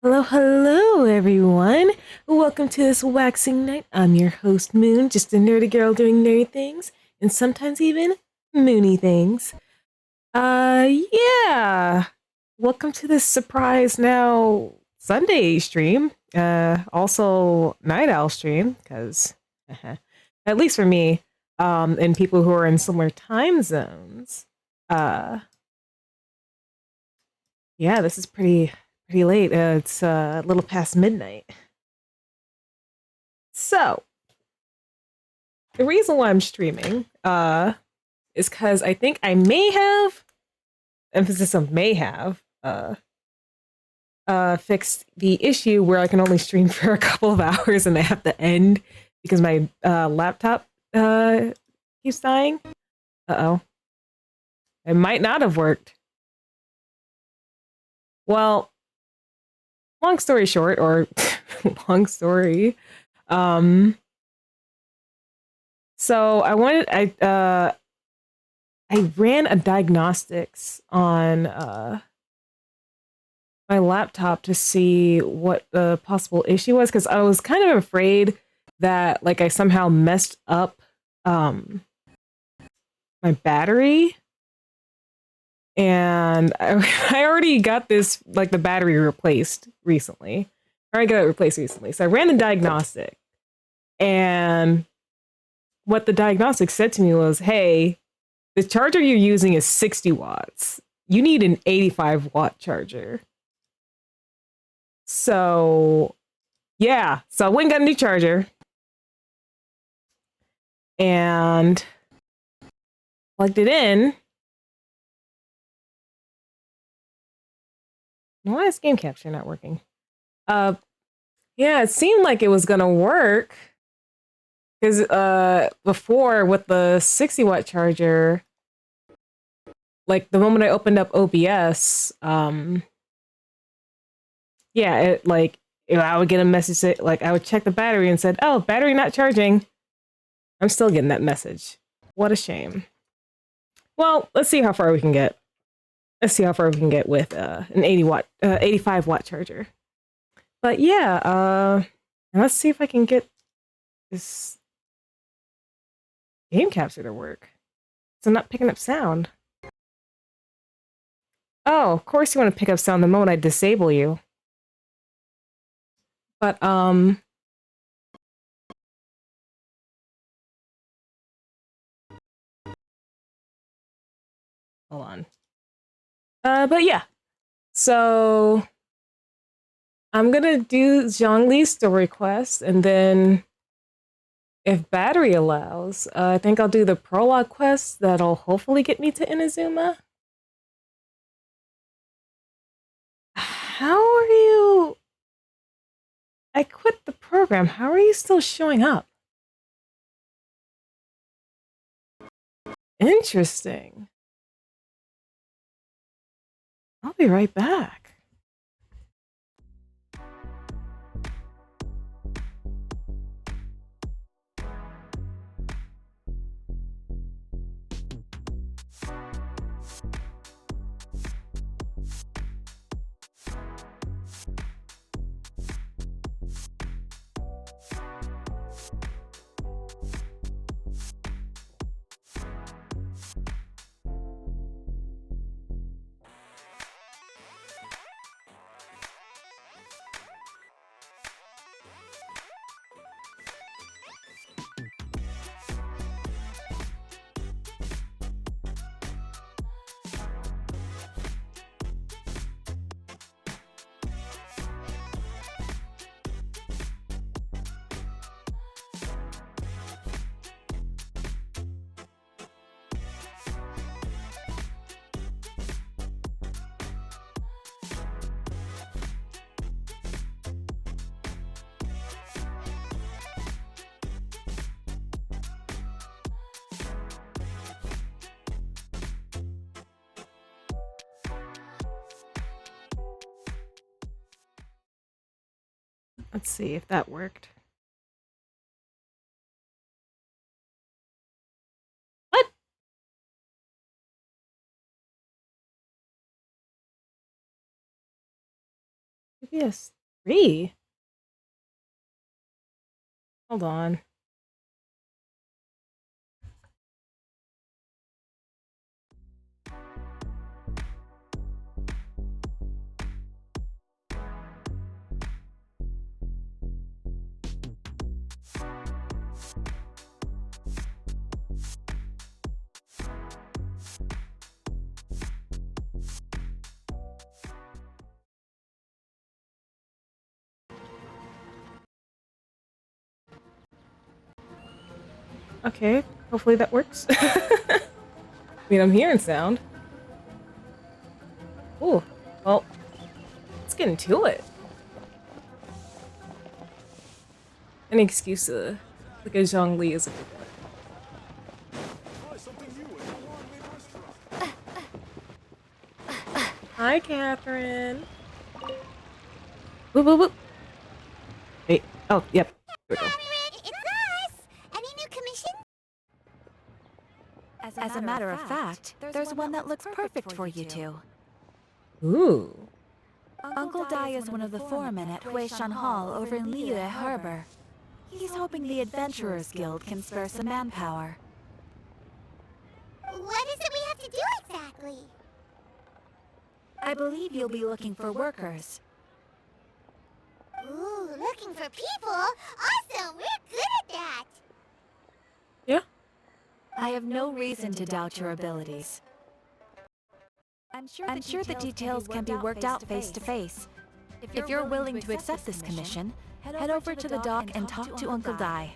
Hello, hello, everyone. Welcome to this waxing night. I'm your host, Moon, just a nerdy girl doing nerdy things, and sometimes even moony things. Yeah. Welcome to this surprise now Sunday stream. Also night owl stream, because at least for me, and people who are in similar time zones. Uh, yeah, this is pretty late. It's a little past midnight. So, the reason why I'm streaming is because I think I may have, emphasis on may have, fixed the issue where I can only stream for a couple of hours and I have to end because my laptop keeps dying. Uh-oh. It might not have worked. Well, long story short, or long story, um so I ran a diagnostics on my laptop to see what the possible issue was, because I was kind of afraid that like I somehow messed up um my battery, and I already got this, like, the battery replaced recently. I already got it replaced recently. So I ran the diagnostic, and what the diagnostic said to me was, hey, the charger you're using is 60 watts. You need an 85-watt charger. So yeah, so I went and got a new charger and plugged it in. Why is game capture not working? Uh, yeah, it seemed like it was gonna work because before with the 60-watt charger, like the moment I opened up OBS, yeah, it like I would get a message that, like, I would check the battery and said, "Oh, battery not charging." I'm still getting that message. What a shame. Well, let's see how far we can get. Let's see how far we can get with an 85-watt charger. But yeah, let's see if I can get this game capture to work. So I'm not picking up sound. Oh, of course you want to pick up sound the moment I disable you. But hold on. But yeah. So I'm gonna do Zhongli's story quest, and then if battery allows, I think I'll do the prologue quest that'll hopefully get me to Inazuma. How are you? I quit the program. How are you still showing up? Interesting. I'll be right back. Let's see if that worked. What? Previous 3? Hold on. Okay, hopefully that works. I mean, I'm hearing sound. Ooh, well, let's get into it. Any excuse to look at Zhongli is a good one. Hi, Catherine. Whoop, whoop, whoop. Wait, oh, yep. Here we go. As a matter of fact, there's one that looks perfect for you two. Ooh. Uncle Dai is one of the foremen at Huishan Hall over in Liyue Harbor. He's hoping the Adventurers Guild can spare some manpower. What is it we have to do exactly? I believe you'll be looking for workers. Ooh, looking for people? Awesome! We're good at that! Yeah. I have no reason to doubt your abilities. I'm sure the details can be worked out face to face. If you're willing to accept this commission, head over to the dock and talk to Uncle Dai.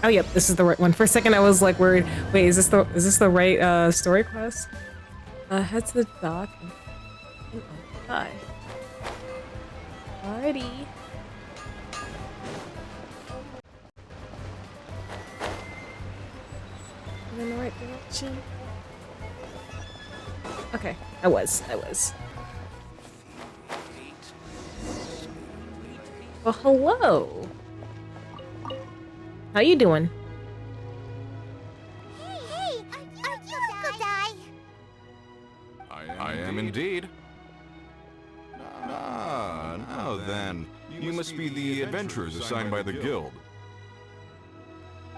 Oh, yep, this is the right one. For a second, I was like worried. Wait, is this the right story quest? Head to the dock and Dai. Alrighty. In the right direction. Okay, I was. Well, hello. How you doing? Hey, are you Uncle Dai? I am indeed. Now then. You must be the adventurers assigned by the guild.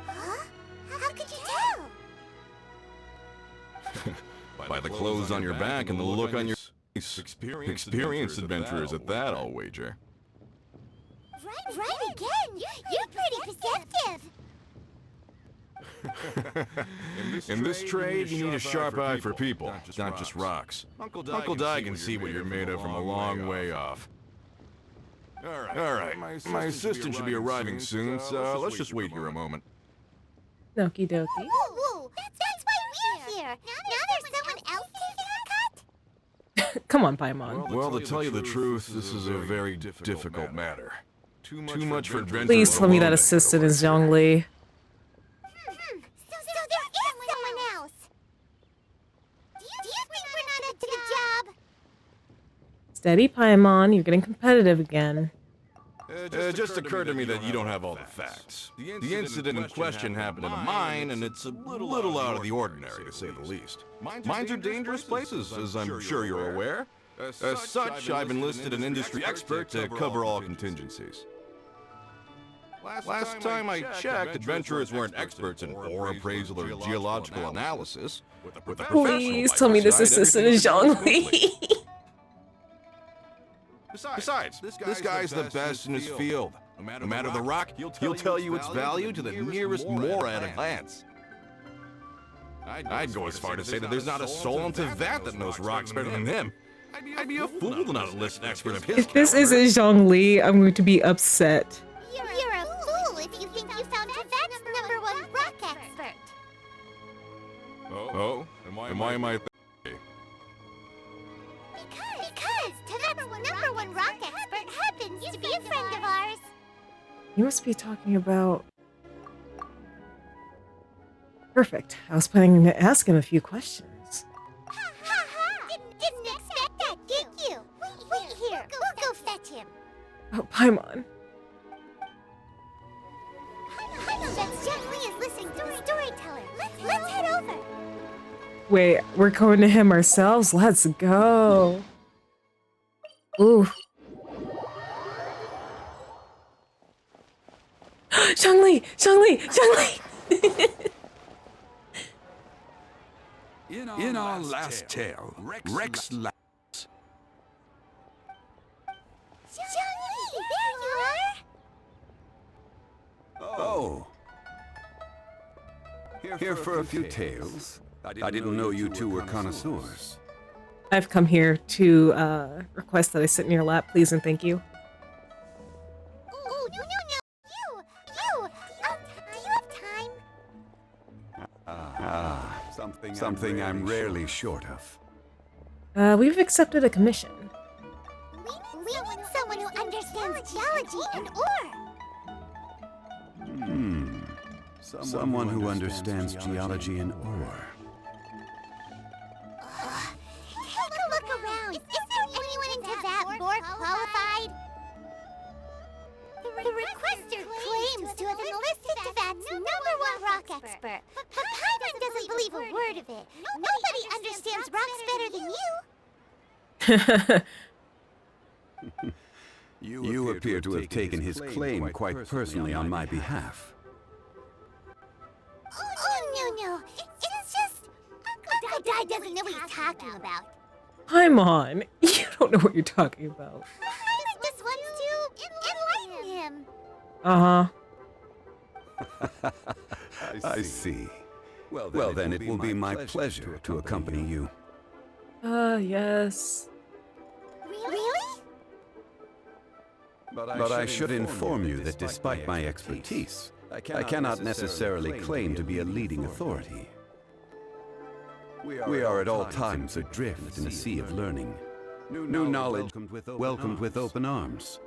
Huh? How could you tell? By the clothes on your back and the look on your face. Experienced adventurers at that, I'll wager. Right again! You're pretty perceptive! In this trade, you need a sharp eye for people, not just rocks. Uncle Dai can see what you're made of from a long way off. Alright, my assistant should be arriving soon, so let's just wait here a moment. Okie dokie. Woo! That's why we're here! Now there's someone else taking a cut? Come on, Paimon. Well, to tell you the truth, this is a very difficult matter. Too much for adventurers. Please tell me that alone to assistant is handle. Zhongli. So there is someone else! Do you think we're not up to the job? Steady, Paimon. You're getting competitive again. It just occurred to me that you don't have all the facts. The incident in question happened in a mine, and it's a little out of the ordinary, to say the least. Mines are dangerous places, as I'm sure you're aware. As such, I've enlisted an industry expert to cover all contingencies. Last time I checked, adventurers weren't experts in ore appraisal or geological analysis. With a professional Please by tell me your this side, assistant everything is should go smoothly. Zhongli. Besides, this guy's the best in his field. No matter the rock, he'll tell you its value to the nearest more at a glance. I'd go as far to say that there's not a soul on Teyvat that knows rocks better than him. I'd be a fool to not enlist an expert of his If this caliber. isn't Zhongli, I'm going to be upset. You're a fool if you think you found Teyvat's #1 rock expert! Oh? And why am I Because Teyvat's #1 rock expert happens to be a friend of ours! You must be talking about... Perfect. I was planning to ask him a few questions. Ha ha! Didn't expect that, did you? Wait here. We'll go fetch him. Oh, Paimon. I know that Zhongli is listening to a storyteller. Let's head over. Wait, we're going to him ourselves? Let's go. Ooh. Zhongli! Zhongli! Zhongli! In our last tale, Rex Zhongli, there you are! Oh. Here for a few tales. I didn't know you two were connoisseurs. I've come here to request that I sit in your lap, please and thank you. Oh, no. You! Do you have time? Something I'm rarely short of. We've accepted a commission. We need someone who understands geology and ore. Someone who understands geology and ore. Take a look around. Is there anyone into that more qualified? The requester claims to have enlisted Tibet's #1 rock expert, but Paimon doesn't believe a word of it. Nobody understands rocks better than you. You appear to have taken his claim quite personally on my behalf. Oh, no. It's just... Uncle Dai doesn't know what he's talking about. Paimon, you don't know what you're talking about. Paimon just wants to enlighten him. Uh-huh. I see. Well, then it will be my pleasure to accompany you. Yes. Really? But I should inform you that despite my expertise, I cannot necessarily claim to be a leading authority. We are at all times adrift in a sea of learning. New knowledge welcomed with open arms.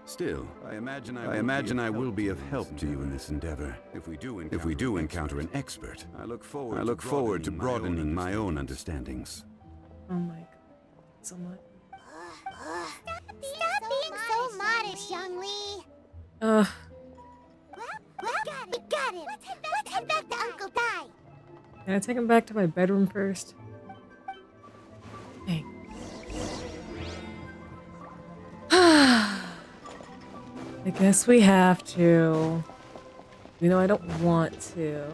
Still, I imagine I will be of help to you in this endeavor. If we do encounter an expert, I look forward to broadening my own understandings. Oh my god. So much. Stop being so modest, Zhongli. Ugh. Well, we got him. Let's head back to Uncle Dai. Can I take him back to my bedroom first? Hey. I guess we have to. You know, I don't want to.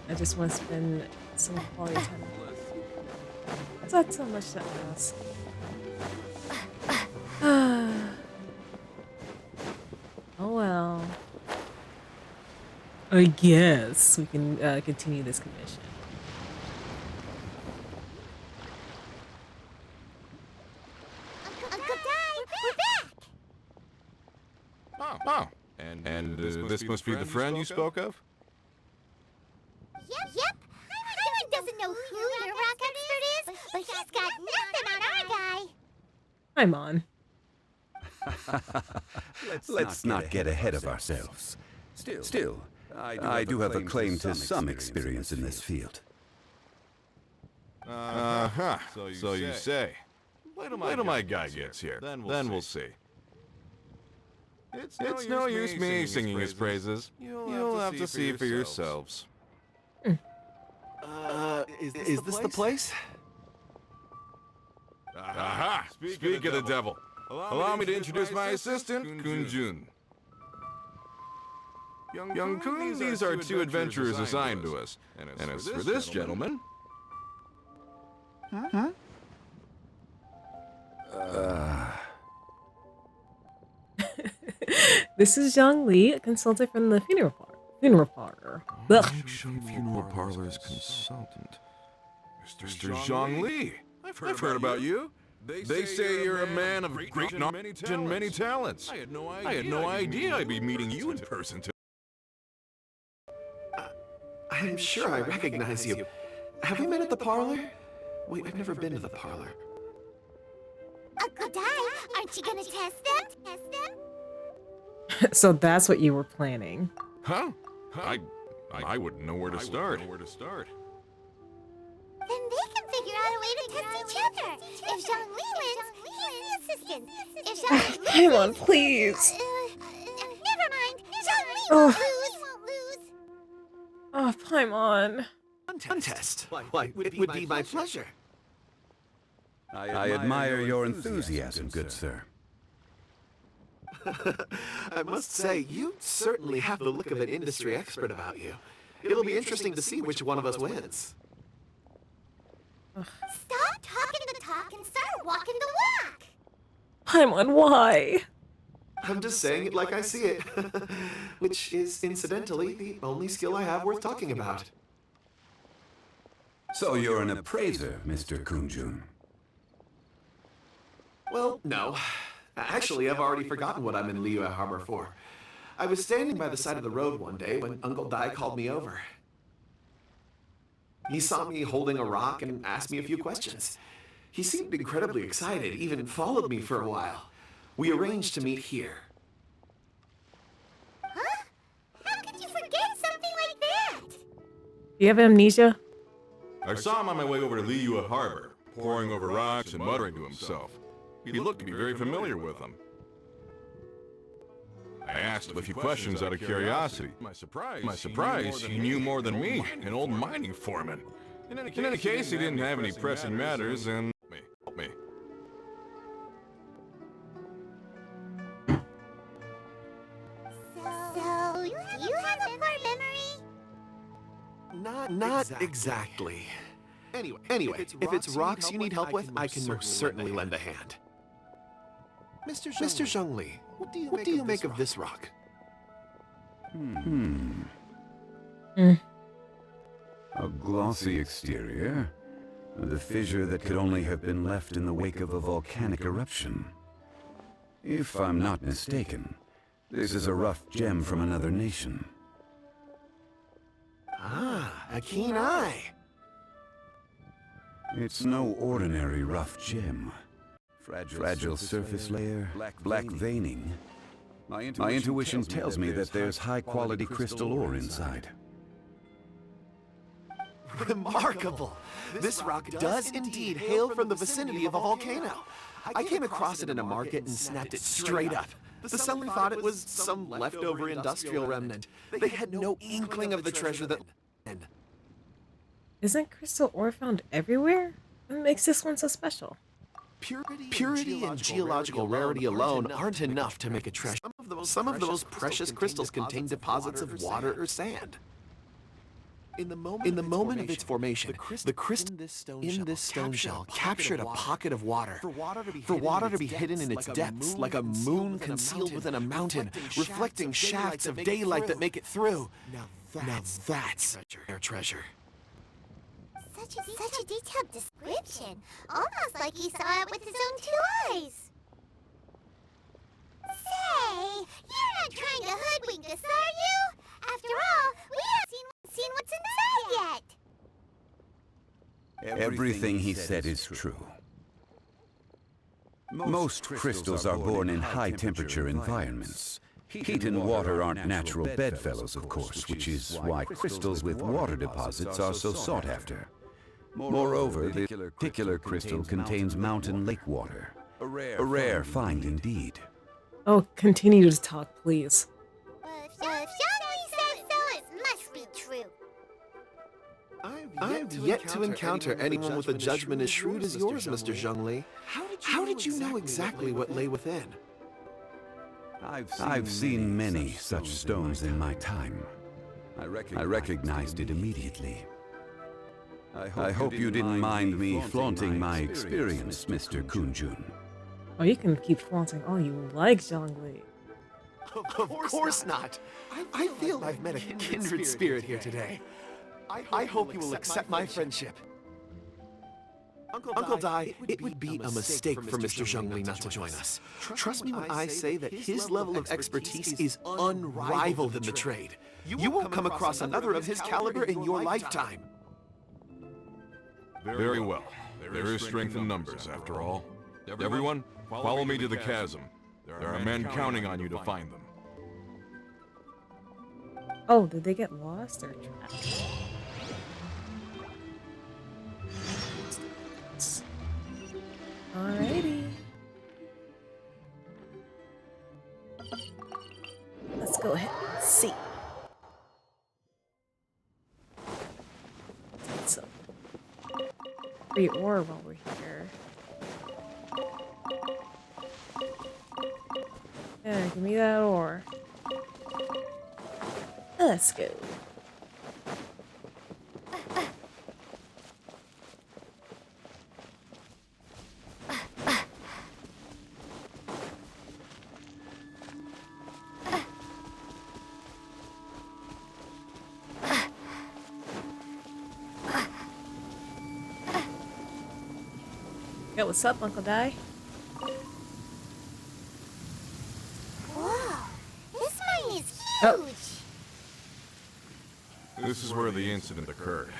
I just want to spend some quality time. It's not so much to ask. Oh well. I guess we can continue this commission. Uncle Dai, we're back. Oh. And this must be the friend you spoke of? Yep. Paimon doesn't know who your rock expert is, but he's got nothing on our guy. Paimon. Let's not get ahead of ourselves. Still, I do have a claim to some experience in this field. Uh-huh. So you say. Wait till my guy gets here. Then we'll see. It's no use me singing his praises. You'll have to see for yourselves. Is this the place? Aha! Speak of the devil. Allow me to introduce my assistant, Kunjun. Young Kun, these are two adventurers assigned to us. And as for this gentleman... Huh? This is Zhongli, a consultant from the funeral parlor. Ugh. Funeral parlor's consultant. Mr. Zhongli. I've heard about you. They say you're a man of great knowledge and many talents. I had no idea I'd be meeting you in person today. I'm sure I recognize you. Have we met at the parlor? Wait, I've never been to the parlor. Uncle Dai, aren't you gonna test them? So that's what you were planning. Huh? I wouldn't know where to start. Then they can figure out a way to test each other. If Zhongli wins, he's the assistant. If Zhongli Paimon, loses, please. never mind. Zhongli Oh. won't lose. Oh, Paimon. contest. Why, it would be my pleasure. I admire your enthusiasm, good sir. I must say, you certainly have the look of an industry expert about you. It'll be interesting to see which one of us wins. Stop talking the talk and start walking the walk. Paimon, why? I'm just saying it like I see it. Which is, incidentally, the only skill I have worth talking about. So you're an appraiser, Mr. Kunjun. Well, no. Actually, I've already forgotten what I'm in Liyue Harbor for. I was standing by the side of the road one day when Uncle Dai called me over. He saw me holding a rock and asked me a few questions. He seemed incredibly excited, even followed me for a while. We arranged to meet here. Huh? How could you forget something like that? You have amnesia? I saw him on my way over to Liyue Harbor, poring over rocks and muttering to himself. He looked to be very familiar with them. I asked him a few questions out of curiosity. My surprise, he knew more than me, an old mining foreman. In any case, he didn't have any pressing matters and helped me. So, you have a poor memory? Not exactly. Anyway, if it's rocks you need help with, I can most certainly lend a hand. Mr. Zhongli, what do you make of this rock? A glossy exterior, the fissure that could only have been left in the wake of a volcanic eruption. If I'm not mistaken, this is a rough gem from another nation. Ah, a keen eye. It's no ordinary rough gem. Fragile surface layer, black veining. My intuition tells me that there's high-quality crystal ore inside. Remarkable! This rock does indeed hail from the vicinity of a volcano. I came across it in a market and snapped it straight up. The seller thought it was some leftover industrial remnant. They had no inkling of the treasure that... Isn't crystal ore found everywhere? What makes this one so special? Purity and geological rarity alone aren't enough to make a treasure. Some of the most precious crystals contain deposits of water or sand. In the moment of its formation, the crystal in this stone shell captured a pocket of water. For water to be hidden in its depths, like a moon concealed within a mountain, reflecting shafts of daylight that make it through. Now that's their treasure. Such a detailed description. Almost like he saw it with his own 2 eyes. Say, you're not trying to hoodwink us, are you? After all, we haven't seen what's inside yet. Everything he said is true. Most crystals are born in high-temperature environments. Heat and water aren't natural bedfellows, of course, which is why crystals with water deposits are so sought after. Moreover, this particular crystal contains mountain lake water. A rare find indeed. Oh, continue to talk, please. If Zhongli says so, it must be true. I've yet to encounter anyone with a judgment as shrewd as yours, Mr. Zhongli. How did you know exactly what lay within? I've seen many such stones in my time. I recognized it immediately. I hope you didn't mind me flaunting my experience, Mr. Kunjun. Oh, you can keep flaunting all you like, Zhongli. Of course not. I feel I've met a kindred spirit here today. I hope you will accept my friendship. Uncle Dai, it would be a mistake for Mr. Zhongli not to join us. Trust me when I say that his level of expertise is unrivaled in the trade. You won't come across another of his caliber in your lifetime. Very well. There is strength in numbers, after all. Everyone, follow me to the chasm. There are men counting on you to find them. Oh, did they get lost or trapped? Alrighty. Let's go ahead and see. free ore while we're here. Yeah, give me that ore. Let's go. Yo, what's up, Uncle Di? Whoa, this mine is huge. Oh. This is where the incident occurred.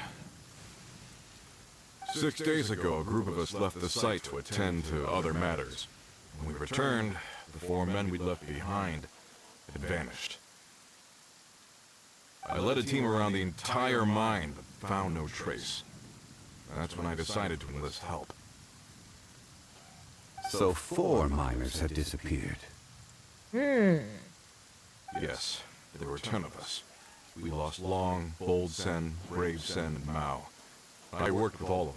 6 days ago, a group of us left the site to attend to other matters. When we returned, the 4 men we'd left behind had vanished. I led a team around the entire mine, but found no trace. That's when I decided to enlist help. So 4 miners had disappeared. Yes, there were 10 of us. We lost Long, Bold Sen, Brave Sen, and Mao. I worked with all of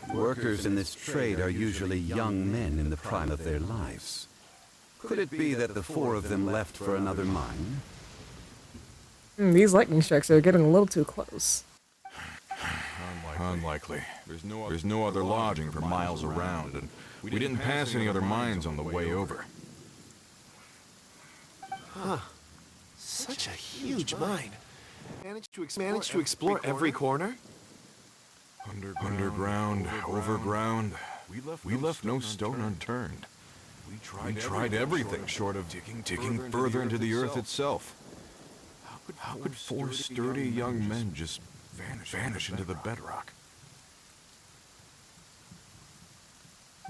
them. Workers in this trade are usually young men in the prime of their lives. Could it be that the 4 of them left for another mine? These lightning strikes are getting a little too close. Unlikely. There's no other lodging for miles around, and we didn't pass any other mines on the way over. Huh. Such a huge mine. Managed to explore every corner? Underground, overground. We left no stone unturned. We tried everything short of digging further into the earth itself. How could 4 sturdy young men just vanish into the bedrock?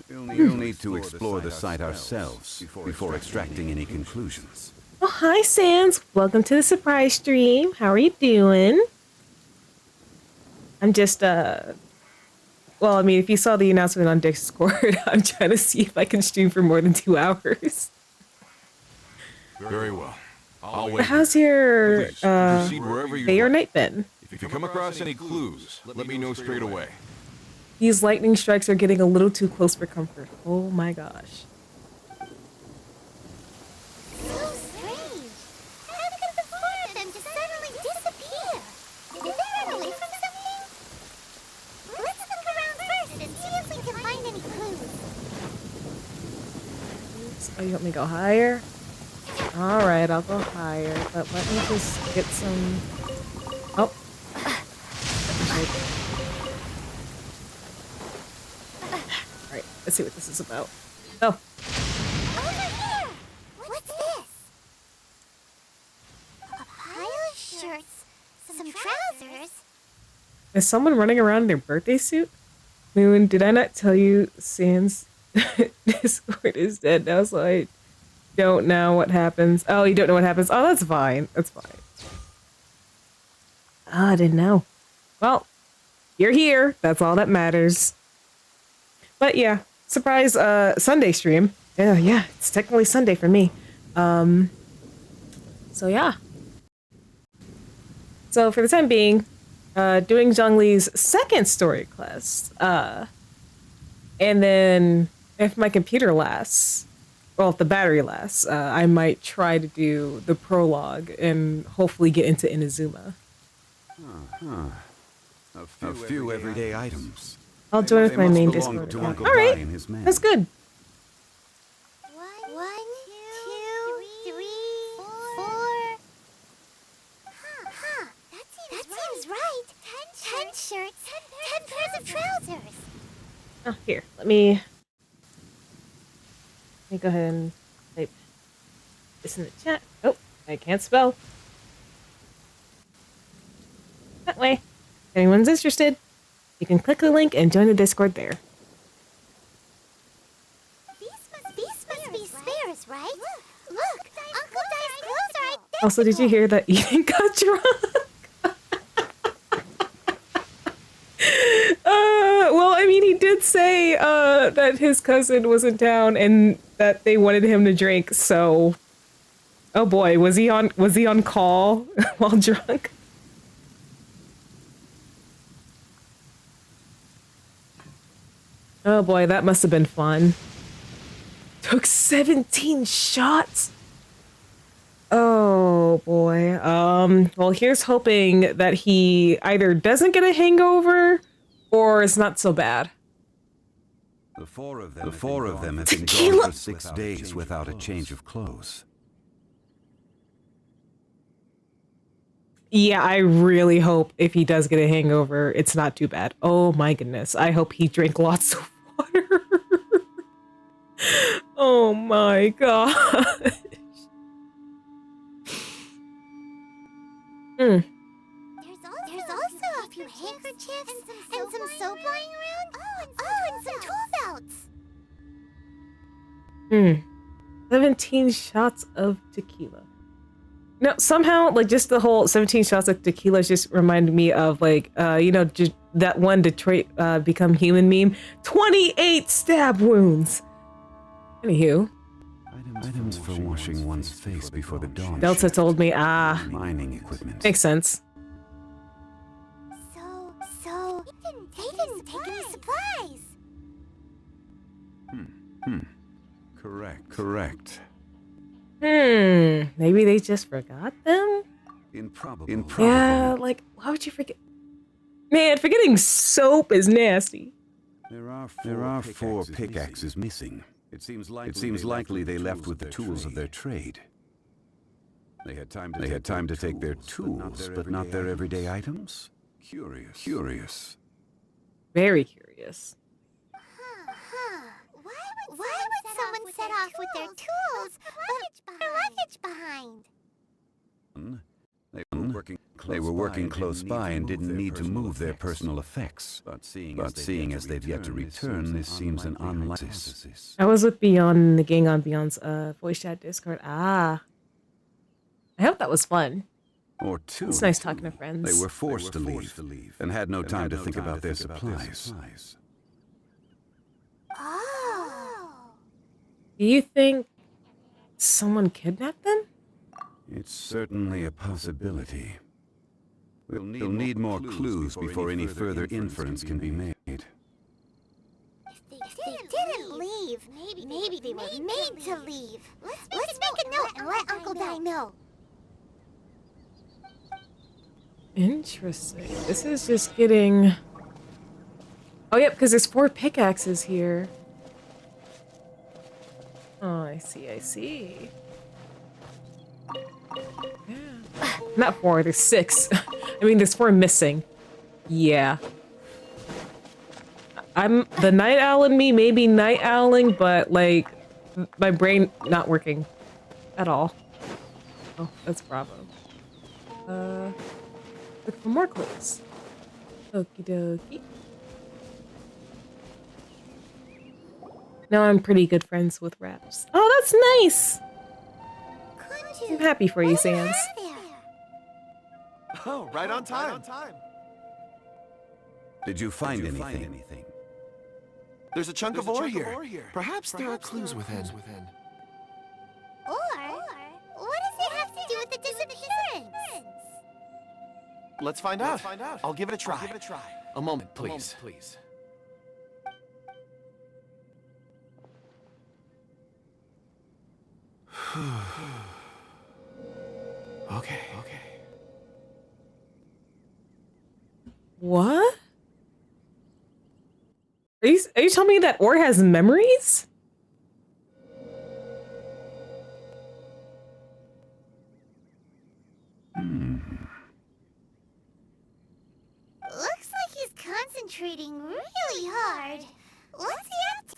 We'll need to explore the site ourselves before extracting any conclusions. Oh, hi, Sans. Welcome to the surprise stream. How are you doing? I'm just, well, I mean, if you saw the announcement on Discord, I'm trying to see if I can stream for more than 2 hours. Very well. I'll wait. How's your, Please, proceed wherever you day or like. night been? If you come across any clues, let me know straight away. These lightning strikes are getting a little too close for comfort. Oh my gosh. So strange. How could the 4 of them just suddenly disappear? Did they run away from something? Let's look around first and see if we can find any clues. Oh, you want me to go higher? Alright, I'll go higher, but let me just get some... Oh. Alright, let's see what this is about. Oh. Over here! What's this? A pile of shirts, some trousers. Is someone running around in their birthday suit? Moon, did I not tell you Sans Discord is dead now, so I don't know what happens. Oh, you don't know what happens? Oh, that's fine. That's fine. Oh, I didn't know. Well, you're here. That's all that matters. But yeah, surprise Sunday stream. Yeah, it's technically Sunday for me. So yeah. So for the time being, doing Zhongli's second story quest. And then if my computer lasts, well, if the battery lasts, I might try to do the prologue and hopefully get into Inazuma. A few everyday items. I'll join with They my must main belong Discord to account. Uncle All Guy right, and his men. that's good. 1, 2, 3, 4. Huh. That seems right. 10 shirts, 10 pairs of trousers. Oh, here, let me go ahead and type this in the chat. Oh, I can't spell. That way, if anyone's interested, you can click the link and join the Discord there. These must be spares, right? Look, Uncle Dai's clothes are identical. Also, did you hear that Eden got drunk? Well, I mean, he did say that his cousin was in town and that they wanted him to drink. So, oh boy, was he on call while drunk? Oh boy, that must have been fun. Took 17 shots. Oh boy. Well, here's hoping that he either doesn't get a hangover or it's not so bad. The four of them have been Tequila! gone for 6 days without a change of clothes. Yeah, I really hope if he does get a hangover, it's not too bad. Oh my goodness. I hope he drank lots of water. Oh my god. There's also a few handkerchiefs and some soap lying around. Oh, and some tool belts. 17 shots of tequila. No, somehow, like, just the whole 17 shots of tequila just reminded me of, like, you know, just that one Detroit Become Human meme. 28 stab wounds. Anywho. Items for washing one's face before the dawn. Delta told me, Mining equipment. makes sense. So, they didn't take any supplies. Correct. Maybe they just forgot them? Improbable. Yeah, like, why would you forget? Man, forgetting soap is nasty. There are four pickaxes missing. It seems likely they left with the tools of their trade. They had time to take their tools, but not their everyday items? Curious. Very curious. Why would someone set off with their tools but their luggage behind? They were working close by and didn't need to move their personal effects. But seeing as they've yet to return, this seems an unlikely. I was with Beyond and the gang on Beyond's voice chat Discord. I hope that was fun. Or two. It's nice talking to friends. They were forced to leave and had no time to think about their supplies. Oh. Do you think someone kidnapped them? It's certainly a possibility. We'll need more clues before any further inference can be made. If they didn't leave, maybe they were made to leave. Let's make a note and let Uncle Di know. Interesting. This is just getting... Oh, yep, because there's 4 pickaxes here. Oh, I see. Yeah. Not 4, there's 6. I mean, there's 4 missing. Yeah. I'm the night owl in me, maybe night owling, but like my brain not working at all. Oh, that's Bravo. Look for more clues. Okie dokie. Now I'm pretty good friends with Raps. Oh, that's nice! I'm happy for you, Sans. Oh, right on time. Did you find anything? There's a chunk of ore here. Perhaps there are clues within. Or what does it have to do with the disappearance? Let's find out. I'll give it a try. A moment, please. Okay. What? Are you telling me that ore has memories? Looks like he's concentrating really hard. What's he up to?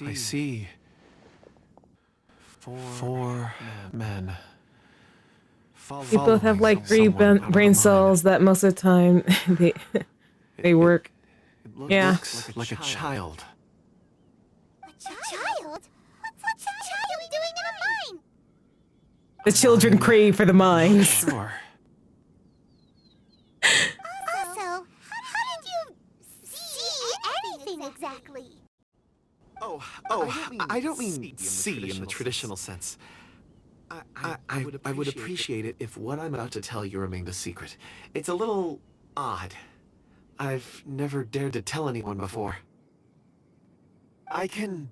I see. Four men. We both have like 3 brain cells that most of the time they work. Yeah. Looks like a child. A child? What's a child doing in a mine? The children crave for the mines. Sure. Also, how did you see anything exactly? I don't mean see in the traditional sense. I would appreciate it if what I'm about to tell you remained a secret. It's a little odd. I've never dared to tell anyone before. I can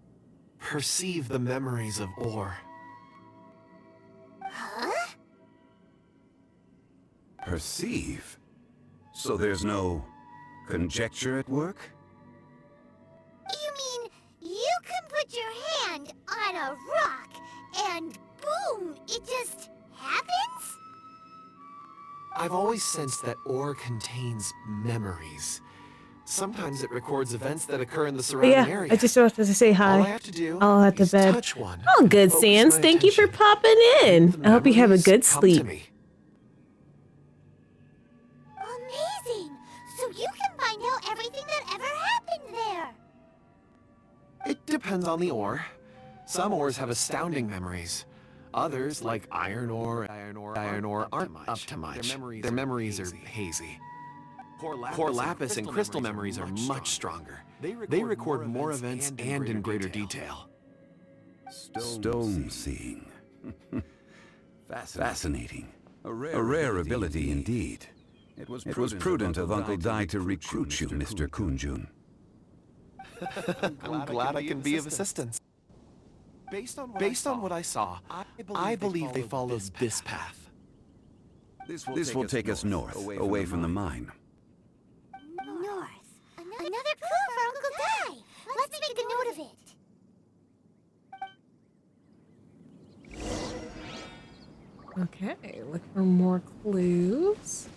perceive the memories of ore. Huh? Perceive? So there's no conjecture at work? You mean you can put your hand on a rock and boom, it just happens? I've always sensed that ore contains memories. Sometimes it records events that occur in the But surrounding yeah, area. I just wanted to say All I hi. have to do I'll head to is bed. touch one. Oh, good, focus Sans. my Thank you for attention. popping in. The I hope you have a memories good come to sleep. me. Amazing! So you can find out everything that ever happened there. It depends on the ore. Some ores have astounding memories. Others, like iron ore, aren't up to much. Their memories are hazy. Core lapis and crystal memories are much stronger. They record more events and in greater detail. Stone seeing. Fascinating. A rare ability indeed. It was prudent of Uncle Dai to recruit you, Mr. Kunjun. I'm glad I can be of assistance. Based on what I saw, I believe they followed this path. This will take us north, away from the mine. North. Another clue for Uncle Dai. Let's make a note of it. Okay, look for more clues.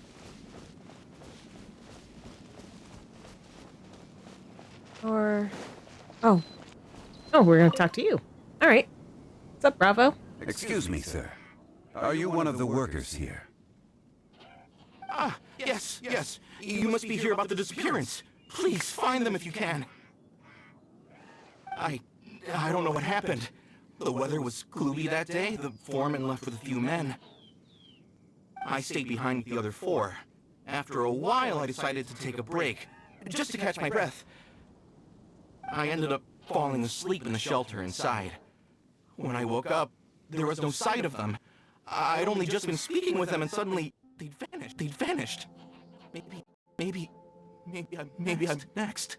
Or... Oh, we're gonna talk to you. All right. What's up, Bravo? Excuse me, sir. Are you one of the workers here? Ah, yes. You must be here about the disappearance. Please find them if you can. I don't know what happened. The weather was gloomy that day. The foreman left with a few men. I stayed behind with the other four. After a while, I decided to take a break, just to catch my breath. I ended up falling asleep in the shelter inside. When I woke up, there was no sight of them. I'd only just been speaking with them and suddenly they'd vanished. Maybe I'm next.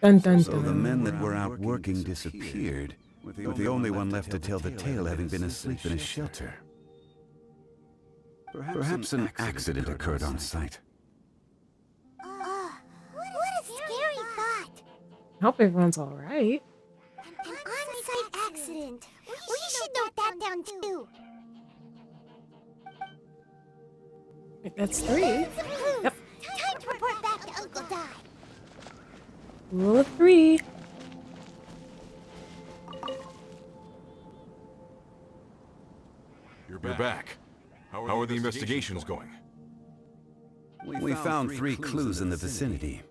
Dun dun So the dun. men that were out working disappeared, with the only one left to tell the tale having been asleep in a shelter. Perhaps an accident occurred on site. What a scary thought. I hope everyone's all right. An on-site accident. We should note that down too. That's 3. Some clues. Yep. Time to report back to Uncle Dai. Rule of 3. You're back. How are the investigations going? We found 3 clues in the vicinity.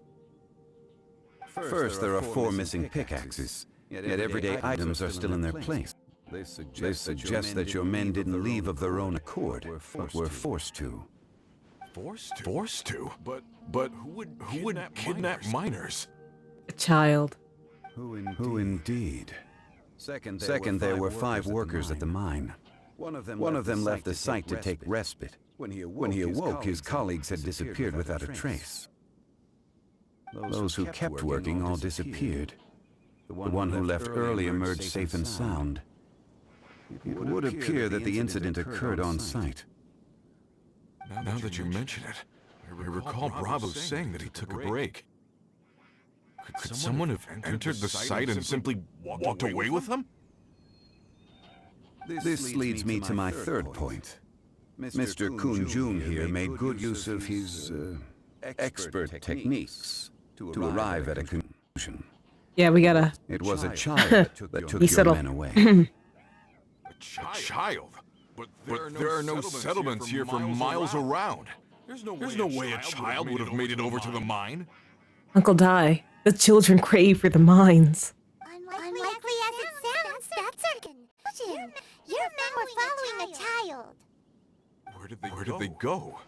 First, there are 4 missing pickaxes, yet everyday items are still in their place. They suggest that your men didn't leave of their own accord, but were forced to. Forced to? But who would kidnap miners? A child. Who indeed? Second, there were 5 workers at the mine. One of them left the site to take respite. When he awoke, his colleagues had disappeared without a trace. Those who kept working all disappeared. The one who left early emerged safe and sound. It would appear that the incident occurred on site. Now that you mention it, I recall Bravo saying that he took a break. Could someone have entered the site and simply walked away with them? This leads me to my third point. Mr. Kunjun here made good use of his expert techniques to arrive at a conclusion. Yeah, we gotta. It was a child that took He your settled. men away. A child? But there are no settlements here for miles around. There's no way a child would have made it over to the mine. Uncle Dai, the children crave for the mines. Unlikely as it sounds, that's our conclusion. Your men were following a child. Where did they go?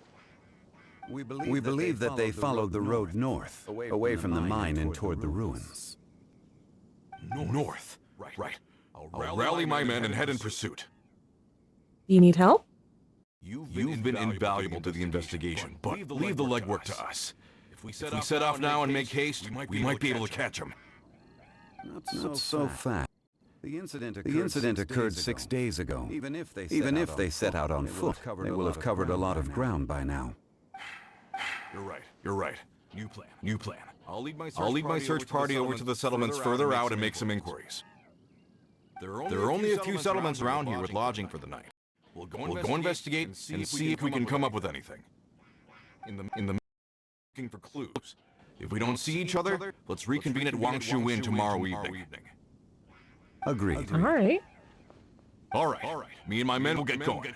We believe that they followed the road north, away from the mine and toward the ruins. North. Right. I'll rally my men and head in pursuit. Do you need help? You've been invaluable to the investigation, but leave the legwork to us. If we set off now and make haste, we might be able to catch him. Not so fast. The incident occurred 6 days ago. Even if they set out on foot, they will have covered a lot of ground by now. You're right. New plan. I'll lead my search party over to the settlements further out and make some inquiries. There are only a few settlements around here with lodging for the night. We'll go investigate and see if we can come up with anything. In the looking for clues. If we don't see each other, let's reconvene at Wangshu Inn tomorrow evening. Agreed. All right. All right. Me and my men will get going.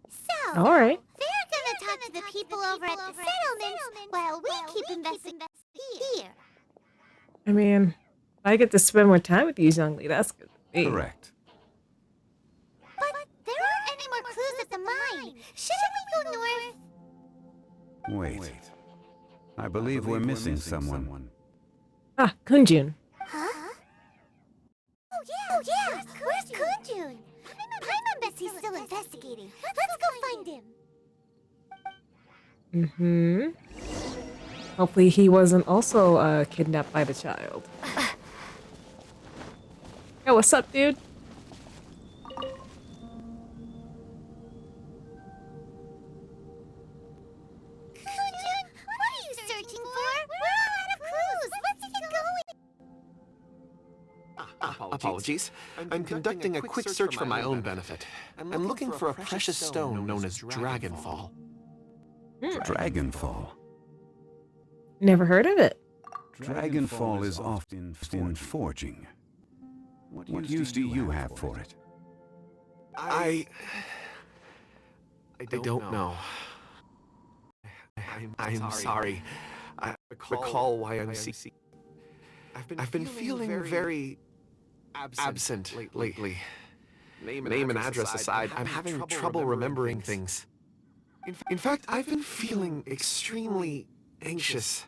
So, All right. they're gonna talk to the people over at the settlement while we keep investigating here. I mean, if I get to spend more time with you, Zhongli, that's good. Correct. But there aren't any more clues at the mine. Shouldn't we go north? Wait. I believe we're missing someone. Ah, Kunjun. Huh? Oh yeah. Where's Kunjun? Paimon bets he's still investigating. Let's go find him. Mm-hmm. Hopefully he wasn't also kidnapped by the child. Yo, what's up, dude? Kunjun, what are you searching for? We're all out of clues. Let's get going. Apologies. I'm conducting a quick search for my own benefit. I'm looking for a precious stone known as Dragonfall. Dragonfall. Never heard of it. Dragonfall is often in forging. What use do you have for it? I don't know. I'm sorry. I recall why I'm seeking. I've been feeling very absent lately. Name and address aside, I'm having trouble remembering things. In fact, I've been feeling extremely anxious,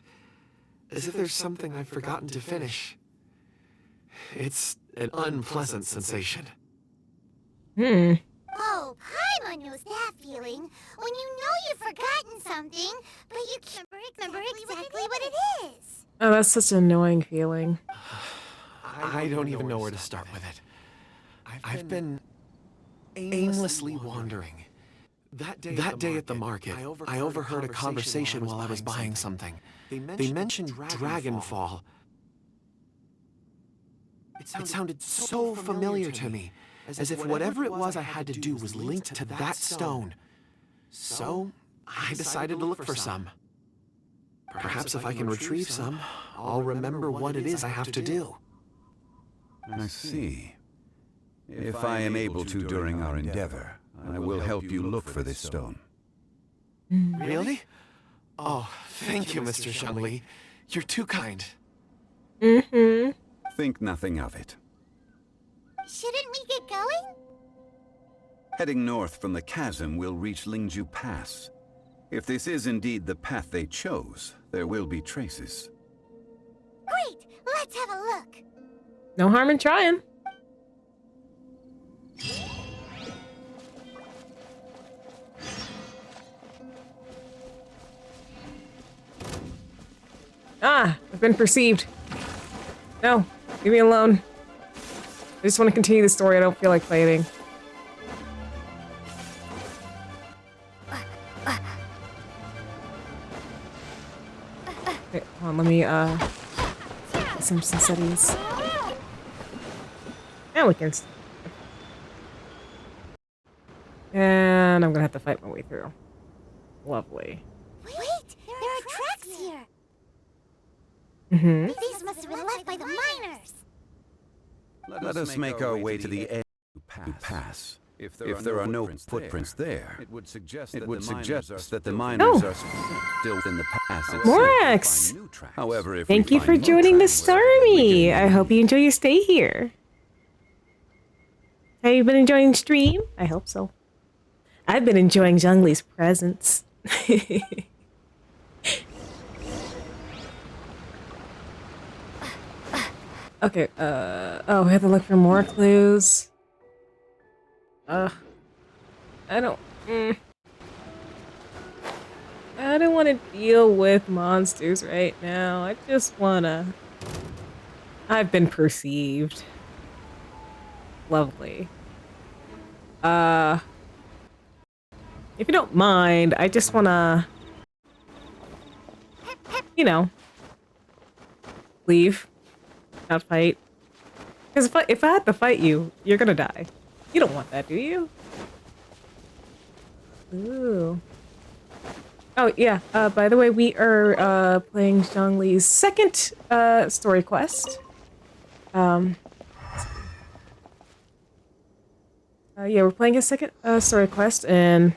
as if there's something I've forgotten to finish. It's an unpleasant sensation. Oh, Paimon knows that feeling. When you know you've forgotten something, but you can't remember exactly what it is. Oh, that's such an annoying feeling. I don't even know where to start with it. I've been aimlessly wandering. That day at the market, I overheard a conversation while I was buying something. They mentioned Dragonfall. It sounded so familiar to me, as if whatever it was I had to do was linked to that stone. So, I decided to look for some. Perhaps if I can retrieve some, I'll remember what it is I have to do. I see. If I am able to during our endeavor, I will help you look for this stone. Really? Oh, thank you, Mr. Zhongli. You're too kind. Mm-hmm. Think nothing of it. Shouldn't we get going? Heading north from the chasm, we'll reach Lingju Pass. If this is indeed the path they chose, there will be traces. Great! Let's have a look. No harm in trying. Ah, I've been perceived. No, leave me alone. I just want to continue the story. I don't feel like fighting. Okay, hold on, let me, get some settings. And we can... And I'm gonna have to fight my way through. Lovely. Wait, there are tracks here. Mm-hmm. These must have been left by the miners. Let us make our way to the edge to pass. If there are no footprints there, it would suggest that the miners are still in the pass itself. Morax! However, if Thank we you for find no joining the tracks, Starmie. I hope you enjoy your stay here. Have you been enjoying stream? I hope so. I've been enjoying Zhongli's presence. Okay, oh, we have to look for more clues. I don't. I don't want to deal with monsters right now. I just wanna. I've been perceived. Lovely. If you don't mind, I just wanna, you know, leave, not fight. Because if I had to fight you, you're gonna die. You don't want that, do you? Ooh. Oh yeah. By the way, we are playing Zhongli's second story quest. Yeah, we're playing a second story quest, and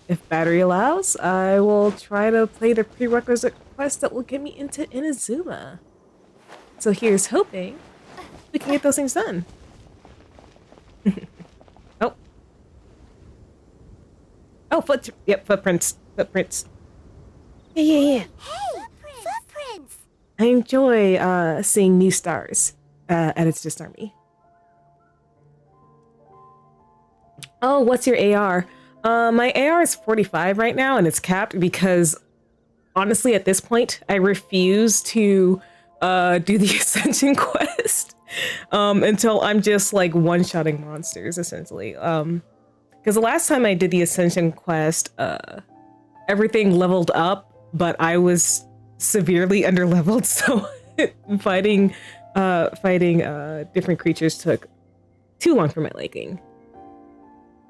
if battery allows, I will try to play the prerequisite quest that will get me into Inazuma. So here's hoping we can get those things done. Oh. Oh, footprints. Footprints. Yeah. Hey, footprints! I enjoy seeing new stars, and it's just army. Oh, what's your AR? My AR is 45 right now, and it's capped because, honestly, at this point, I refuse to do the Ascension quest until I'm just like one-shotting monsters, essentially. Because the last time I did the Ascension quest, everything leveled up, but I was severely underleveled, so fighting different creatures took too long for my liking.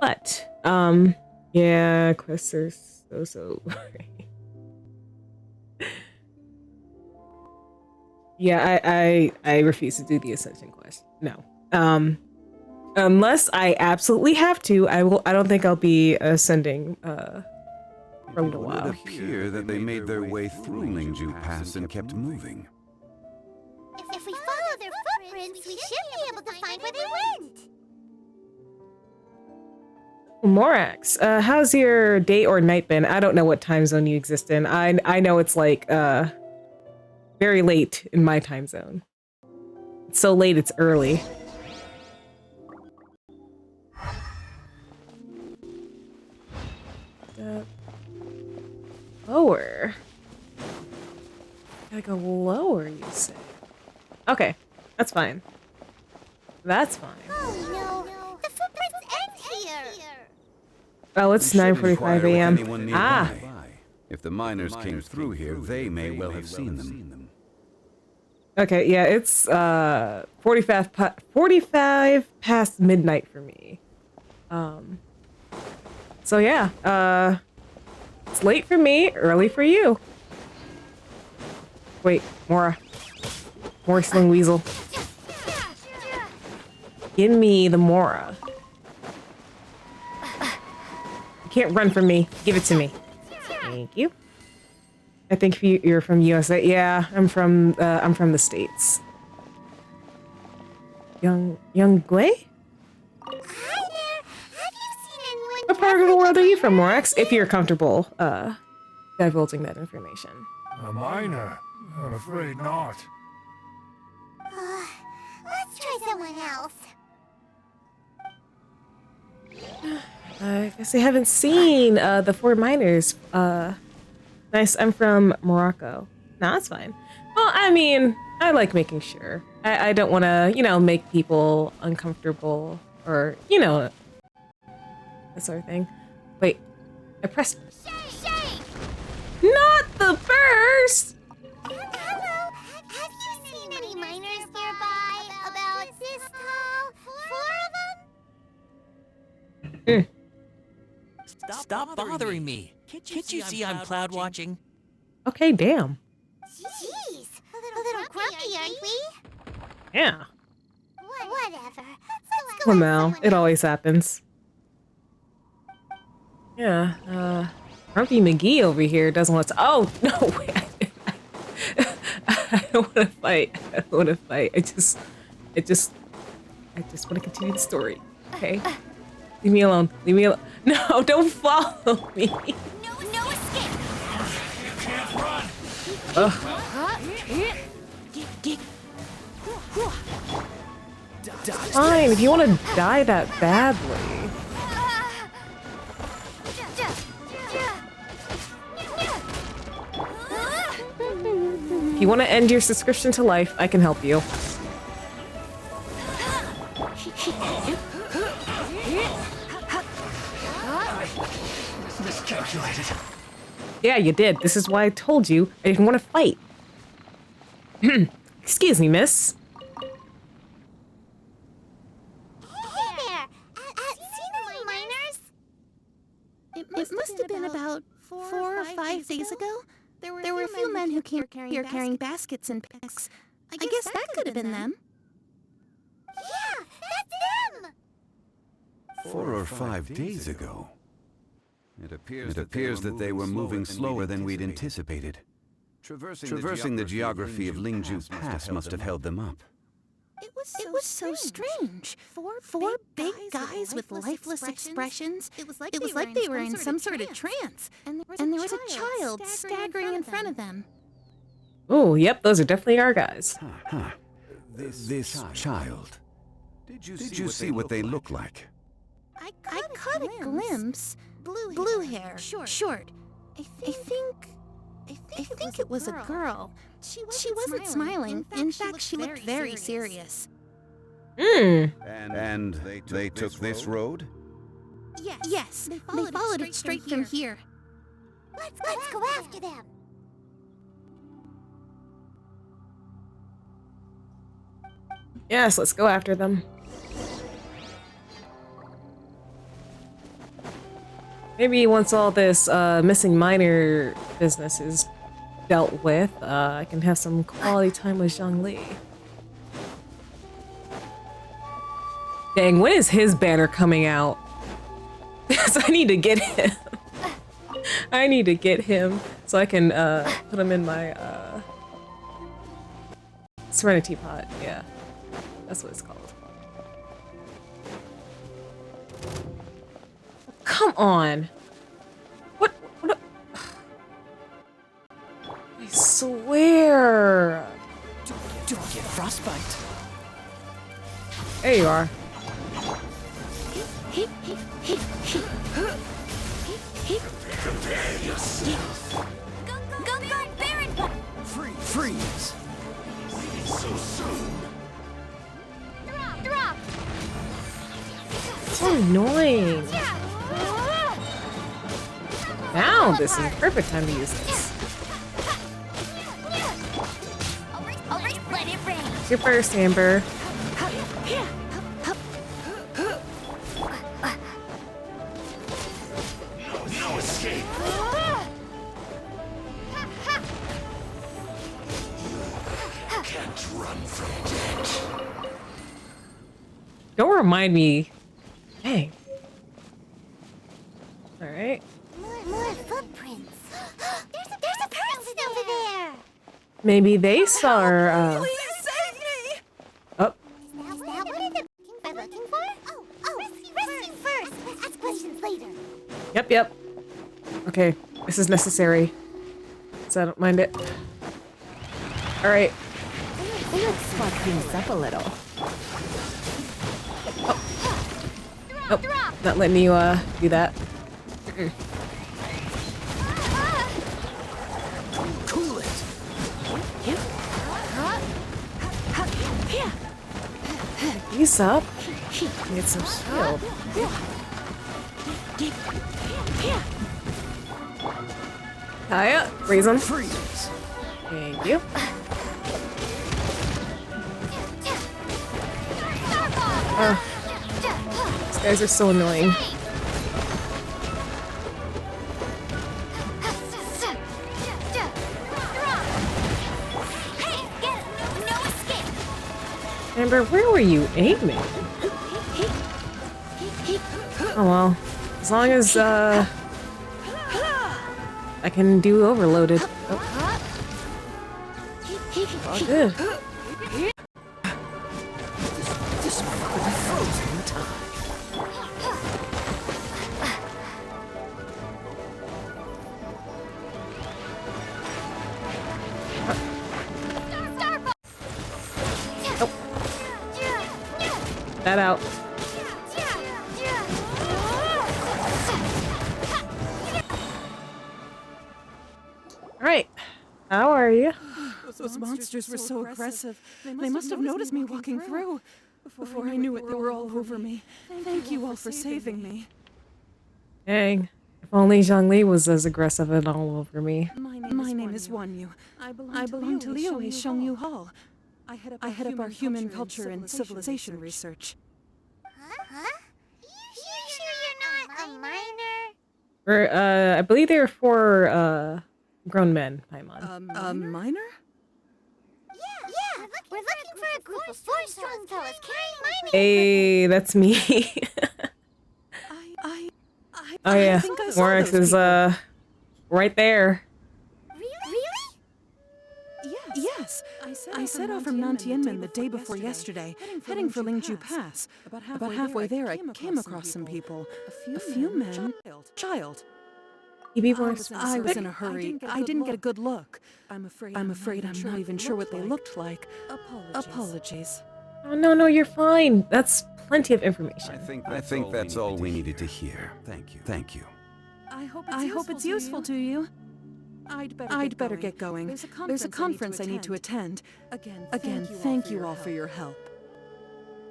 But yeah, quests are so yeah, I refuse to do the Ascension quest. No. Unless I absolutely have to, I don't think I'll be ascending for a little It while. would appear that they made their way through Lingju Pass and kept moving. If we follow their footprints, we should be able to find where they went. Morax, how's your day or night been? I don't know what time zone you exist in. I know it's like very late in my time zone. It's so late it's early. Lower. Gotta go lower, you say? Okay, that's fine. That's fine. Oh no, the footprints end here. Oh, it's 9:45 a.m. Ah, If the miners came through here, they may well have seen them. okay, yeah, it's 45 past midnight for me. So yeah, it's late for me, early for you. Wait, Mora Sling Weasel. Give me the Mora. You can't run from me. Give it to me. Thank you. I think you're from USA. Yeah, I'm from the States. Young Gui? Hi there. Have you seen anyone? What part of the world are you from, Morax? If you're comfortable divulging that information. A miner? I'm afraid not. Let's try someone else. I guess I haven't seen the four miners. Nice. I'm from Morocco. No, that's fine. Well, I mean, I like making sure. I don't want to, make people uncomfortable or, that sort of thing. Wait, I pressed. Not the burst! Hello. Have you seen any miners nearby? About this tall? 4 of them? Stop bothering me. Can't you see I'm cloud watching? Okay, damn. Jeez, a little grumpy, aren't we? Yeah. Whatever. Let's go Well, ask Mel, someone it else. always happens. Yeah, Grumpy McGee over here doesn't want to. Oh, no, wait. I don't want to fight. I don't want to fight. I just want to continue the story. Okay? Leave me alone. Leave me alone. No, don't follow me. No escape. Ugh. Fine, if you want to die that badly. If you want to end your subscription to life, I can help you. Miscalculated. Yeah, you did. This is why I told you I didn't want to fight. Excuse me, miss. Hey there! See the miners? It must have been about 4 or 5 days ago. There were a few men who came here carrying baskets and picks. I guess that could have been them. Yeah, that's them! 4 or 5 days ago. It appears that they were moving slower than we'd anticipated. Traversing the geography of Lingju Pass must have held them up. It was so strange. Four big guys with lifeless expressions. It was like they were in some sort of trance. And there was a child staggering in front of them. Oh, yep, those are definitely our guys. This child. Did you see what they look like? I caught a glimpse. Blue hair, short. I think it was a girl. She wasn't smiling. In fact, she looked very serious. And they took this road? Yes, they followed it straight from here. Let's go after them! Yes, let's go after them. Maybe once all this missing miner business is dealt with, I can have some quality time with Zhongli. Dang, when is his banner coming out? So I need to get him. I need to get him so I can put him in my Serenity pot. Yeah, that's what it's called. Come on. What? I swear. Don't get frostbite. There you are. Prepare yourself! Go guard Baron! Freeze. Leaving so soon! Drop! So annoying. Now this is the perfect time to use this. Alright, let it rain! Your first, Amber. No escape! Can't run from death. Don't remind me. Dang. Alright. More footprints. There's a person over there. Maybe they saw her, Oh. Is that what they're looking for? Oh, rescue first. Ask questions later. Yep. Okay, this is necessary. So I don't mind it. Alright. Let's swap things up a little. Nope, not letting you, do that. Cool it. He's up. Get some shield. Hiya, raise him. Freeze. Thank you. These guys are so annoying. Amber, where were you aiming? Oh well. As long as I can do overloaded. Oh. All good. This one could be frozen in time. That out. Alright. How are you? Those monsters were so aggressive. They must have noticed me walking through. Before I knew it, they were all over me. Thank you all for saving me. Dang. If only Zhongli was as aggressive and all over me. My name is Wanyu. I belong to Liyue's Shengyu Hall. I head up our human culture and civilization research. Huh? You sure you're not a minor? I believe they were for grown men, Paimon. A minor? Yeah. We're looking for a group of 4 strong fellas carrying mining. Hey, that's me. Oh yeah, I think I saw Morax those is right there. Really? Yes. I set off from Nantianmen the day before yesterday, heading for Lingju Pass. About halfway there, I came across some people. A few men. Child. I was in a hurry. I didn't get a good look. I'm afraid I'm not even sure what they looked like. Apologies. Oh no, you're fine. That's plenty of information. I think that's all we needed to hear. Thank you. I hope it's useful to you. I'd better get going. There's a conference I need to attend. Again, thank you all for your help.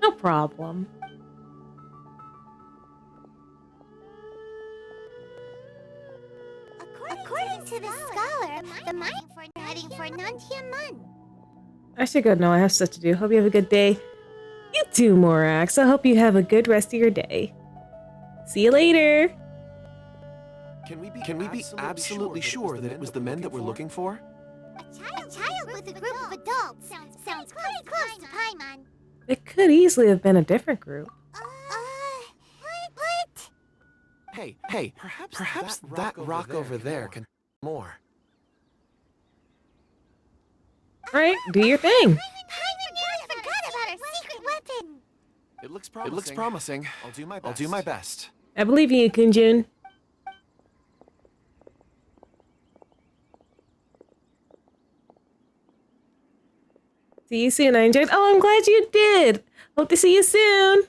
No problem. According to the scholar, the mining are heading for Nantianmen. I should go now. I have stuff to do. Hope you have a good day. You too, Morax. I hope you have a good rest of your day. See you later. Can we be absolutely sure that it was the men that we're looking for? A child with a group of adults sounds pretty close to Paimon. It could easily have been a different group. What? Hey, perhaps that rock over there can more. Alright, do your thing. Paimon nearly forgot about our secret weapon. It looks promising. I'll do my best. I believe in you, Kunjun. See you soon. I enjoyed. Oh, I'm glad you did. Hope to see you soon.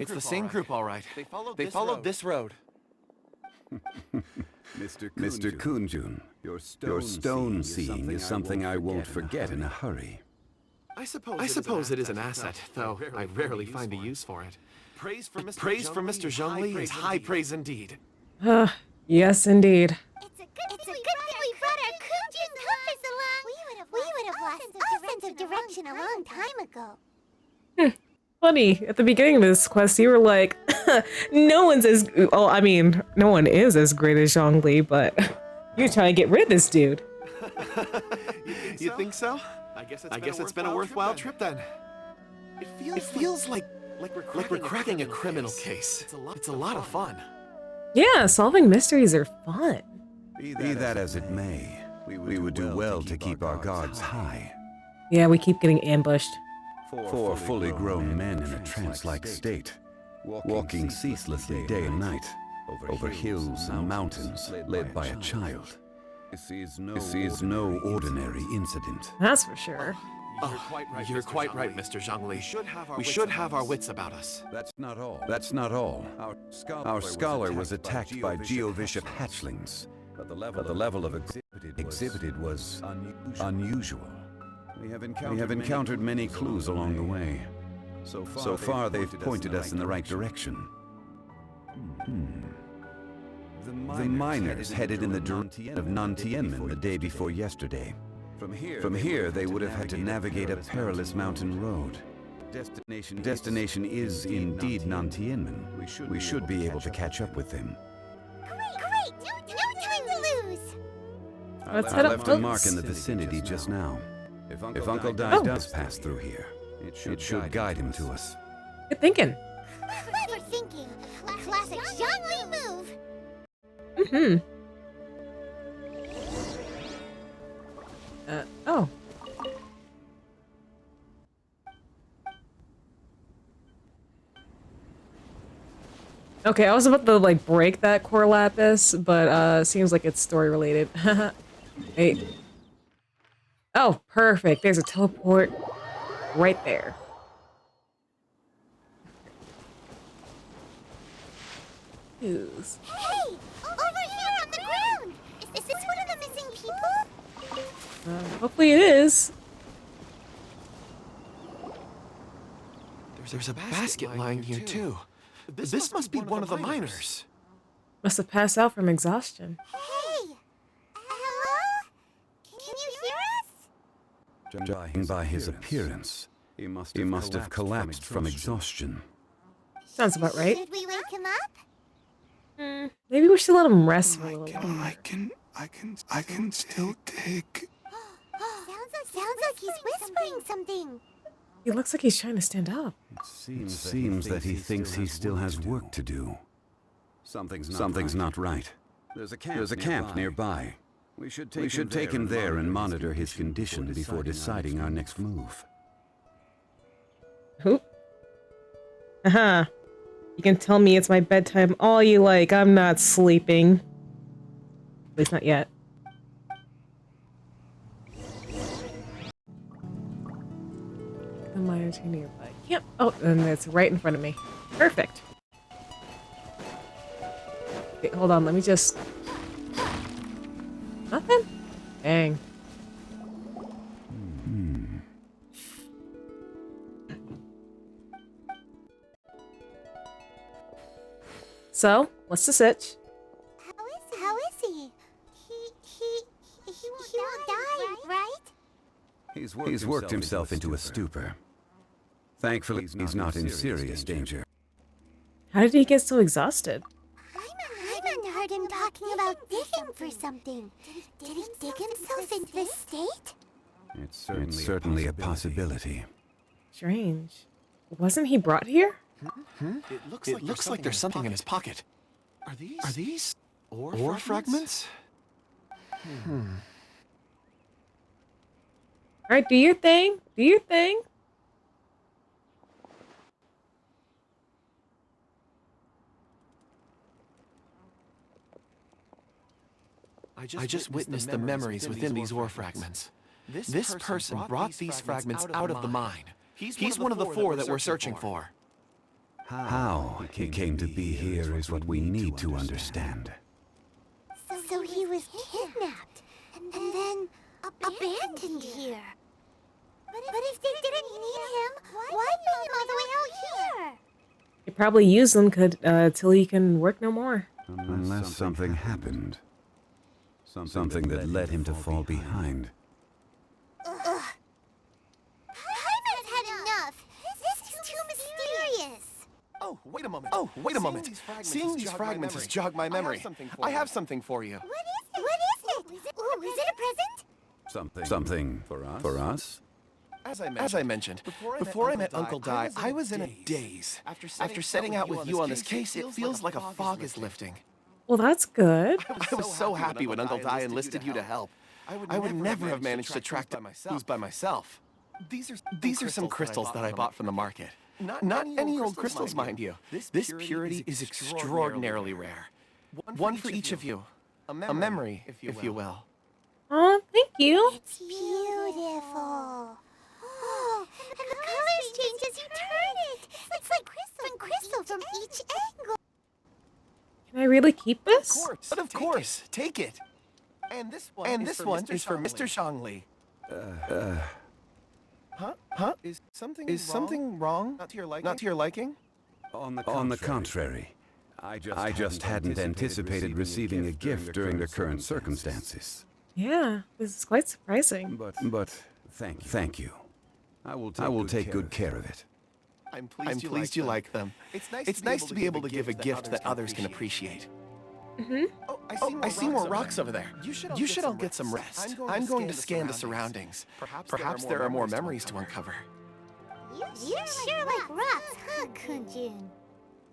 It's the same group, all right. They followed this road. Mr. Kunjun, your stone seeing is something I won't forget in a hurry. I suppose it is an asset, though I rarely find a use for it. Praise from Mr. Zhongli is high praise indeed. Yes, indeed. It's a good thing we brought our Kunjun compass along. We would have lost all sense of direction a long time ago. Funny, at the beginning of this quest, you were like, no one is as great as Zhongli, but you're trying to get rid of this dude. You think so? I guess it's been a worthwhile trip then. It feels like we're cracking a criminal case. It's a lot of fun. Yeah, solving mysteries are fun. Be that as it may, we would do well to keep our guards high. Yeah, we keep getting ambushed. 4 fully grown men in a trance-like state, walking ceaselessly day and night, over hills and mountains, led by a child. This is no ordinary incident. That's for sure. You're quite right, Mr. Zhongli. We should have our wits about us. That's not all. Our scholar was attacked by Geovishap hatchlings, but the level of exhibited was unusual. We have encountered many clues along the way. So far, they've pointed us in the right direction. The miners headed in the direction of Nantianmen the day before yesterday. From here, they would have had to navigate a perilous mountain road. Destination is indeed Nantianmen. We should be able to catch up with them. Great! No time to lose! I left a mark in the vicinity just now. If Uncle Dai does pass through here, it should guide him to us. Good thinking. Clever thinking. A classic Zhongli move. Oh. Okay, I was about to like break that core lapis, but seems like it's story related. Wait. Oh, perfect. There's a teleport right there. Use. Hey! Over here on the ground! Is this one of the missing people? Hopefully it is. There's a basket lying here, too. This must be one of the miners. Must have passed out from exhaustion. Hey! Hello? Can you hear us? Judging by his appearance, he must have collapsed from exhaustion. Sounds about right. Should we wake him up? Maybe we should let him rest for a little while. I can still dig. Sounds like he's whispering something. He looks like he's trying to stand up. It seems that he thinks he still has work to do. Something's not right. There's a camp nearby. We should take him there and monitor his condition before deciding our next move. Who? Haha. You can tell me it's my bedtime all you like. I'm not sleeping. At least not yet. The miners are nearby. Yep. Oh, and it's right in front of me. Perfect. Okay, hold on. Let me just... Nothing? Dang. So, what's the sitch? How is he? He won't die, right? He's worked himself into a stupor. Thankfully, he's not in serious danger. How did he get so exhausted? Hyman heard him talking about digging for something. Did he dig himself into this state? It's certainly a possibility. Strange. Wasn't he brought here? It looks like there's something in his pocket. Are these ore fragments? Alright, do your thing. Do your thing. I just witnessed the memories within these ore fragments. This person brought these fragments out of the mine. He's one of the four that we're searching for. How he came to be here is what we need to understand. So he was kidnapped and then abandoned here. But if they didn't need him, why bring him all the way out here? He probably used them till he can work no more. Unless something happened. Something that led him to fall behind. Hyman's had enough. This is too mysterious. Oh, wait a moment. Seeing these fragments has jogged my memory. I have something for you. What is it? Ooh, is it a present? Something for us? As I mentioned, before I met Uncle Dai, I was in a daze. After setting out with you on this case, it feels like a fog is lifting. Well, that's good. I was so happy when Uncle Dai enlisted you to help. I would never have managed to track down clues by myself. These are some crystals that I bought from the market. Not any old crystals, mind you. This purity is extraordinarily rare. One for each of you. A memory, if you will. Oh, thank you. It's beautiful. Oh, and the colors change as you turn it. It's like crystal from each angle. Can I really keep this? Of course. Take it. And this one is for Mr. Zhongli. Huh? Is something wrong? Not to your liking? On the contrary, I just hadn't anticipated receiving a gift during the current circumstances. Yeah, this is quite surprising. But thank you. I will take good care of it. I'm pleased you like them. It's nice to be able to give a gift that others can appreciate. Oh, I see more rocks over there. You should all get some rest. I'm going to scan the surroundings. Perhaps there are more memories to uncover. You sure like rocks, huh, Kunjun?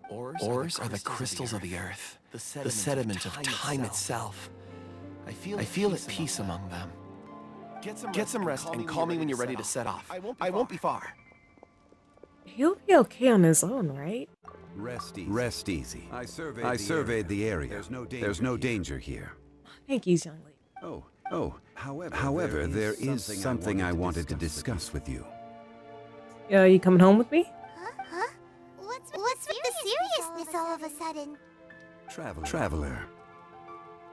Ores are the crystals of the earth, the sediment of time itself. I feel at peace among them. Get some rest and call me when you're ready to set off. I won't be far. He'll be okay on his own, right? Rest easy. I surveyed the area. There's no danger here. Thank you, Zhongli. Oh, Oh, however, there is something I wanted to discuss with you. You coming home with me? Huh? What's with the seriousness all of a sudden? Traveler,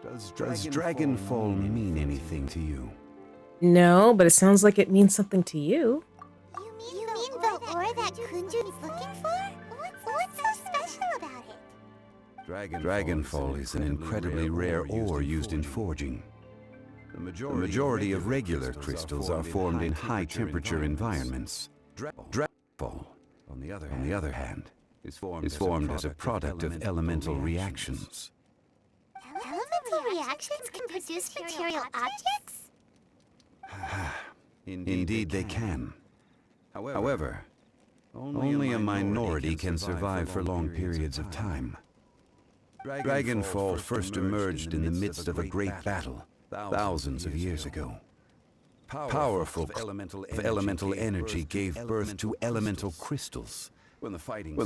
does Dragonfall mean anything to you? No, but it sounds like it means something to you. You mean the ore that Kunjun's looking for? What's so special about it? Dragonfall is an incredibly rare ore used in forging. The majority of regular crystals are formed in high-temperature environments. Dragonfall, on the other hand, is formed as a product of elemental reactions. Elemental reactions can produce material objects? Indeed they can. However, only a minority can survive for long periods of time. Dragonfall first emerged in the midst of a great battle, thousands of years ago. Powerful elemental energy gave birth to elemental crystals. When the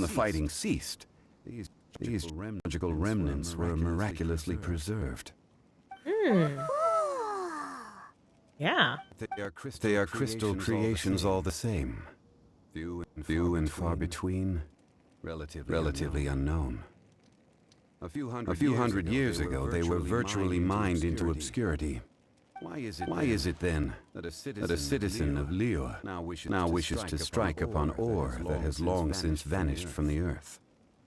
fighting ceased, these magical remnants were miraculously preserved. Yeah. They are crystal creations all the same. Few and far between, relatively unknown. A few hundred years ago, they were virtually mined into obscurity. Why is it then that a citizen of Liyue now wishes to strike upon ore that has long since vanished from the earth?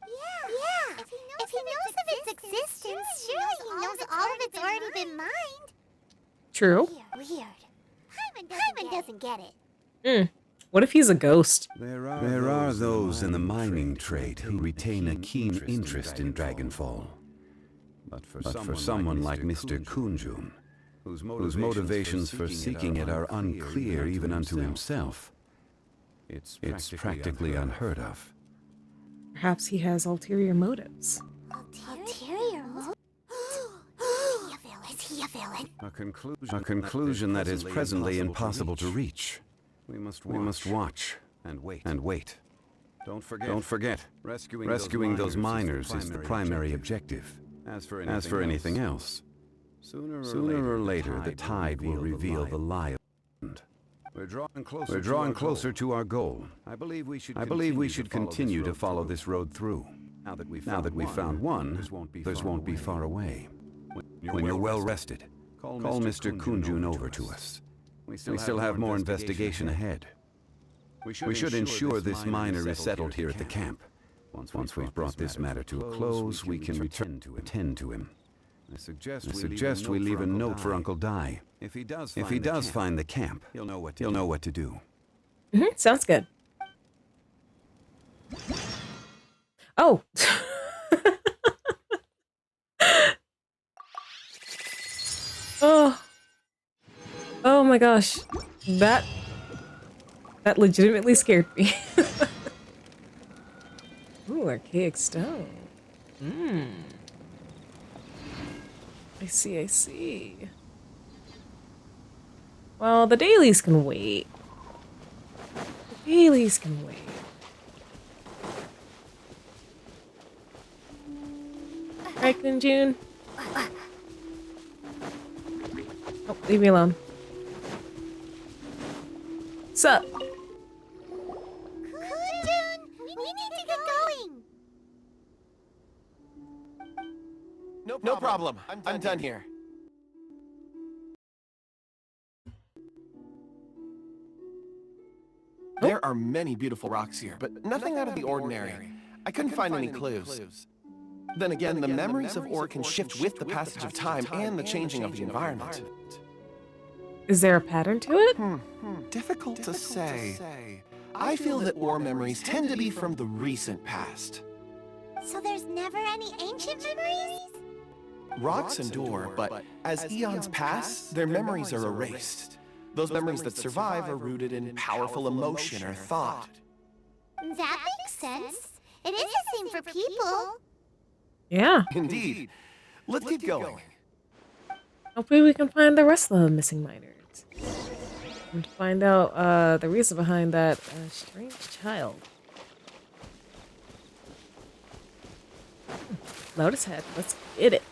Yeah. If he knows of its existence, surely he knows all of it's already been mined. True. Weird. Hyman doesn't get it. What if he's a ghost? There are those in the mining trade who retain a keen interest in Dragonfall. But for someone like Mr. Kunjun, whose motivations for seeking it are unclear even unto himself, it's practically unheard of. Perhaps he has ulterior motives. Ulterior motive? Is he a villain? A conclusion that is presently impossible to reach. We must watch and wait. Don't forget, rescuing those miners is the primary objective. As for anything else, sooner or later the tide will reveal the lie of it. We're drawing closer to our goal. I believe we should continue to follow this road through. Now that we've found one, others won't be far away. When you're well rested, call Mr. Kunjun over to us. We still have more investigation ahead. We should ensure this miner is settled here at the camp. Once we've brought this matter to a close, we can return to attend to him. I suggest we leave a note for Uncle Dai. If he does find the camp, he'll know what to do. Sounds good. Oh. Oh my gosh. That legitimately scared me. Ooh, archaic stone. I see. Well, the dailies can wait. Right, Kunjun? Oh, leave me alone. Sup? Kunjun! We need to get going! No problem. I'm done here. There are many beautiful rocks here, but nothing out of the ordinary. I couldn't find any clues. Then again, the memories of ore can shift with the passage of time and the changing of the environment. Is there a pattern to it? Difficult to say. I feel that ore memories tend to be from the recent past. So there's never any ancient memories? Rocks endure, but as eons pass, their memories are erased. Those memories that survive are rooted in powerful emotion or thought. That makes sense. It is the same for people. Yeah. Indeed. Let's get going. Hopefully we can find the rest of the missing miners. And find out the reason behind that strange child. Lotus head. Let's get it.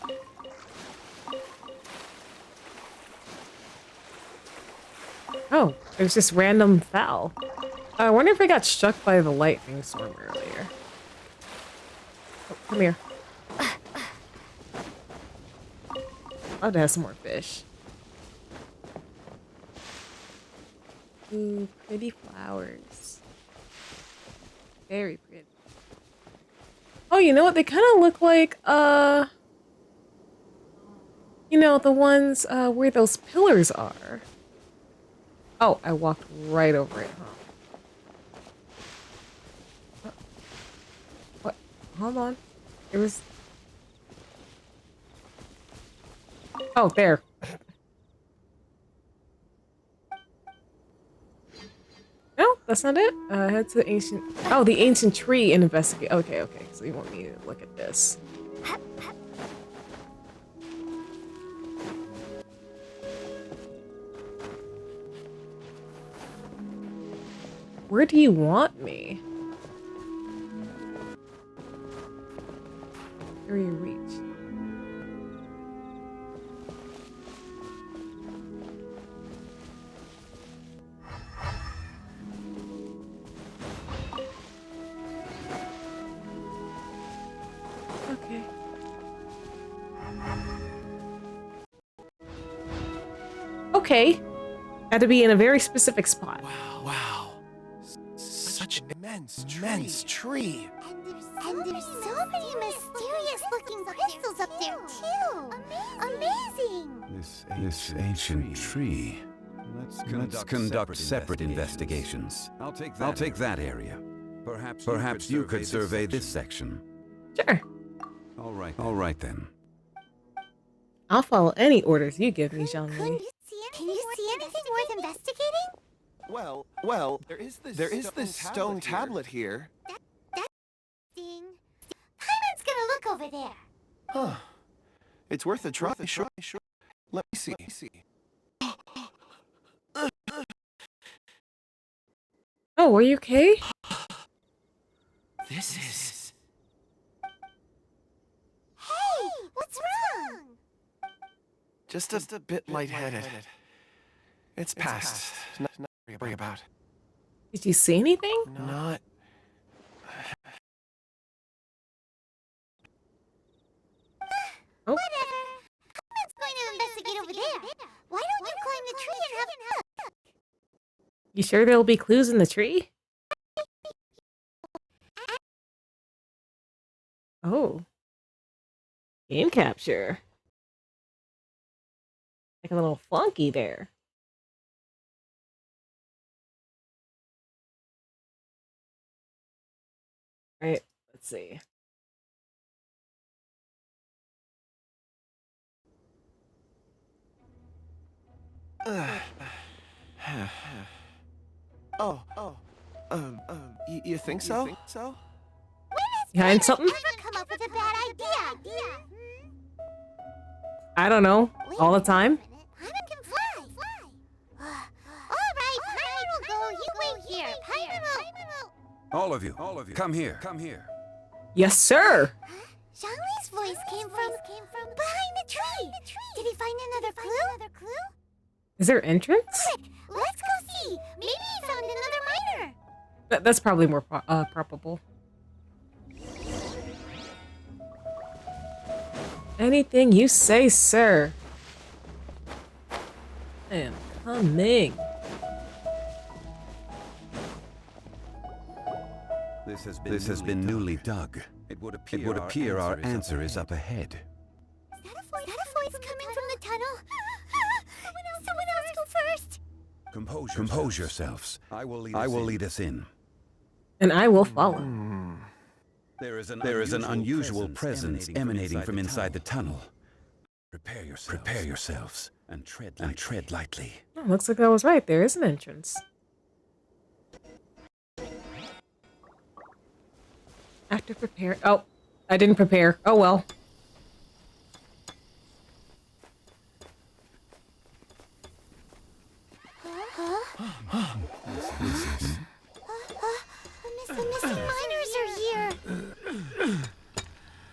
Oh, there's just random foul. I wonder if I got struck by the lightning storm earlier. Oh, come here. I'll have some more fish. Ooh, pretty flowers. Very pretty. Oh, you know what? They kind of look like, you know, the ones, where those pillars are. Oh, I walked right over it, huh? What? Hold on. It was... Oh, there. No, that's not it. Head to the ancient... Oh, the ancient tree and investigate. Okay, okay. So you want me to look at this. Where do you want me? Area reach. Okay. Okay. Had to be in a very specific spot. Wow. Such an immense tree. And there's so many mysterious looking crystals up there too. Amazing. This ancient tree. Let's conduct separate investigations. I'll take that area. Perhaps you could survey this section. Sure. All right then. I'll follow any orders you give me, Zhongli. Can you see anything worth investigating? Well, there is this stone tablet here. Ding. Paimon's gonna look over there. Huh. It's worth a try. Sure. Let me see. Oh, are you okay? This is... Hey, what's wrong? Just a bit lightheaded. It's past. Nothing to worry about. Did you see anything? Not. Oh. Whatever. Paimon's going to investigate over there. Why don't you climb the tree and have a look? You sure there'll be clues in the tree? Oh. Game capture. Like a little flunky there. Right, let's see. You think so? Behind something? Never come up with a bad idea. I don't know. All the time? Paimon can fly. All right, Paimon will go. You wait here. Paimon will... All of you, come here. Yes, sir. Zhongli's voice came from behind the tree. Did he find another clue? Is there entrance? Quick, let's go see. Maybe he found another miner. That's probably more probable. Anything you say, sir. I am coming. This has been newly dug. It would appear our answer is up ahead. Is that a voice coming from the tunnel? Someone else go first. Compose yourselves. I will lead us in. And I will follow. There is an unusual presence emanating from inside the tunnel. Prepare yourselves and tread lightly. Oh, looks like I was right. There is an entrance. After prepare. Oh, I didn't prepare. Oh well. The missing miners are here.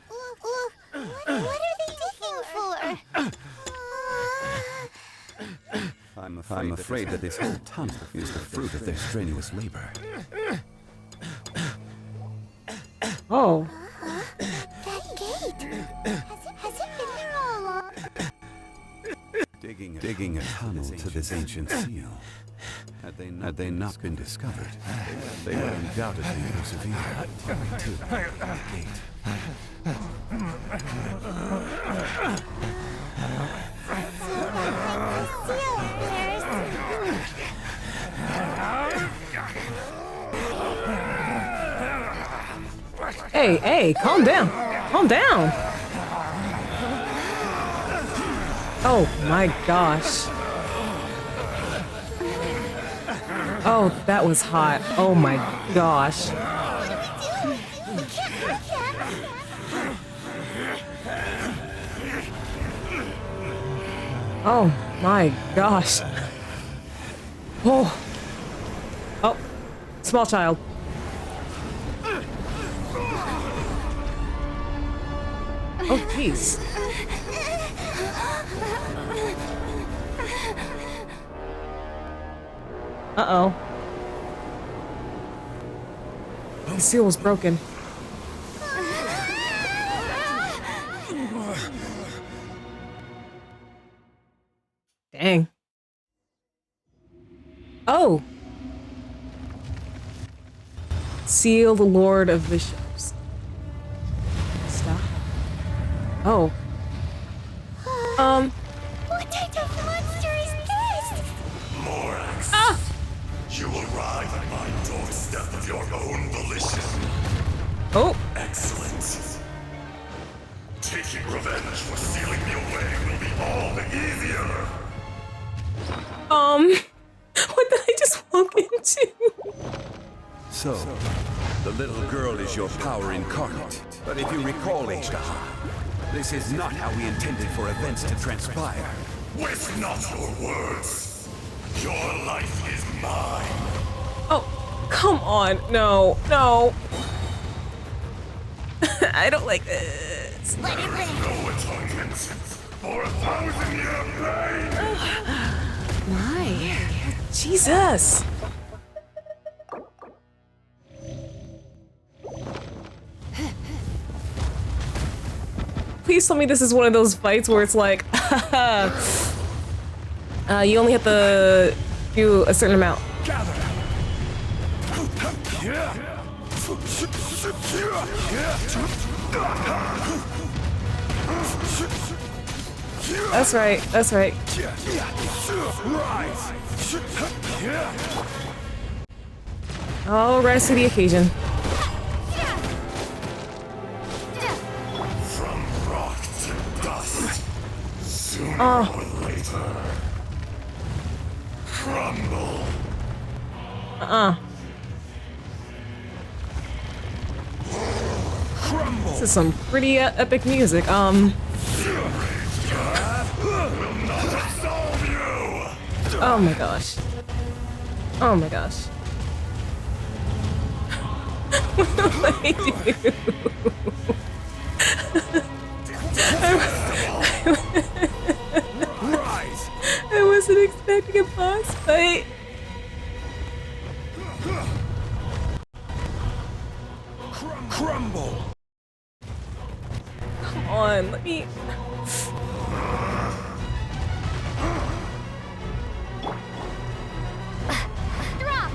What are they digging for? I'm afraid that this whole tunnel is the fruit of their strenuous labor. Oh. That gate. Has it been there all along? Digging a tunnel to this ancient seal. Had they not been discovered, they would undoubtedly persevere to the gate. Hey, calm down. Calm down. Oh my gosh. Oh, that was hot. Oh my gosh. Oh my gosh. Oh. Oh. Small child. Oh, jeez. Uh-oh. The seal was broken. Dang. Oh. Seal the Lord of Bishops. Stop. Oh. What type of monster is this? Morax. Ah! You arrive at my doorstep of your own volition. Oh. Excellent. Taking revenge for sealing me away will be all the easier. What did I just walk into? So, the little girl is your power incarnate. But if you recall, Ishtaha, this is not how we intended for events to transpire. Waste not your words. Your life is mine. Oh, come on. No. I don't like this. Let it rain. No atonement for 1,000-year pain. Why? Jesus. Please tell me this is one of those fights where it's like, you only have to do a certain amount. That's right, that's right. I'll rise to the occasion. From rock to dust. Sooner or later. Crumble. This is some pretty epic music. Will not absolve you. Oh my gosh. Oh my gosh. What do I do? I wasn't expecting a boss fight. Crumble. Come on, let me. Drop.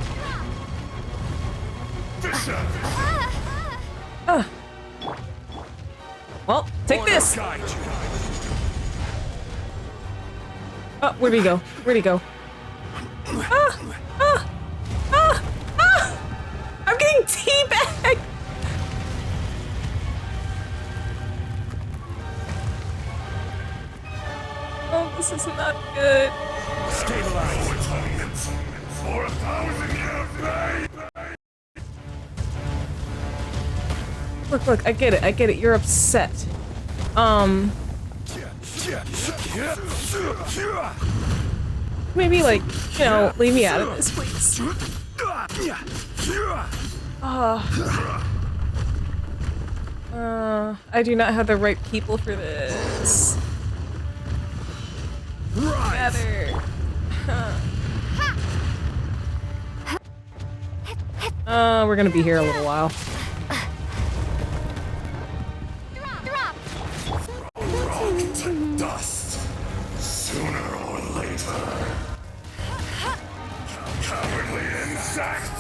Well, take this. Oh, where'd he go? Where'd he go? I'm getting teabagged. Oh, this is not good. Stabilize. For 1,000-year pain. Look, I get it, you're upset. Maybe, like, you know, leave me out of this, please. I do not have the right people for this. Gather. We're gonna be here a little while. Rock to dust. Sooner or later. Cowardly insect!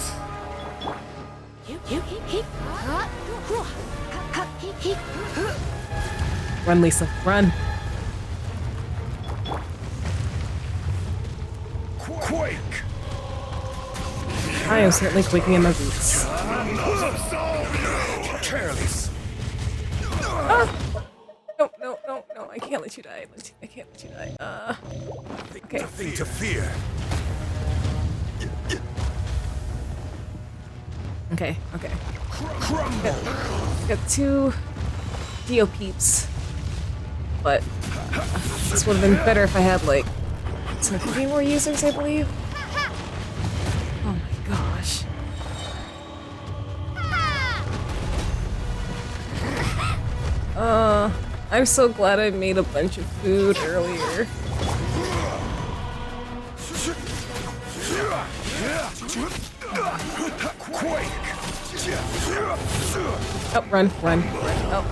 Run, Lisa, run. Quake! I am certainly quaking in my boots. Careless. No, I can't let you die. I can't let you die. Okay. Nothing to fear. Okay. Got 2 Dio peeps. But this would have been better if I had, like, 3 more users, I believe. Oh my gosh. I'm so glad I made a bunch of food earlier. Oh, run. Oh.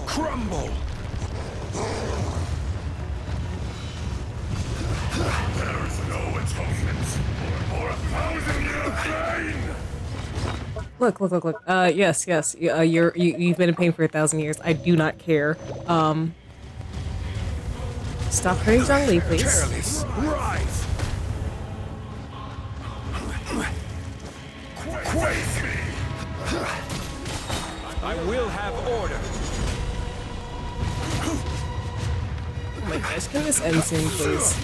Crumble. There is no atonement for 1,000-year pain. Look. Yes. You've been in pain for 1,000 years. I do not care. Stop hurting Zhongli, please. Careless. Rise. Quake me. I will have order. Oh my gosh, can this end soon, please?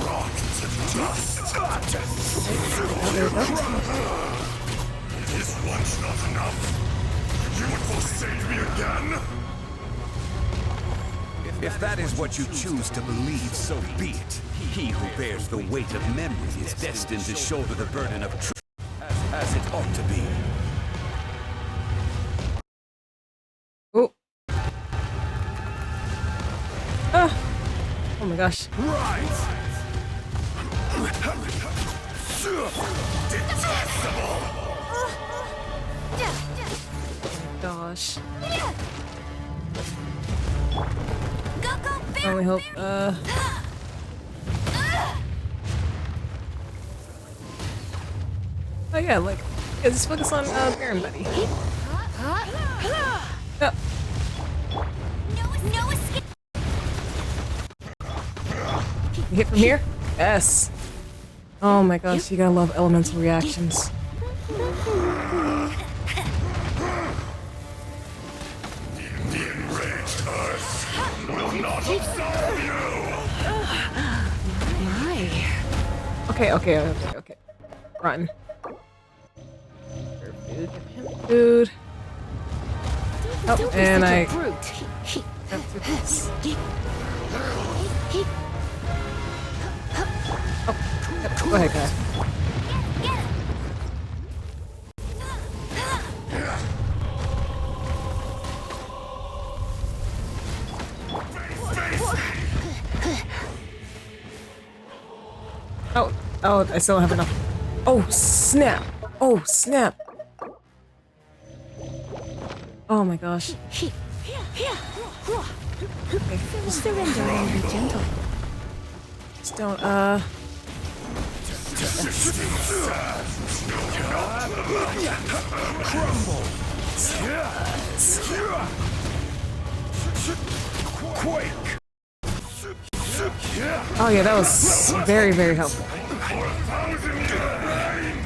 Rock to dust. Is once not enough? You would forsake me again? If that is what you choose to believe, so be it. He who bears the weight of memory is destined to shoulder the burden of truth as it ought to be. Oh. Oh my gosh. Rise! Detestable! Gosh. Go, I only hope, Oh yeah, like, yeah, just focus on, Baron Buddy. Oh. No escape. You hit from here? Yes. Oh my gosh, you gotta love elemental reactions. The enraged earth will not absolve you! Okay. Run. Food, give him food. Oh, and I got through this. Oh, go ahead, guy. Oh, I still don't have enough. Oh, snap. Oh my gosh. Okay. Surrender and be gentle. Just don't, Crumble! Quake! Oh yeah, that was very, very helpful. For 1,000-year reign!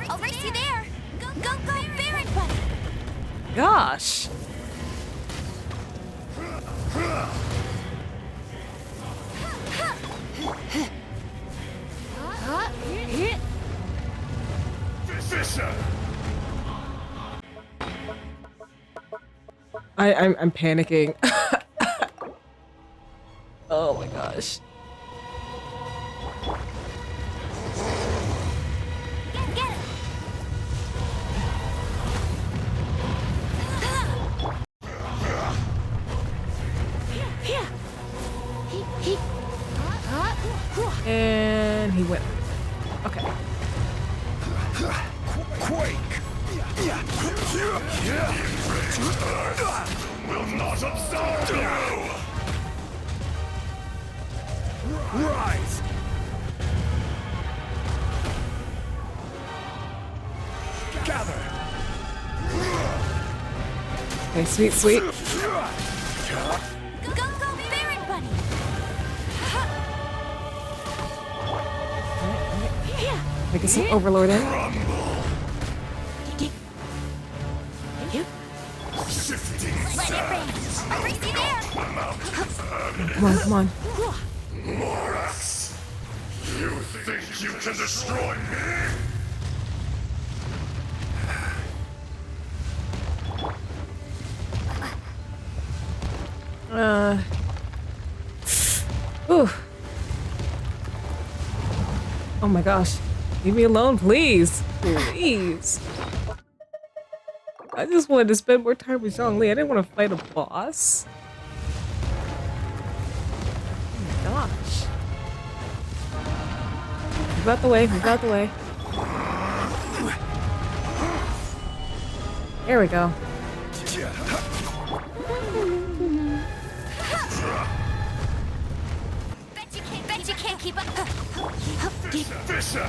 I'll race you there. Go, Baron Buddy. Gosh. I'm panicking. Oh my gosh. And he went. Okay. Quake! Will not absolve you! Rise! Gather! Okay, sweet, sweet. Go, Baron Bunny! I get some Overlord in. Let it rain. I race you there. Come on, come on. Morax! You think you can destroy me? Ooh. Oh my gosh. Leave me alone, please. Please. I just wanted to spend more time with Zhongli. I didn't want to fight a boss. Oh my gosh. Move out the way, move out the way. There we go. Bet you can't keep up. Fisher!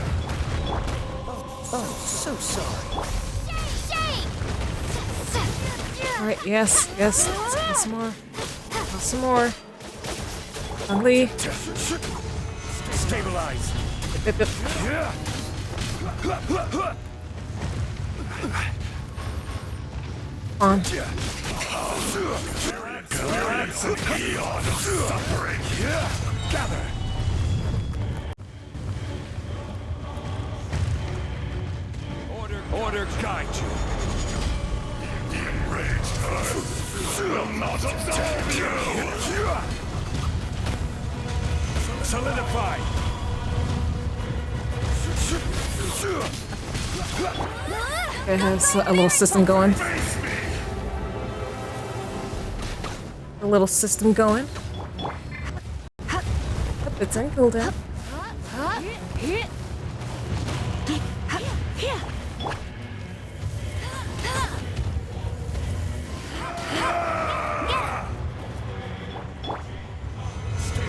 Oh, so sorry. Alright, yes, yes. Let's get some more. Some more. Zhongli. Stabilize! Yep, yep. On. Glorious and eon of suffering! Gather! Order guide you! The enraged earth will not absolve you! Solidify! It has a little system going. A little system going. Yep, it's in cooldown.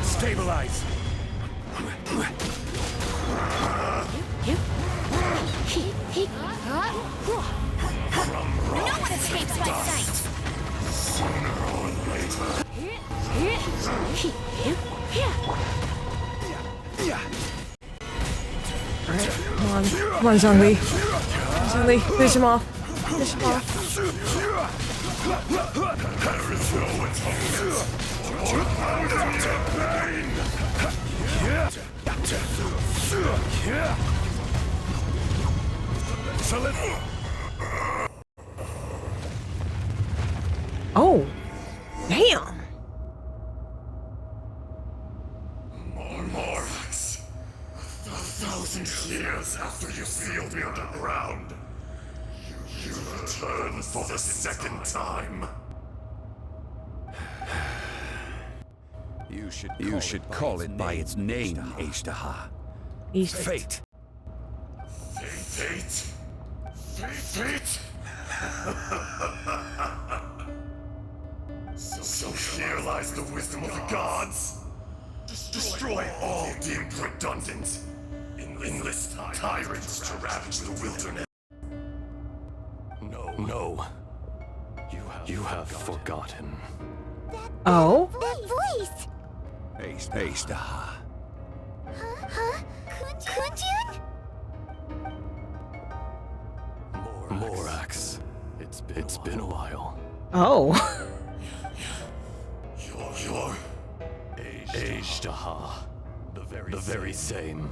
Stabilize! No one escapes my sight. Sooner or later. Alright, come on. Come on, Zhongli. Zhongli, finish him off. Finish him off. There is no atonement or abandonment pain. Oh, damn. Morax, 1,000 years after you sealed me underground, you return for the second time. You should call it by its name, Ishtaha. Fate. Fate? Fate? So here lies the wisdom of the gods. Destroy all deemed redundant. Enlist tyrants to ravage the wilderness. No. You have forgotten. Oh? That voice! Ishtaha. Huh? Kunjun? Morax. It's been a while. Oh. You're Ishtaha. The very same.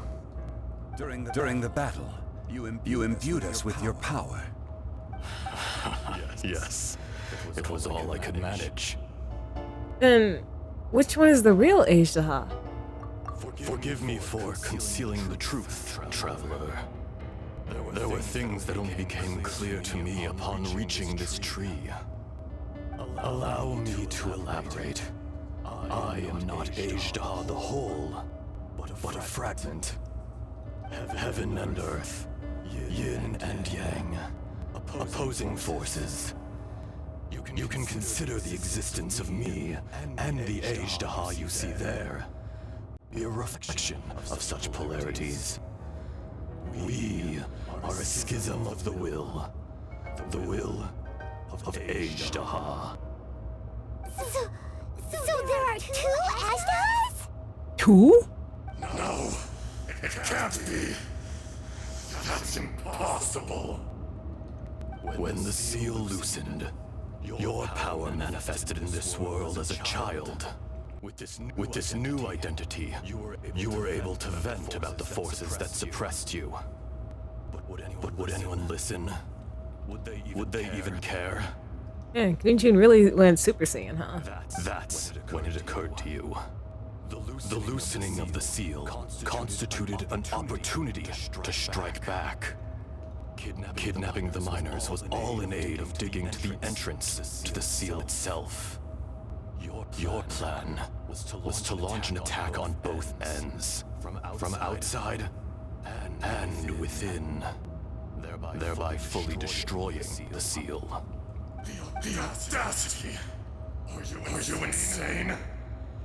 During the battle, you imbued us with your power. Yes. It was all I could manage. Then, which one is the real Azhdaha? Forgive me for concealing the truth, traveler. There were things that only became clear to me upon reaching this tree. Allow me to elaborate. I am not Azhdaha the whole, but a fragment. Heaven and earth, yin and yang, opposing forces. You can consider the existence of me and the Azhdaha you see there a reflection of such polarities. We are a schism of the will of Azhdaha. So there are two Ashdahas? Two? No, it can't be. That's impossible. When the seal loosened, your power manifested in this world as a child. With this new identity, you were able to vent about the forces that suppressed you. But would anyone listen? Would they even care? Yeah, Gunjin really went Super Saiyan, huh? That's when it occurred to you. The loosening of the seal constituted an opportunity to strike back. Kidnapping the miners was all in aid of digging to the entrance to the seal itself. Your plan was to launch an attack on both ends, from outside and within, thereby fully destroying the seal. The audacity! Are you insane?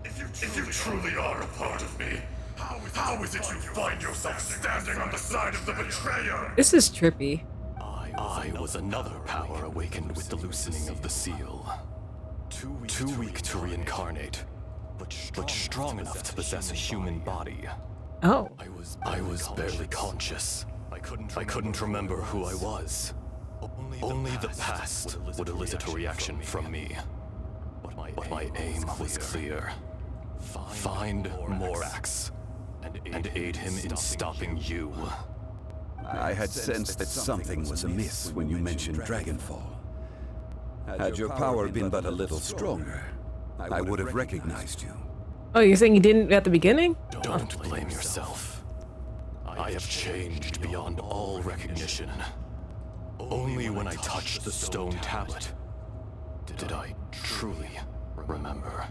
If you truly are a part of me, how is it you find yourself standing on the side of the betrayer? This is trippy. I was another power awakened with the loosening of the seal. Too weak to reincarnate, but strong enough to possess a human body. Oh. I was barely conscious. I couldn't remember who I was. Only the past would elicit a reaction from me. But my aim was clear. Find Morax and aid him in stopping you. I had sensed that something was amiss when you mentioned Dragonfall. Had your power been but a little stronger, I would have recognized you. Oh, you're saying you didn't at the beginning? Don't blame yourself. I have changed beyond all recognition. Only when I touched the stone tablet did I truly remember.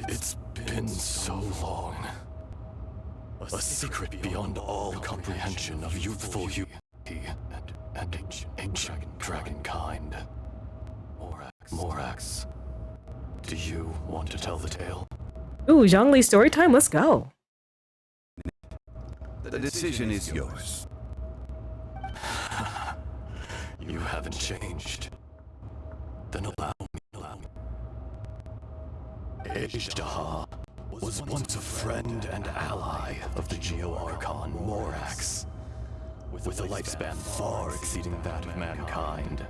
It's been so long. A secret beyond all comprehension of youthful humanity and ancient dragonkind. Morax, do you want to tell the tale? Ooh, Zhongli story time, let's go. The decision is yours. You haven't changed. Then allow me. Azhdaha was once a friend and ally of the Geo-Archon Morax, with a lifespan far exceeding that of mankind.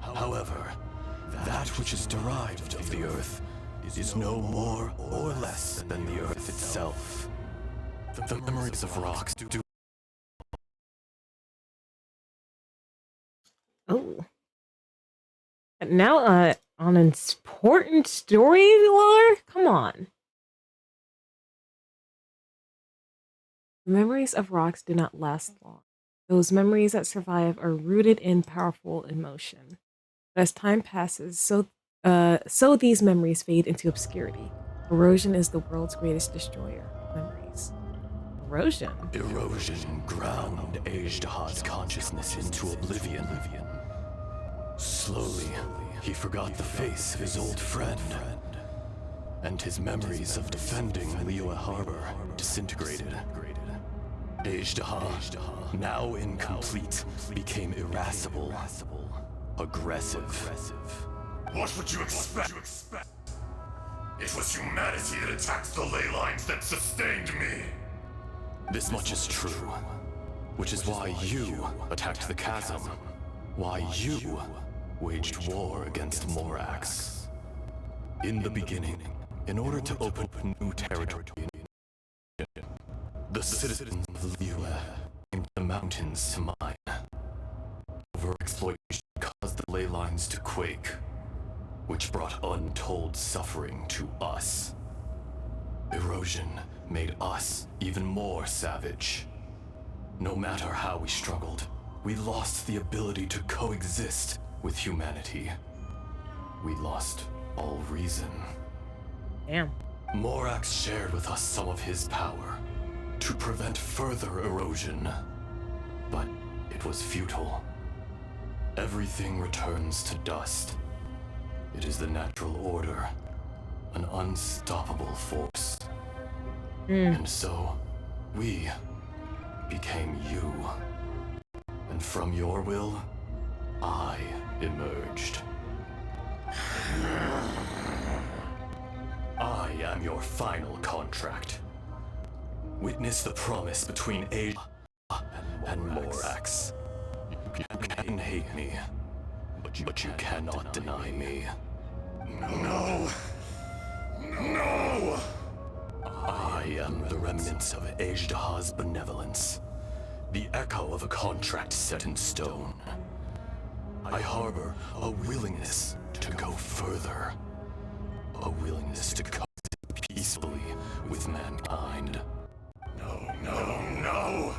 However, that which is derived of the Earth is no more or less than the Earth itself. The memories of rocks do. Oh. And now, on an important story lore? Come on. Memories of rocks do not last long. Those memories that survive are rooted in powerful emotion. As time passes, so these memories fade into obscurity. Erosion is the world's greatest destroyer of memories. Erosion? Erosion ground Azhdaha's consciousness into oblivion. Slowly, he forgot the face of his old friend, and his memories of defending Liyue Harbor disintegrated. Azhdaha, now incomplete, became irascible, aggressive. What would you expect? It was humanity that attacked the ley lines that sustained me. This much is true, which is why you attacked the chasm, why you waged war against Morax. In the beginning, in order to open new territory, the citizens of Liyue came to the mountains to mine. Overexploitation caused the ley lines minds to quake, which brought untold suffering to us. Erosion made us even more savage. No matter how we struggled, we lost the ability to coexist with humanity. We lost all reason. Damn. Morax shared with us some of his power to prevent further erosion, but it was futile. Everything returns to dust. It is the natural order, an unstoppable force. And so, we became you. And from your will, I emerged. I am your final contract. Witness the promise between Asia and Morax. You can hate me, but you cannot deny me. No! No! I am the remnants of Ajdaha's benevolence, the echo of a contract set in stone. I harbor a willingness to go further, a willingness to coexist peacefully with mankind. No!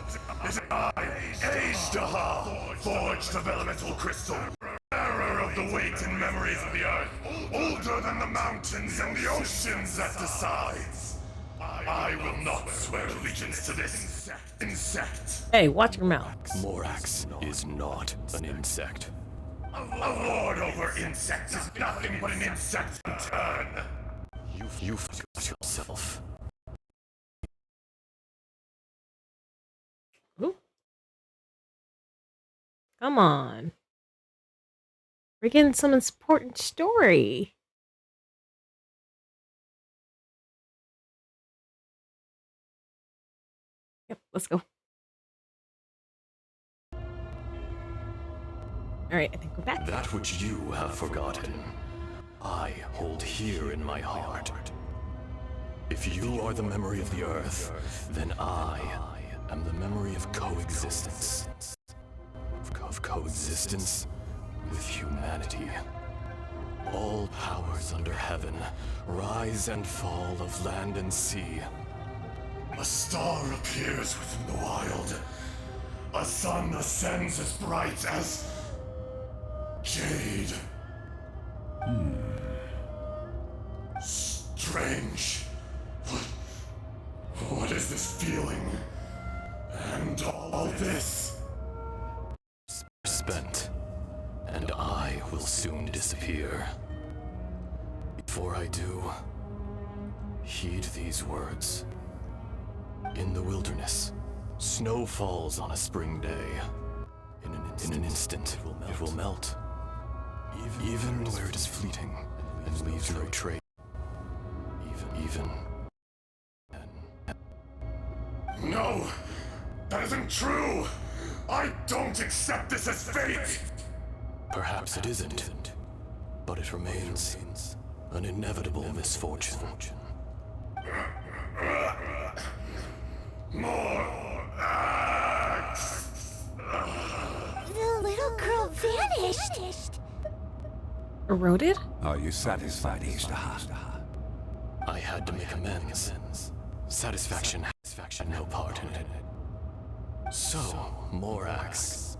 It is I, Ajdaha, forged of elemental crystal, bearer of the weight and memories of the earth, older than the mountains and the oceans that decides. I will not swear allegiance to this insect. Hey, watch your mouth. Morax is not an insect. A lord over insects is nothing but an insect in turn. You forgot yourself. Ooh. Come on. We're getting some important story. Yep, let's go. Alright, I think we're back. That which you have forgotten, I hold here in my heart. If you are the memory of the earth, then I am the memory of coexistence. Of coexistence with humanity. All powers under heaven, rise and fall of land and sea. A star appears within the wild. A sun ascends as bright as jade. Strange. What is this feeling? And all this? Spent, and I will soon disappear. Before I do, heed these words. In the wilderness, snow falls on a spring day. In an instant, it will melt. Even where it is fleeting and leaves no trace. Even. No! That isn't true! I don't accept this as fate! Perhaps it isn't, but it remains an inevitable misfortune. More acts! The little girl vanished! Eroded? Are you satisfied, Ajdaha? I had to make amends. Satisfaction had no part in it. So, Morax,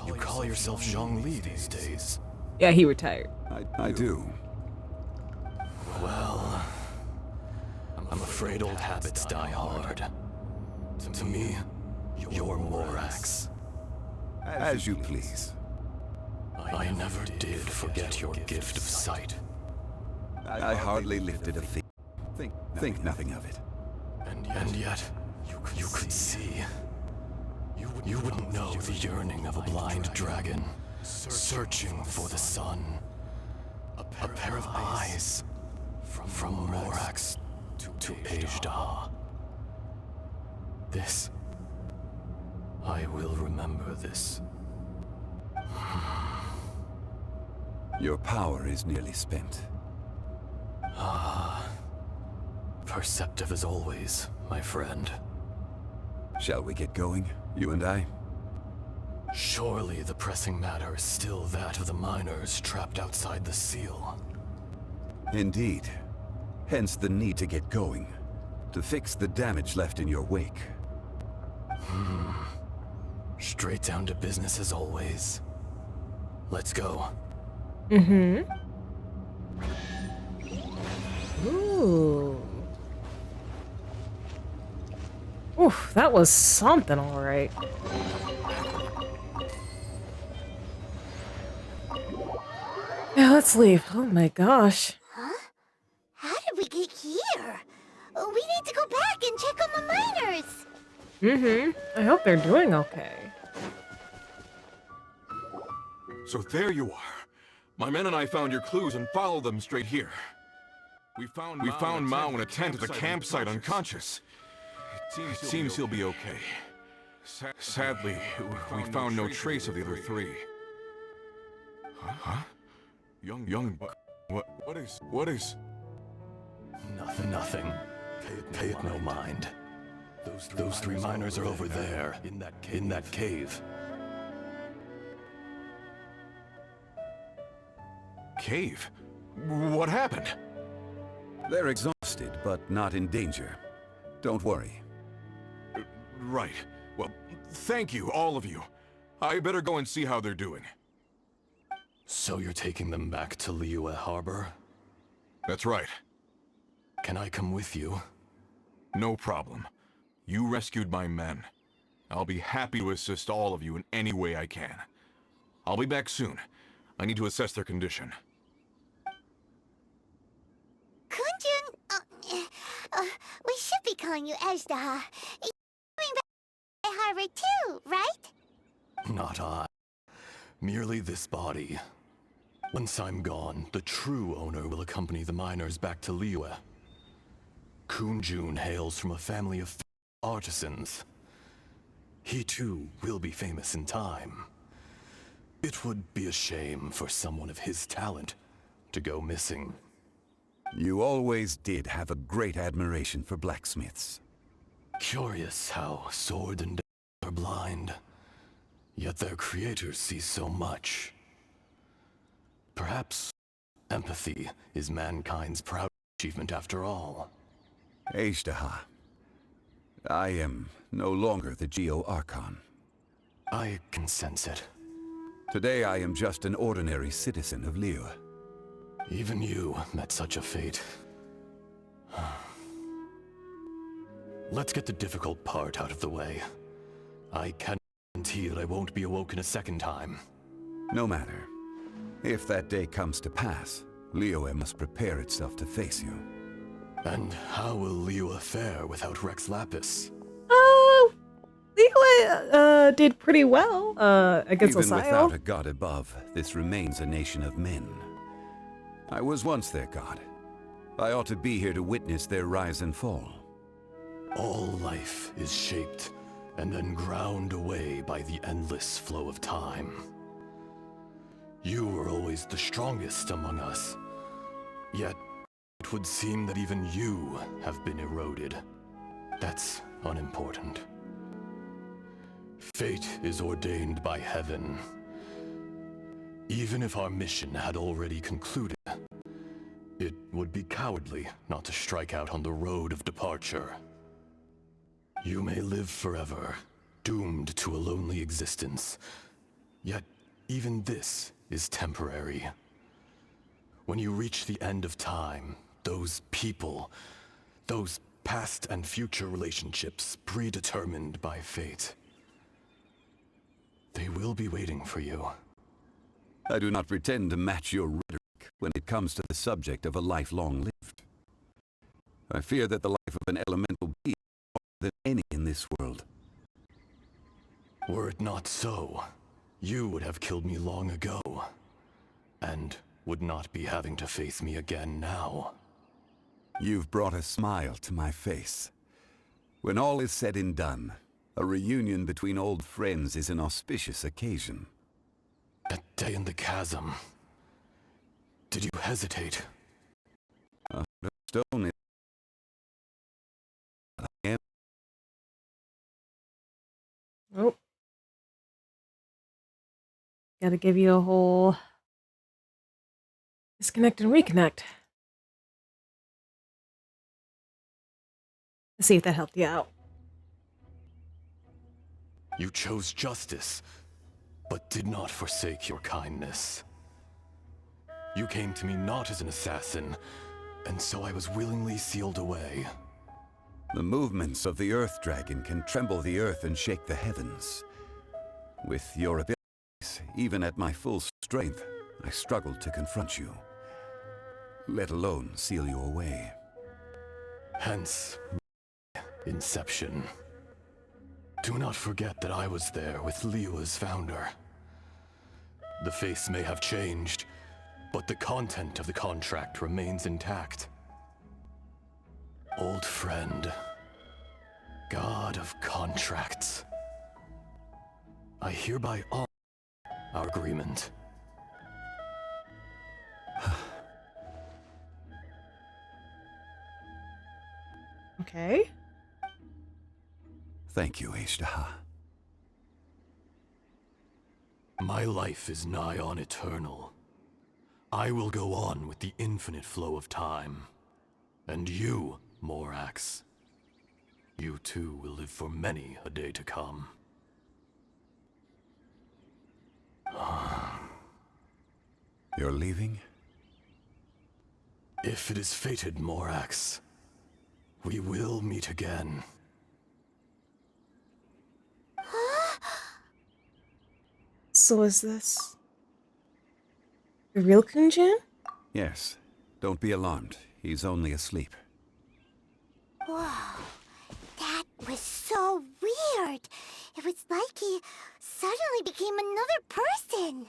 you call yourself Zhongli these days? Yeah, he retired. I do. Well, I'm afraid old habits die hard. To me, you're Morax. As you please. I never did forget your gift of sight. I hardly lifted a finger. Think nothing of it. And yet, you could see. You wouldn't know the yearning of a blind dragon, searching for the sun. A pair of eyes, from Morax to Ajdaha. This, I will remember this. Your power is nearly spent. Perceptive as always, my friend. Shall we get going, you and I? Surely the pressing matter is still that of the miners trapped outside the seal. Indeed. Hence the need to get going, to fix the damage left in your wake. Straight down to business as always. Let's go. Mm-hmm. Ooh. Oof, that was something, all right. Yeah, let's leave. Oh my gosh. Huh? How did we get here? We need to go back and check on the miners. Mm-hmm. I hope they're doing okay. So there you are. My men and I found your clues and followed them straight here. We found Mao in a tent at the campsite unconscious. It seems he'll be okay. Sadly, we found no trace of the other three. Huh? Young... What is... Nothing. Pay it no mind. Those three miners are over there, in that cave. Cave? What happened? They're exhausted, but not in danger. Don't worry. Right. Well, thank you, all of you. I better go and see how they're doing. So you're taking them back to Liyue Harbor? That's right. Can I come with you? No problem. You rescued my men. I'll be happy to assist all of you in any way I can. I'll be back soon. I need to assess their condition. Kunjun, we should be calling you Ajdaha. You're coming back to Harbor too, right? Not I. Merely this body. Once I'm gone, the true owner will accompany the miners back to Liyue. Kunjun hails from a family of artisans. He too will be famous in time. It would be a shame for someone of his talent to go missing. You always did have a great admiration for blacksmiths. Curious how sword and dagger are blind, yet their creators see so much. Perhaps empathy is mankind's proud achievement after all. Ajdaha, I am no longer the Geo-Archon. I can sense it. Today I am just an ordinary citizen of Liyue. Even you met such a fate. Let's get the difficult part out of the way. I can't guarantee that I won't be awoken a second time. No matter. If that day comes to pass, Liyue must prepare itself to face you. And how will Liyue fare without Rex Lapis? Liyue did pretty well against Even Osayo. without a god above, this remains a nation of men. I was once their god. I ought to be here to witness their rise and fall. All life is shaped and then ground away by the endless flow of time. You were always the strongest among us, yet it would seem that even you have been eroded. That's unimportant. Fate is ordained by heaven. Even if our mission had already concluded, it would be cowardly not to strike out on the road of departure. You may live forever, doomed to a lonely existence. Yet, even this is temporary. When you reach the end of time, those people, those past and future relationships predetermined by fate, they will be waiting for you. I do not pretend to match your rhetoric when it comes to the subject of a life long lived. I fear that the life of an elemental being is more than any in this world. Were it not so, you would have killed me long ago, and would not be having to face me again now. You've brought a smile to my face. When all is said and done, a reunion between old friends is an auspicious occasion. That day in the chasm, did you hesitate? A stone is... I am... Oh. Gotta give you a whole disconnect and reconnect. Let's see if that helped you out. You chose justice, but did not forsake your kindness. You came to me not as an assassin, and so I was willingly sealed away. The movements of the Earth Dragon can tremble the earth and shake the heavens. With your abilities, even at my full strength, I struggled to confront you, let alone seal you away. Hence, inception. Do not forget that I was there with Liyue's founder. The face may have changed, but the content of the contract remains intact. Old friend, God of contracts, I hereby honor our agreement. Okay. Thank you, Ishtaha. My life is nigh on eternal. I will go on with the infinite flow of time. And you, Morax, you too will live for many a day to come. You're leaving? If it is fated, Morax, we will meet again. So is this the real Kunjin? Yes. Don't be alarmed. He's only asleep. Whoa, that was so weird. It was like he suddenly became another person.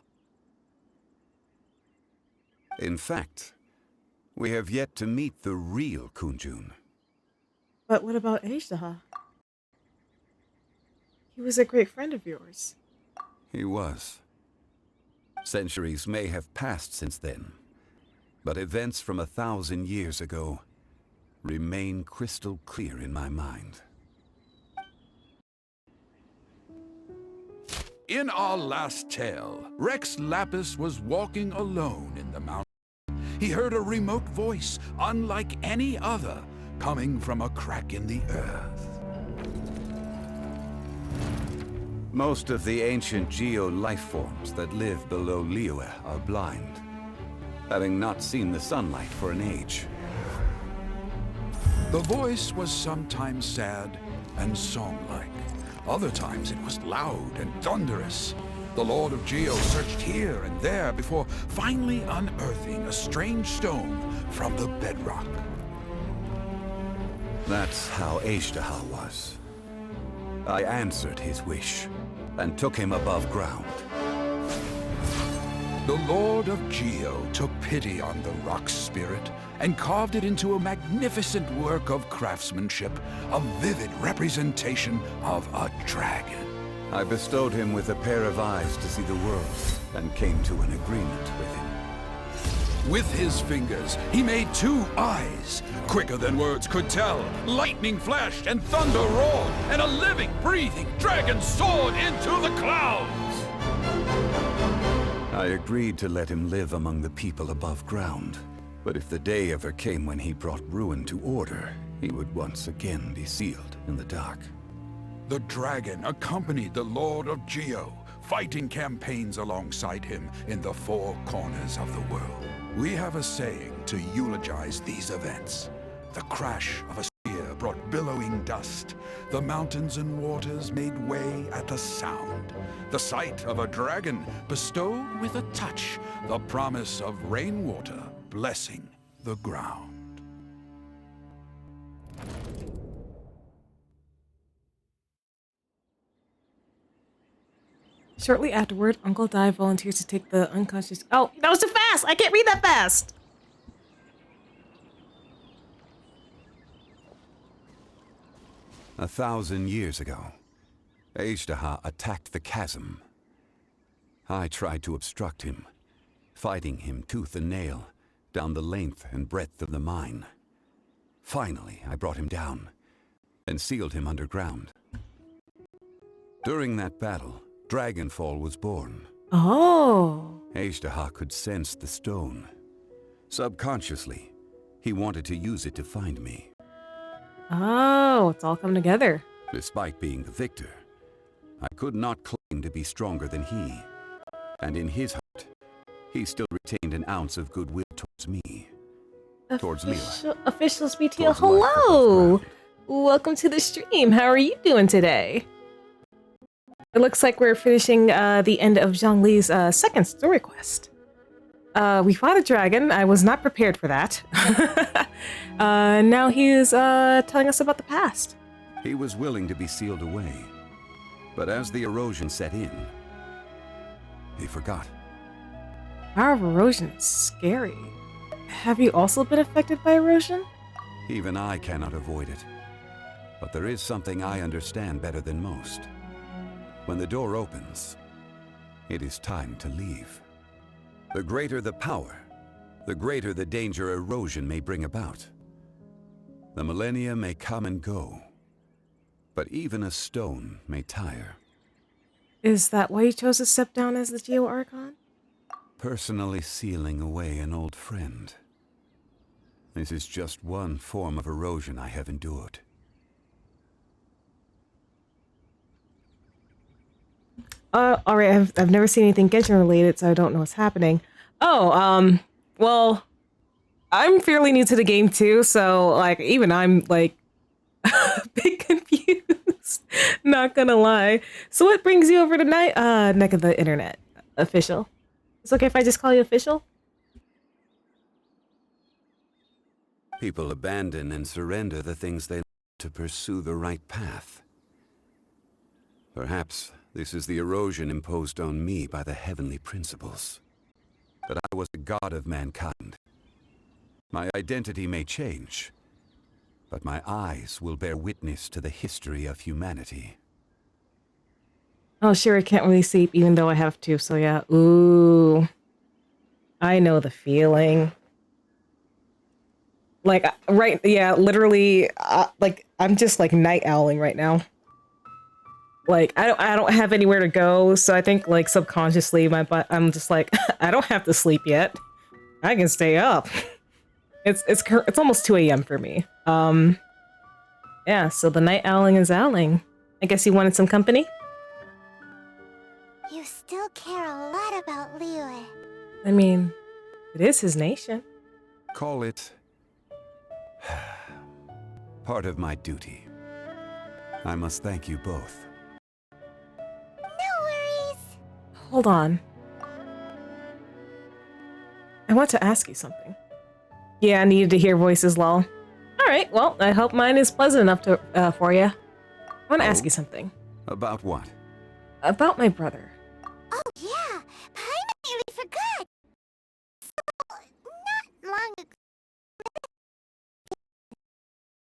In fact, we have yet to meet the real Kunjun. But what about Ishtaha? He was a great friend of yours. He was. Centuries may have passed since then, but events from 1,000 years ago remain crystal clear in my mind. In our last tale, Rex Lapis was walking alone in the mountain. He heard a remote voice, unlike any other, coming from a crack in the earth. Most of the ancient geo-life forms that live below Liyue are blind, having not seen the sunlight for an age. The voice was sometimes sad and song-like. Other times it was loud and thunderous. The Lord of Geo searched here and there before finally unearthing a strange stone from the bedrock. That's how Ishtaha was. I answered his wish and took him above ground. The Lord of Geo took pity on the rock spirit and carved it into a magnificent work of craftsmanship, a vivid representation of a dragon. I bestowed him with a pair of eyes to see the world and came to an agreement with him. With his fingers, he made 2 eyes. Quicker than words could tell, lightning flashed and thunder roared, and a living, breathing dragon soared into the clouds! I agreed to let him live among the people above ground. But if the day ever came when he brought ruin to order, he would once again be sealed in the dark. The dragon accompanied the Lord of Geo, fighting campaigns alongside him in the 4 corners of the world. We have a saying to eulogize these events. The crash of a spear brought billowing dust. The mountains and waters made way at the sound. The sight of a dragon bestowed with a touch the promise of rainwater blessing the ground. Shortly afterward, Uncle Dai volunteers to take the unconscious... Oh, that was too fast! I can't read that fast! A 1,000 years ago, Ishtaha attacked the chasm. I tried to obstruct him, fighting him tooth and nail down the length and breadth of the mine. Finally, I brought him down and sealed him underground. During that battle, Dragonfall was born, Oh. Ejderha could sense the stone. Subconsciously, he wanted to use it to find me. Oh, it's all come together. Despite being the victor, I could not claim to be stronger than he. And in his heart, he still retained an ounce of goodwill towards me. Towards Mila. Officials BTO, Towards life above hello! ground. Welcome to the stream. How are you doing today? It looks like we're finishing the end of Zhongli's second story quest. We fought a dragon. I was not prepared for that. Now he is telling us about the past. He was willing to be sealed away. But as the erosion set in, he forgot. Power of erosion is scary. Have you also been affected by erosion? Even I cannot avoid it. But there is something I understand better than most. When the door opens, it is time to leave. The greater the power, the greater the danger erosion may bring about. The millennia may come and go, but even a stone may tire. Is that why you chose to step down as the Geo Archon? Personally sealing away an old friend. This is just one form of erosion I have endured. Alright, I've never seen anything Genshin related, so I don't know what's happening. Oh, well, I'm fairly new to the game too, so, like, even I'm, like, a bit confused. Not gonna lie. So what brings you over tonight? Neck of the internet. Official. It's okay if I just call you official? People abandon and surrender the things they love to pursue the right path. Perhaps this is the erosion imposed on me by the heavenly principles. That I was a god of mankind. My identity may change, but my eyes will bear witness to the history of humanity. Oh, sure, I can't really sleep even though I have to, so yeah. Ooh. I know the feeling. Like, right, yeah, literally, like, I'm just, like, night owling right now. Like, I don't have anywhere to go, so I think, like, subconsciously, I'm just like, I don't have to sleep yet. I can stay up. It's almost 2 a.m. for me. Yeah, so the night owling is owling. I guess you wanted some company? You still care a lot about Liyue. I mean, it is his nation. Call it part of my duty. I must thank you both. No worries. Hold on. I want to ask you something. Yeah, I needed to hear voices, lol. Alright, well, I hope mine is pleasant enough to for you. I want to ask you something. About what? About my brother. Oh yeah, I nearly forgot. So, not long ago.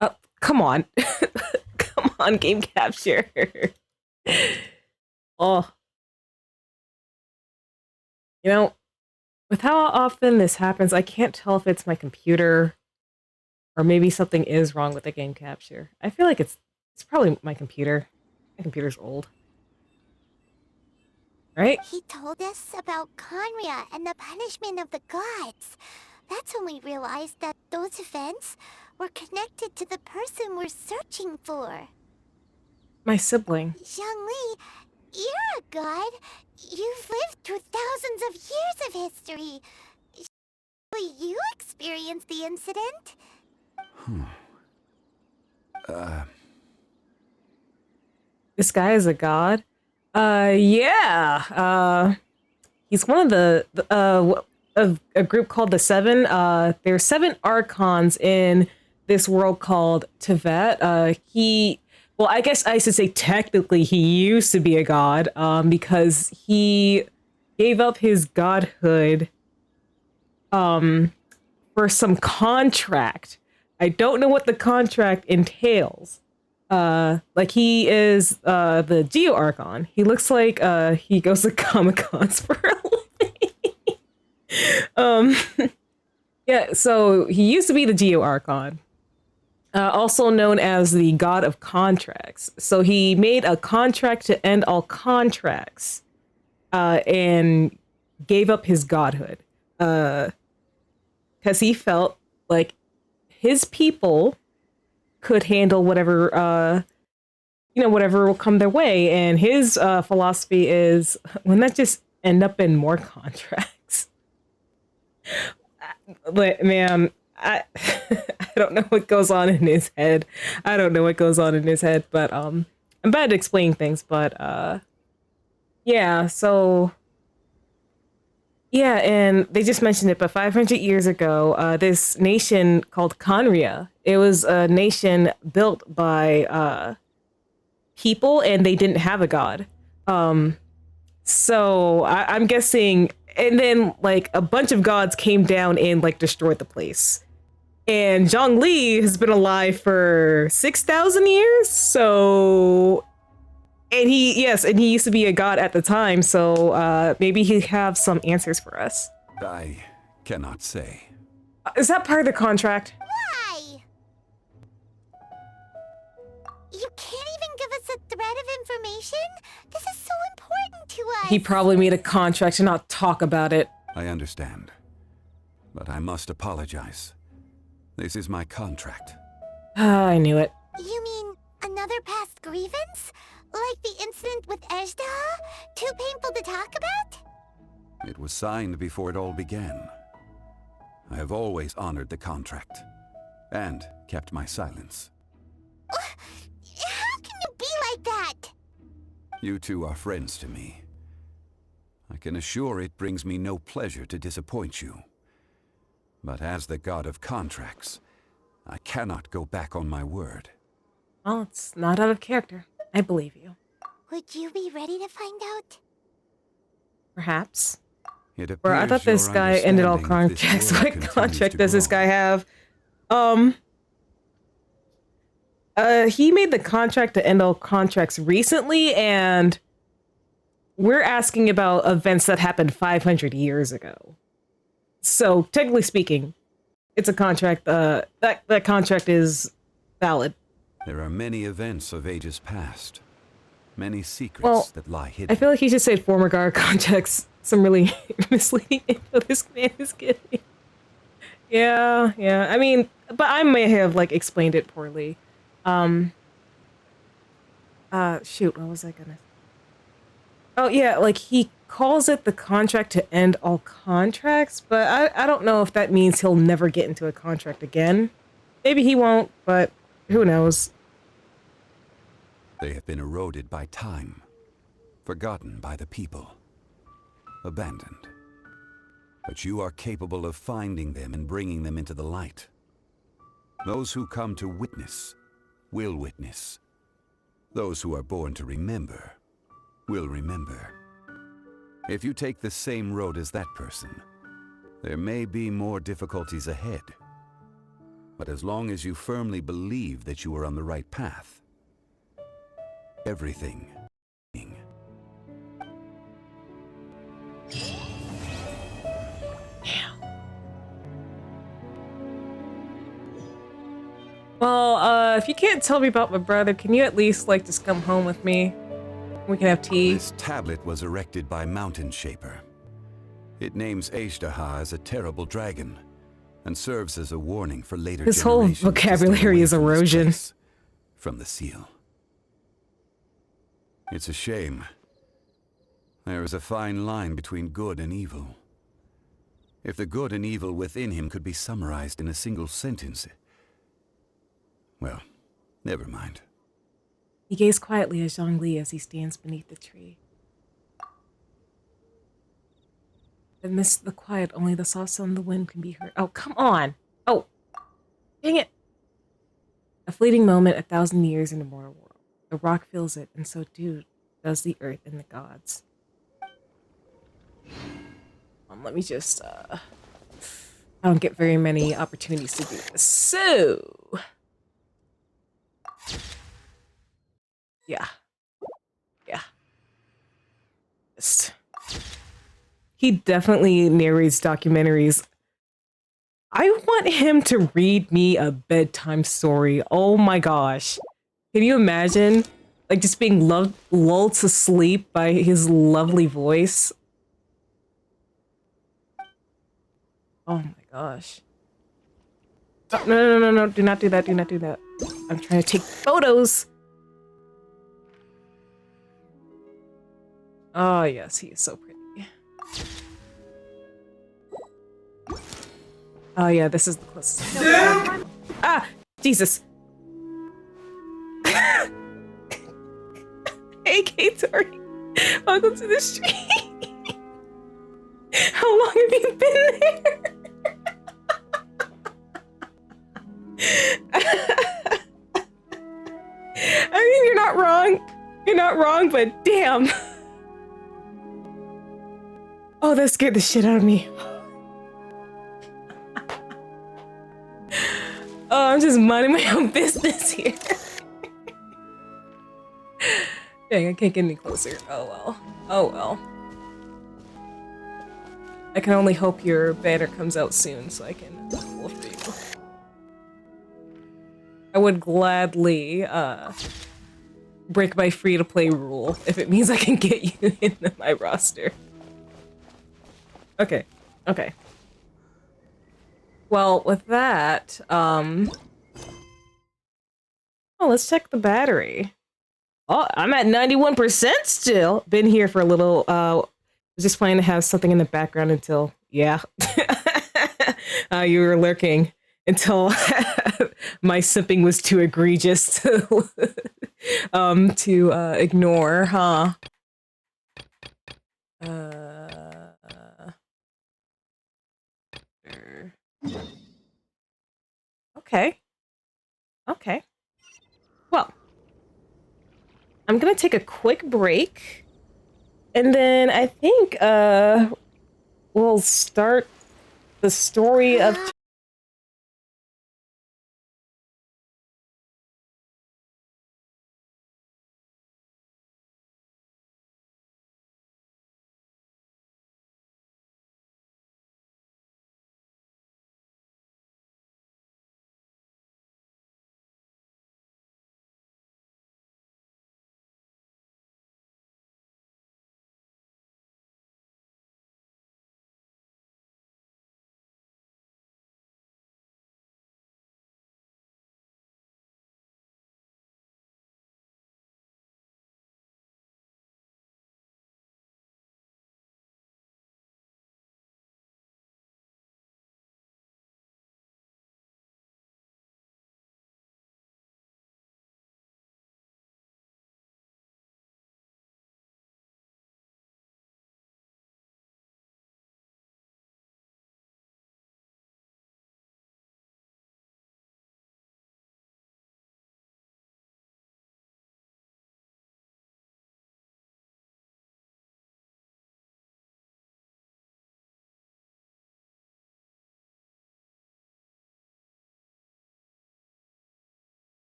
Oh, come on. Come on, game capture. Oh. You know, with how often this happens, I can't tell if it's my computer or maybe something is wrong with the game capture. I feel like it's probably my computer. My computer's old. Right? He told us about Conria and the punishment of the gods. That's when we realized that those events were connected to the person we're searching for. My sibling. Zhongli, you're a god. You've lived through thousands of years of history. Surely you experienced the incident? This guy is a god? Yeah. He's one of a group called the Seven. There are 7 archons in this world called Tibet. Well, I guess I should say technically he used to be a god, because he gave up his godhood, for some contract. I don't know what the contract entails. Like he is, the Geo Archon. He looks like, he goes to Comic-Cons for a living. Yeah, so he used to be the Geo Archon. Also known as the God of Contracts. So he made a contract to end all contracts. and gave up his godhood. Because he felt like his people could handle whatever, whatever will come their way. And his philosophy is, wouldn't that just end up in more contracts? But man, I I don't know what goes on in his head. I don't know what goes on in his head, but I'm bad at explaining things, but yeah, so yeah, and they just mentioned it, but 500 years ago, this nation called Conria, it was a nation built by people, and they didn't have a god. So I'm guessing, and then like a bunch of gods came down and like destroyed the place. And Zhongli has been alive for 6,000 years. So, and he used to be a god at the time. So maybe he have some answers for us. I cannot say. Is that part of the contract? Why? You can't even give us a thread of information? This is so important to us. He probably made a contract to not talk about it. I understand. But I must apologize. This is my contract. I knew it. You mean another past grievance? Like the incident with Ejda? Too painful to talk about? It was signed before it all began. I have always honored the contract. And kept my silence. How can you be like that? You two are friends to me. I can assure it brings me no pleasure to disappoint you. But as the god of contracts, I cannot go back on my word. Well, it's not out of character. I believe you. Would you be ready to find out? Perhaps. It appears Or I thought this your guy ended all understanding of this contracts. world What continues contract to does this grow. guy have? He made the contract to end all contracts recently, and we're asking about events that happened 500 years ago. So, technically speaking, it's a contract, that contract is valid. There are many events of ages past. Many secrets that lie hidden. I feel like he just said former guard contracts. Some really misleading info this man is giving. Yeah. I mean, but I may have, like, explained it poorly. Shoot, what was I gonna... Oh, yeah, like, he calls it the contract to end all contracts, but I don't know if that means he'll never get into a contract again. Maybe he won't, but who knows? They have been eroded by time, forgotten by the people, abandoned. But you are capable of finding them and bringing them into the light. Those who come to witness will witness. Those who are born to remember will remember. If you take the same road as that person, there may be more difficulties ahead. But as long as you firmly believe that you are on the right path, everything. Well, if you can't tell me about my brother, can you at least, like, just come home with me? We can have tea. This tablet was erected by Mountain Shaper. It names Ejdaha as a terrible dragon, and serves as a warning for later His whole generations to stay vocabulary away is from this erosion. place, from the seal. It's a shame. There is a fine line between good and evil. If the good and evil within him could be summarized in a single sentence... Well, never mind. He gazed quietly at Zhongli as he stands beneath the tree. Amidst the quiet, only the soft sound of the wind can be heard. Oh, come on! Oh! Dang it! A fleeting moment, 1,000 years in the mortal world. The rock feels it, and so too does the earth and the gods. Let me just, I don't get very many opportunities to do this. So... Yeah. He definitely narrates documentaries. I want him to read me a bedtime story. Oh my gosh. Can you imagine Like just being lulled to sleep by his lovely voice. Oh my gosh. Oh, no. Do not do that. Do not do that. I'm trying to take photos. Oh, yes. He is so pretty. Oh, yeah. This is the closest. Ah! Jesus. Hey, Katori. Welcome to the stream. How long have you been there? I mean, you're not wrong. You're not wrong, but damn. Oh, that scared the shit out of me. Oh, I'm just minding my own business here. Dang, I can't get any closer. Oh well. Oh well. I can only hope your banner comes out soon so I can wolf you. I would gladly break my free-to-play rule if it means I can get you in my roster. Okay. Okay. Well, with that, oh, let's check the battery. Oh, I'm at 91% still. Been here for a little, was just planning to have something in the background until, yeah. You were lurking until my sipping was too egregious to, ignore, huh? Okay. Okay. Well, I'm gonna take a quick break, and then I think we'll start the story of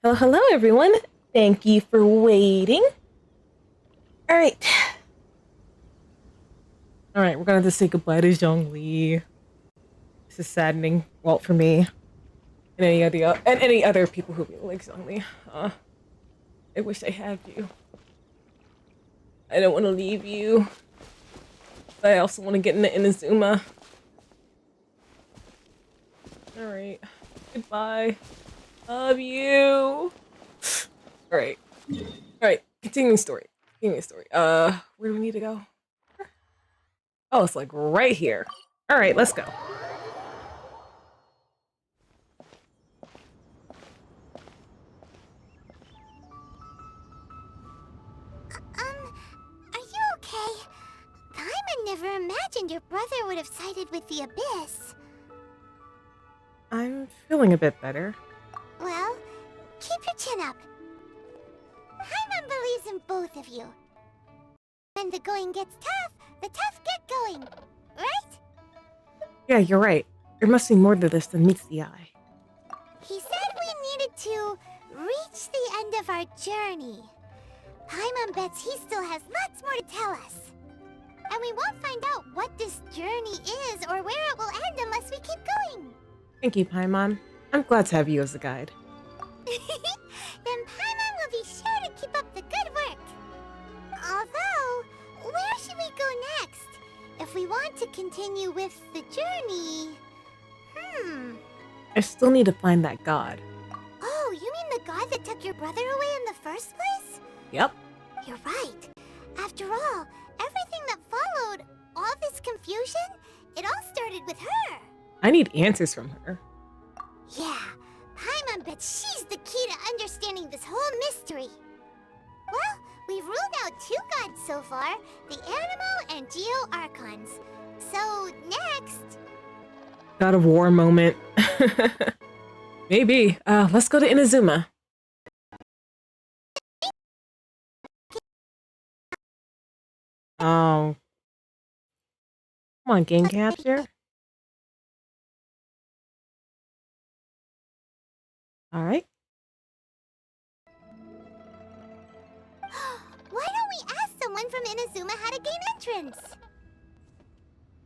Oh, hello everyone. Thank you for waiting. All right. All right, we're gonna have to say goodbye to Zhongli. This is saddening. Well, for me and any other people who really like Zhongli. I wish I had you. I don't want to leave you, but I also want to get into Inazuma. All right. Goodbye. Love you. All right. All right. Continuing story. Where do we need to go? Oh, it's like right here. All right, let's go. Are you okay? Paimon never imagined your brother would have sided with the Abyss. I'm feeling a bit better. Well, keep your chin up. Paimon believes in both of you. When the going gets tough, the tough get going, right? Yeah, you're right. There must be more to this than meets the eye. He said we needed to reach the end of our journey. Paimon bets he still has lots more to tell us. And we won't find out what this journey is or where it will end unless we keep going. Thank you, Paimon. I'm glad to have you as a guide. Then Paimon will be sure to keep up the good work. Although, where should we go next? If we want to continue with the journey... I still need to find that god. Oh, you mean the god that took your brother away in the first place? Yep. You're right. After all, everything that followed, all this confusion, it all started with her. I need answers from her. Yeah, Paimon bets she's the key to understanding this whole mystery. Well, we've ruled out 2 gods so far, the Animo and Geo Archons. So, next... God of War moment. Maybe. Let's go to Inazuma. Oh. Come on, game capture. All right. Why don't we ask someone from Inazuma how to gain entrance?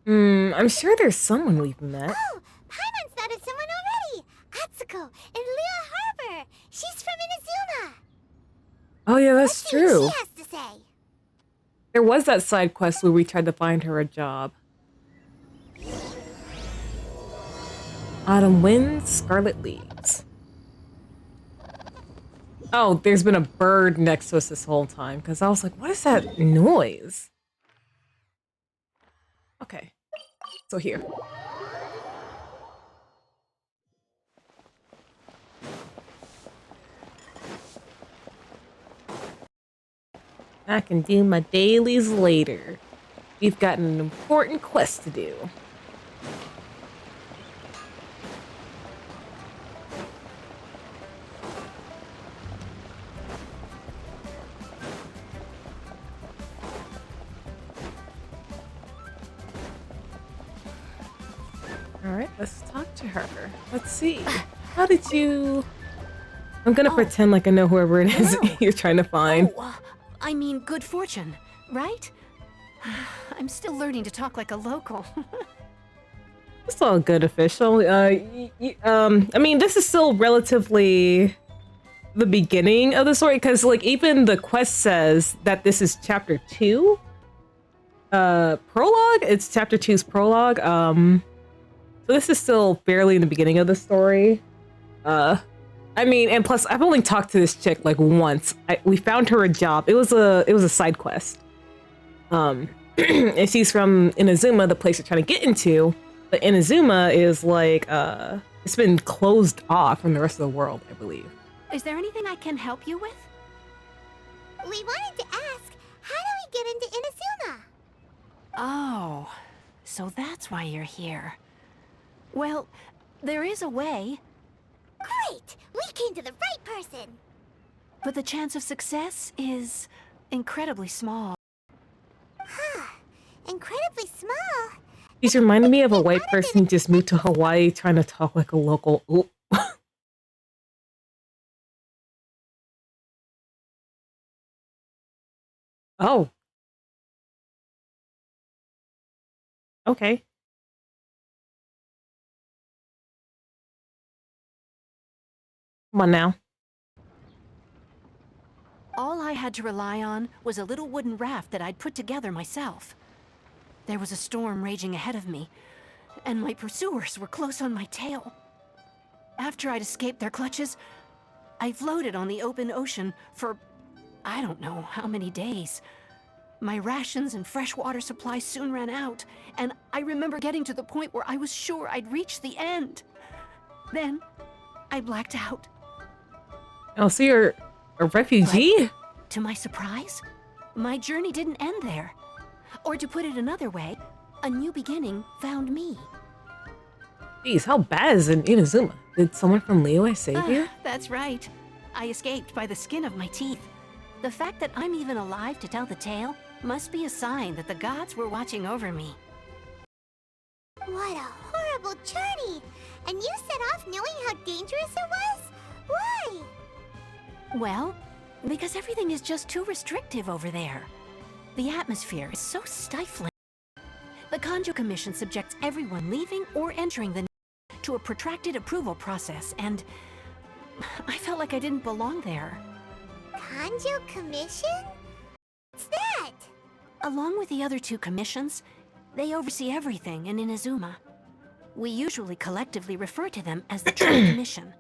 I'm sure there's someone we've met. Oh, Paimon's thought of someone already! Atsuko in Liyue Harbor! She's from Inazuma! Oh yeah, that's Let's see what true. she has to say. There was that side quest where we tried to find her a job. Autumn winds, scarlet leaves. Oh, there's been a bird next to us this whole time, because I was like, what is that noise? Okay, so here. I can do my dailies later. We've got an important quest to do. Alright, let's talk to her. Let's see. How did you... I'm gonna pretend like I know whoever it is you're trying to find. I mean, good fortune, right? I'm still learning to talk like a local. It's all good, official. I mean, this is still relatively the beginning of the story, because, like, even the quest says that this is chapter 2. Prologue? It's chapter 2's prologue. So this is still barely in the beginning of the story. I mean, and plus, I've only talked to this chick like once. We found her a job. It was a side quest. And she's from Inazuma, the place you're trying to get into. But Inazuma is like, it's been closed off from the rest of the world, I believe. Is there anything I can help you with? We wanted to ask, how do we get into Inazuma? Oh, so that's why you're here. Well, there is a way. Great! We came to the right person! But the chance of success is incredibly small. Huh. Incredibly small? He's reminding me of a white person who just moved to Hawaii trying to talk like a local. Ooh. Oh, okay. Come on now. All I had to rely on was a little wooden raft that I'd put together myself. There was a storm raging ahead of me, and my pursuers were close on my tail. After I'd escaped their clutches, I floated on the open ocean for I don't know how many days. My rations and freshwater supplies soon ran out, and I remember getting to the point where I was sure I'd reached the end. Then, I blacked out. Oh, so you're a refugee? But, to my surprise, my journey didn't end there. Or to put it another way, a new beginning found me. Jeez, how bad is it in Inazuma? Did someone from Liyue save you? That's right. I escaped by the skin of my teeth. The fact that I'm even alive to tell the tale must be a sign that the gods were watching over me. What a horrible journey! And you set off knowing how dangerous it was? Why? Well, because everything is just too restrictive over there. The atmosphere is so stifling. The Kanjo Commission subjects everyone leaving or entering the to a protracted approval process, and I felt like I didn't belong there. Kanjo Commission? What's that? Along with the other two commissions, they oversee everything in Inazuma. We usually collectively refer to them as the Trade Commission.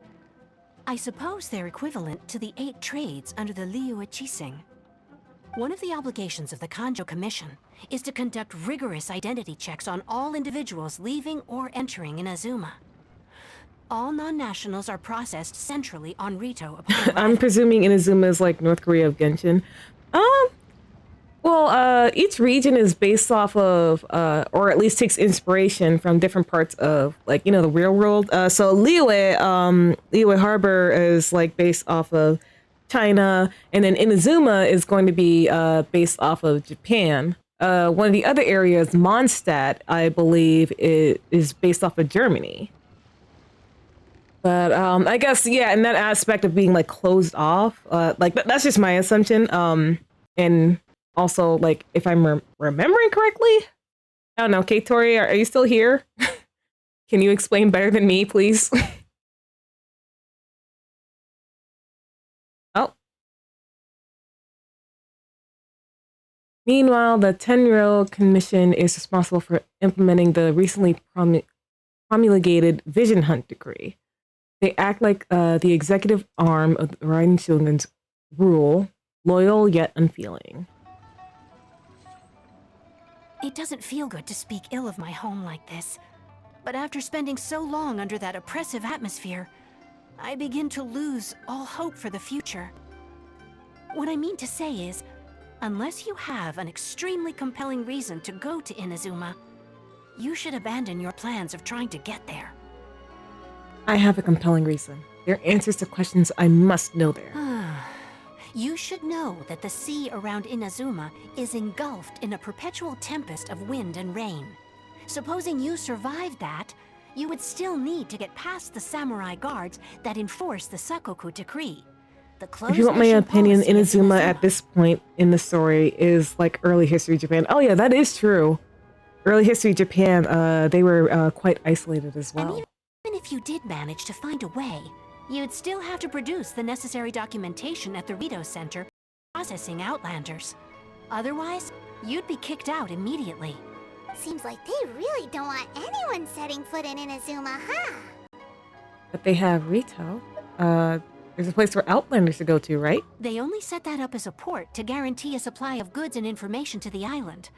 I suppose they're equivalent to the 8 trades under the Liyue Chising. One of the obligations of the Kanjo Commission is to conduct rigorous identity checks on all individuals leaving or entering Inazuma. All non-nationals are processed centrally on Rito upon arrival. I'm presuming Inazuma is like North Korea of Genshin. Well, each region is based off of, or at least takes inspiration from different parts of, like, you know, the real world. So Liyue Harbor is like based off of China, and then Inazuma is going to be based off of Japan. One of the other areas, Mondstadt, I believe, is based off of Germany. But I guess, yeah, in that aspect of being like closed off, like that's just my assumption. And also, like, if I'm remembering correctly, I don't know, Kate Tori, are you still here? Can you explain better than me, please? Oh. Meanwhile, the Tenryou Commission is responsible for implementing the recently promulgated Vision Hunt Decree. They act like the executive arm of the Riding Shogun's rule, loyal yet unfeeling. It doesn't feel good to speak ill of my home like this, but after spending so long under that oppressive atmosphere, I begin to lose all hope for the future. What I mean to say is, unless you have an extremely compelling reason to go to Inazuma, you should abandon your plans of trying to get there. I have a compelling reason. There are answers to questions I must know there. You should know that the sea around Inazuma is engulfed in a perpetual tempest of wind and rain. Supposing you survived that, you would still need to get past the samurai guards that enforce the Sakoku Decree. If you want my opinion, Inazuma at this point in the story is like early history Japan. Oh yeah, that is true. Early history Japan, they were quite isolated as well. And even if you did manage to find a way, you'd still have to produce the necessary documentation at the Rito Center processing Outlanders. Otherwise, you'd be kicked out immediately. Seems like they really don't want anyone setting foot in Inazuma, huh? But they have Rito. There's a place for Outlanders to go to, right? They only set that up as a port to guarantee a supply of goods and information to the island.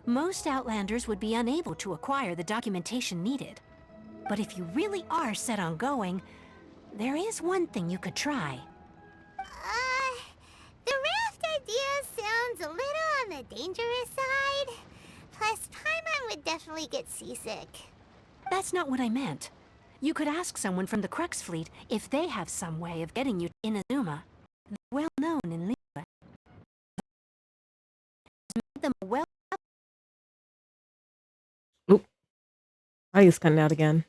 Most Outlanders would be unable to acquire the documentation needed. But if you really are set on going, there is one thing you could try. The raft idea sounds a little on the dangerous side. Plus, Paimon would definitely get seasick. That's not what I meant. You could ask someone from the Crux Fleet if they have some way of getting you to Inazuma. They're well known in Liyue. Make them well. Oop. I just cutting out again.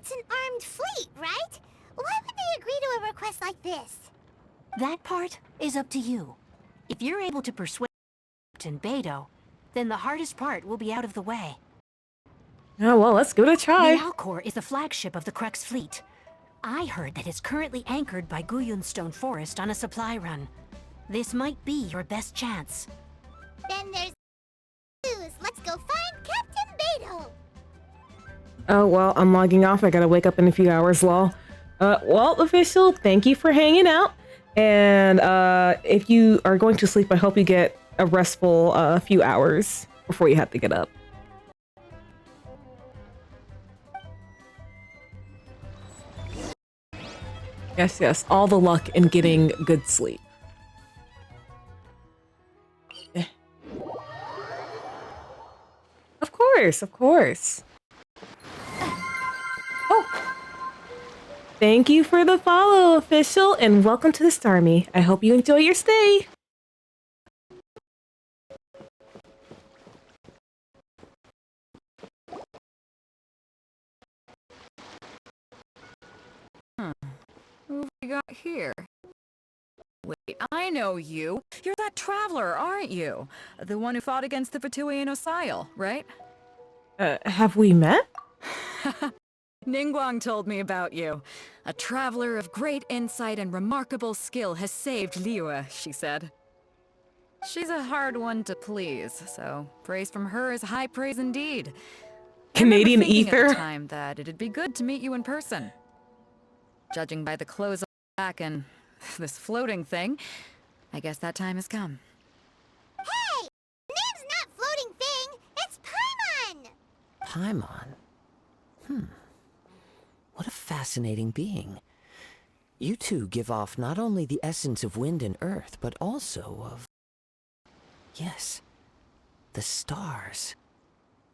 It's an armed fleet, right? Why would they agree to a request like this? That part is up to you. If you're able to persuade Captain Beidou, then the hardest part will be out of the way. Oh, well, let's give it a try. The Alcor is the flagship of the Crux fleet. I heard that it's currently anchored by Guyunstone Forest on a supply run. This might be your best chance. Then there's news. Let's go find Captain Beidou. Oh, well, I'm logging off. I gotta wake up in a few hours, lol. Well, official, thank you for hanging out. And if you are going to sleep, I hope you get a restful few hours before you have to get up. Yes, yes, all the luck in getting good sleep. Of course, of course. Oh. Thank you for the follow, official, and welcome to the Starmie. I hope you enjoy your stay. Who have we got here? Wait, I know you. You're that traveler, aren't you? The one who fought against the Fatuian Osile, right? Have we met? Ningguang told me about you. A traveler of great insight and remarkable skill has saved Liyue, she said. She's a hard one to please, so praise from her is high praise indeed. Canadian I remember thinking ether. at the time that it'd be good to meet you in person. Judging by the clothes on my back and this floating thing, I guess that time has come. Hey! Name's not Floating Thing, it's Paimon! Paimon? What a fascinating being. You two give off not only the essence of wind and earth, but also of... Yes, the stars.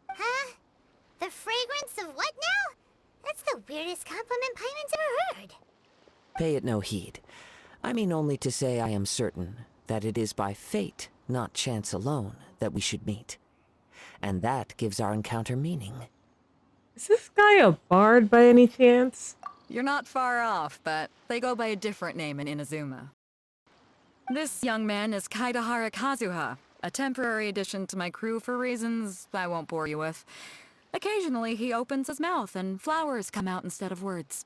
Huh? The fragrance of what now? That's the weirdest compliment Paimon's ever heard. Pay it no heed. I mean only to say I am certain that it is by fate, not chance alone, that we should meet. And that gives our encounter meaning. Is this guy a bard by any chance? You're not far off, but they go by a different name in Inazuma. This young man is Kaidahara Kazuha, a temporary addition to my crew for reasons I won't bore you with. Occasionally he opens his mouth and flowers come out instead of words.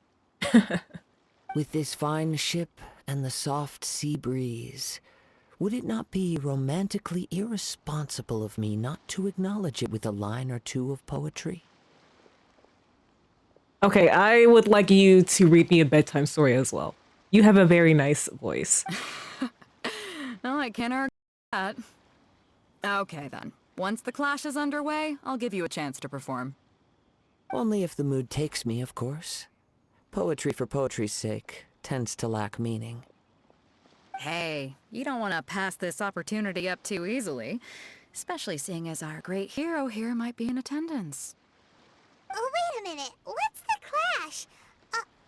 With this fine ship and the soft sea breeze, would it not be romantically irresponsible of me not to acknowledge it with a line or two of poetry? Okay, I would like you to read me a bedtime story as well. You have a very nice voice. Well, I can't argue that. Okay then. Once the clash is underway, I'll give you a chance to perform. Only if the mood takes me, of course. Poetry for poetry's sake tends to lack meaning. Hey, you don't want to pass this opportunity up too easily, especially seeing as our great hero here might be in attendance. Oh, wait a minute. What's the clash?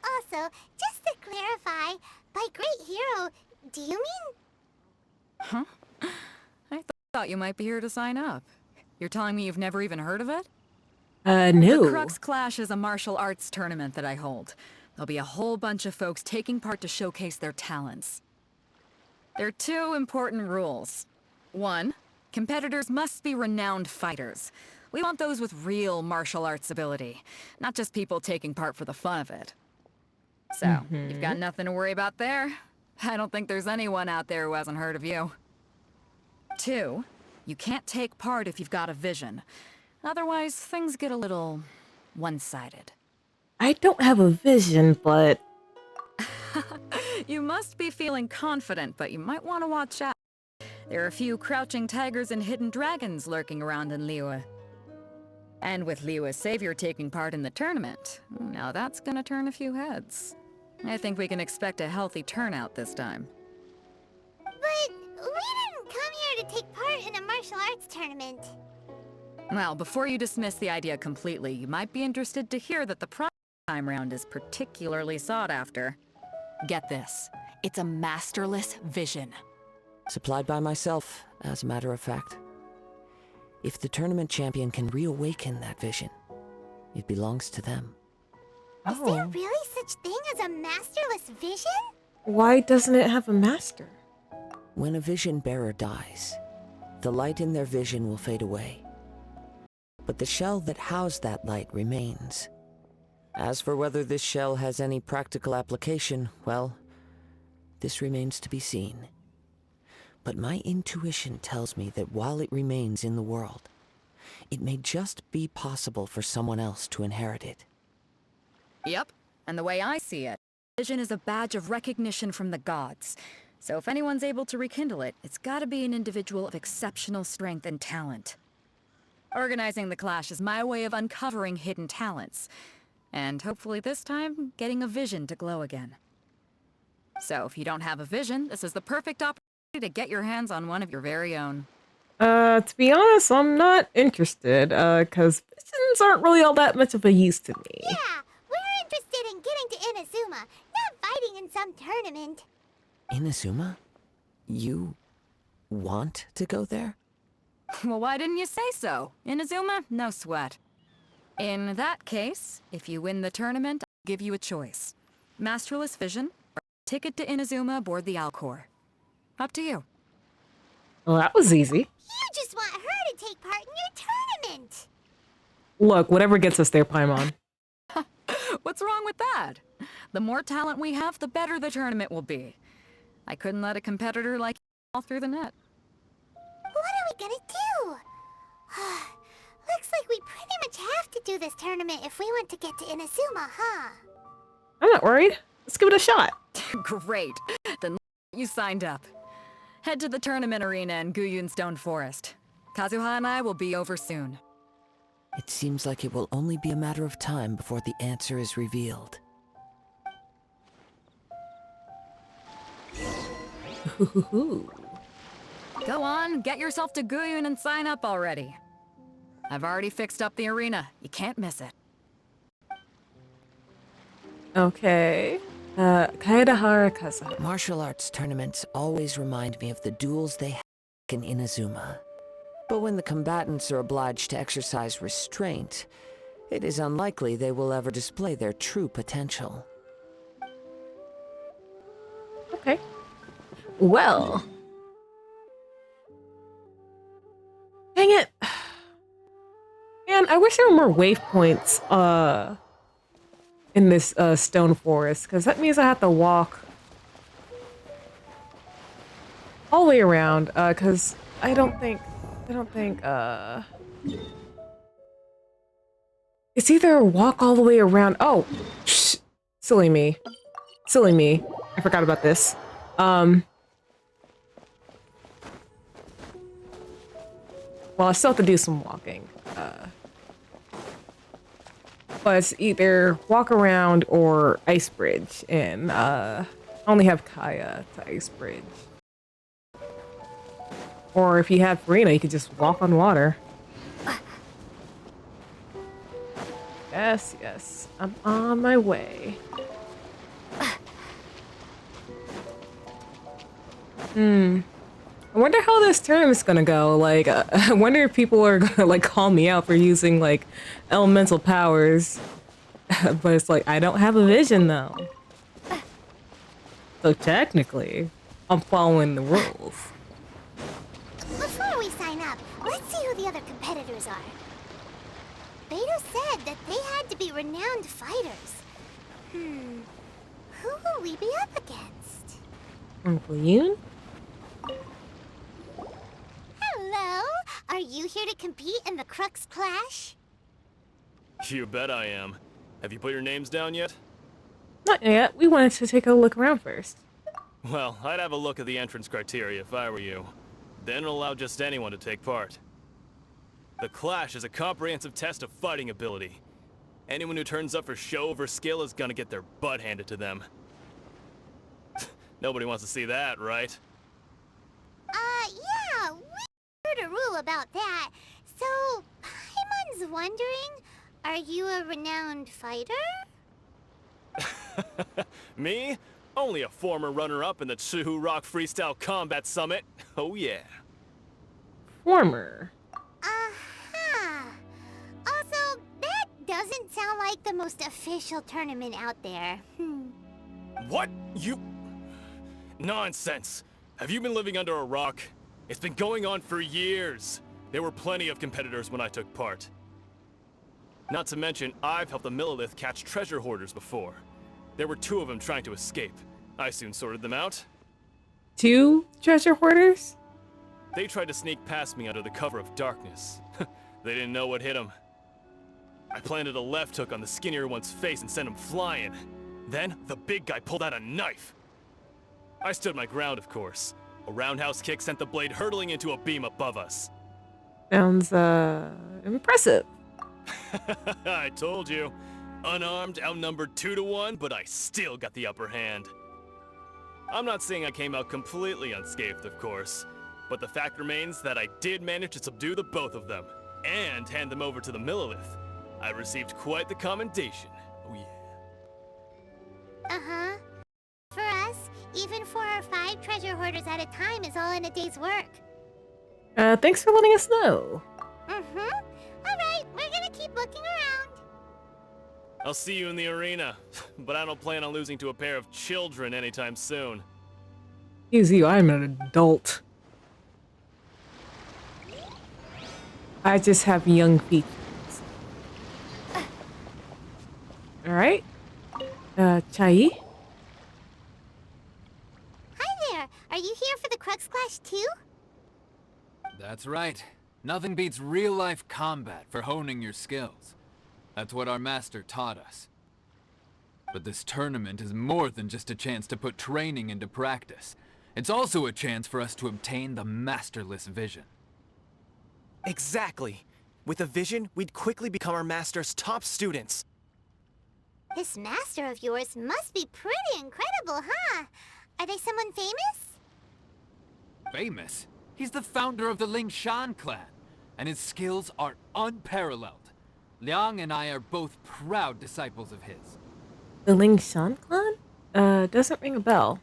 Also, just to clarify, by great hero, do you mean... Huh? I thought you might be here to sign up. You're telling me you've never even heard of it? No. The Crux Clash is a martial arts tournament that I hold. There'll be a whole bunch of folks taking part to showcase their talents. There are 2 important rules. 1, competitors must be renowned fighters. We want those with real martial arts ability, not just people taking part for the fun of it. So, you've got nothing to worry about there. I don't think there's anyone out there who hasn't heard of you. 2, you can't take part if you've got a vision. Otherwise, things get a little one-sided. I don't have a vision, but... You must be feeling confident, but you might want to watch out. There are a few crouching tigers and hidden dragons lurking around in Liyue. And with Liyue's savior taking part in the tournament, now that's gonna turn a few heads. I think we can expect a healthy turnout this time. But we didn't come here to take part in a martial arts tournament. Well, before you dismiss the idea completely, you might be interested to hear that the prize time round is particularly sought after. Get this, it's a masterless vision. Supplied by myself, as a matter of fact. If the tournament champion can reawaken that vision, it belongs to them. Is there really such thing as a masterless vision? Why doesn't it have a master? When a vision bearer dies, the light in their vision will fade away. But the shell that housed that light remains. As for whether this shell has any practical application, well, this remains to be seen. But my intuition tells me that while it remains in the world, it may just be possible for someone else to inherit it. Yep, and the way I see it, vision is a badge of recognition from the gods. So if anyone's able to rekindle it, it's gotta be an individual of exceptional strength and talent. Organizing the clash is my way of uncovering hidden talents. And hopefully this time, getting a vision to glow again. So if you don't have a vision, this is the perfect opportunity to get your hands on one of your very own. To be honest, I'm not interested, cause visions aren't really all that much of a use to me. Yeah, we're interested in getting to Inazuma, not fighting in some tournament. Inazuma? You want to go there? Well, why didn't you say so? Inazuma? No sweat. In that case, if you win the tournament, I'll give you a choice. Masterless Vision, or a ticket to Inazuma aboard the Alcor. Up to you. Well, that was easy. You just want her to take part in your tournament. Look, whatever gets us there, Paimon. What's wrong with that? The more talent we have, the better the tournament will be. I couldn't let a competitor like you fall through the net. What are we gonna do? Looks like we pretty much have to do this tournament if we want to get to Inazuma, huh? I'm not worried. Let's give it a shot. Great. Then you signed up. Head to the tournament arena in Guyun Stone Forest. Kazuha and I will be over soon. It seems like it will only be a matter of time before the answer is revealed. Go on, get yourself to Guyun and sign up already. I've already fixed up the arena. You can't miss it. Okay. Kaedahara Kazuha. Martial arts tournaments always remind me of the duels they have in Inazuma. But when the combatants are obliged to exercise restraint, it is unlikely they will ever display their true potential. Okay. Well. Dang it. Man, I wish there were more waypoints in this stone forest, because that means I have to walk all the way around, because I don't think it's either walk all the way around. Oh, silly me. Silly me. I forgot about this. Well, I still have to do some walking. But it's either walk around or ice bridge, and I only have Kaya to ice bridge. Or if you have Farina, you could just walk on water. Yes, yes. I'm on my way. I wonder how this tournament's gonna go. Like, I wonder if people are gonna, like, call me out for using, like, elemental powers. But it's like, I don't have a vision, though. So technically, I'm following the rules. Before we sign up, let's see who the other competitors are. Beto said that they had to be renowned fighters. Who will we be up against? Uncle Yoon? Hello? Are you here to compete in the Crux Clash? You bet I am. Have you put your names down yet? Not yet. We wanted to take a look around first. Well, I'd have a look at the entrance criteria if I were you. Then it'll allow just anyone to take part. The Clash is a comprehensive test of fighting ability. Anyone who turns up for show over skill is gonna get their butt handed to them. Nobody wants to see that, right? Yeah, we heard a rule about that. So, Paimon's wondering, are you a renowned fighter? Me? Only a former runner-up in the Chihu Rock Freestyle Combat Summit. Oh yeah. Former. Uh-huh. Also, that Doesn't sound like the most official tournament out there. What? You... Nonsense. Have you been living under a rock? It's been going on for years. There were plenty of competitors when I took part. Not to mention, I've helped the Millilith catch treasure hoarders before. There were 2 of them trying to escape. I soon sorted them out. 2 treasure hoarders? They tried to sneak past me under the cover of darkness. They didn't know what hit them. I planted a left hook on the skinnier one's face and sent him flying. Then, the big guy pulled out a knife. I stood my ground, of course. A roundhouse kick sent the blade hurtling into a beam above us. Sounds, impressive. I told you. Unarmed, outnumbered 2 to 1, but I still got the upper hand. I'm not saying I came out completely unscathed, of course, but the fact remains that I did manage to subdue the both of them, and hand them over to the Millilith. I received quite the commendation. Oh yeah. Uh-huh. For us, even 4 or 5 treasure hoarders at a time is all in a day's work. Thanks for letting us know. Alright, we're gonna keep looking around. I'll see you in the arena, but I don't plan on losing to a pair of children anytime soon. Excuse you, I'm an adult. I just have young features. Alright. Chai? Hi there. Are you here for the Crux Clash too? That's right. Nothing beats real-life combat for honing your skills. That's what our master taught us. But this tournament is more than just a chance to put training into practice. It's also a chance for us to obtain the masterless vision. Exactly. With a vision, we'd quickly become our master's top students. This master of yours must be pretty incredible, huh? Are they someone famous? Famous? He's the founder of the Lingshan clan, and his skills are unparalleled. Liang and I are both proud disciples of his. The Lingshan clan? Doesn't ring a bell.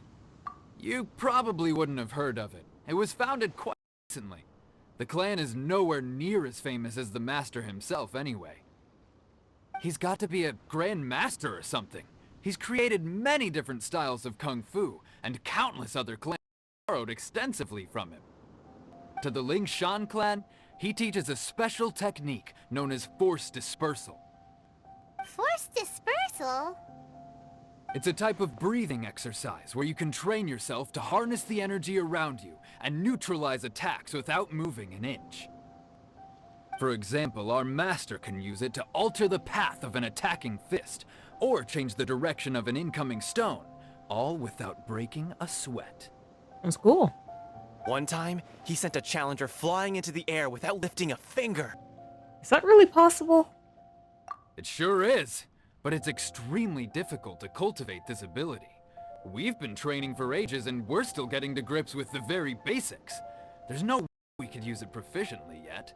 You probably wouldn't have heard of it. It was founded quite recently. The clan is nowhere near as famous as the master himself anyway. He's got to be a grand master or something. He's created many different styles of kung fu, and countless other clans borrowed extensively from him. To the Lingshan clan, he teaches a special technique known as force dispersal. Force dispersal? It's a type of breathing exercise where you can train yourself to harness the energy around you and neutralize attacks without moving an inch. For example, our master can use it to alter the path of an attacking fist, or change the direction of an incoming stone, all without breaking a sweat. That's cool. One time, he sent a challenger flying into the air without lifting a finger. Is that really possible? It sure is, but it's extremely difficult to cultivate this ability. We've been training for ages and we're still getting to grips with the very basics. There's no way we could use it proficiently yet.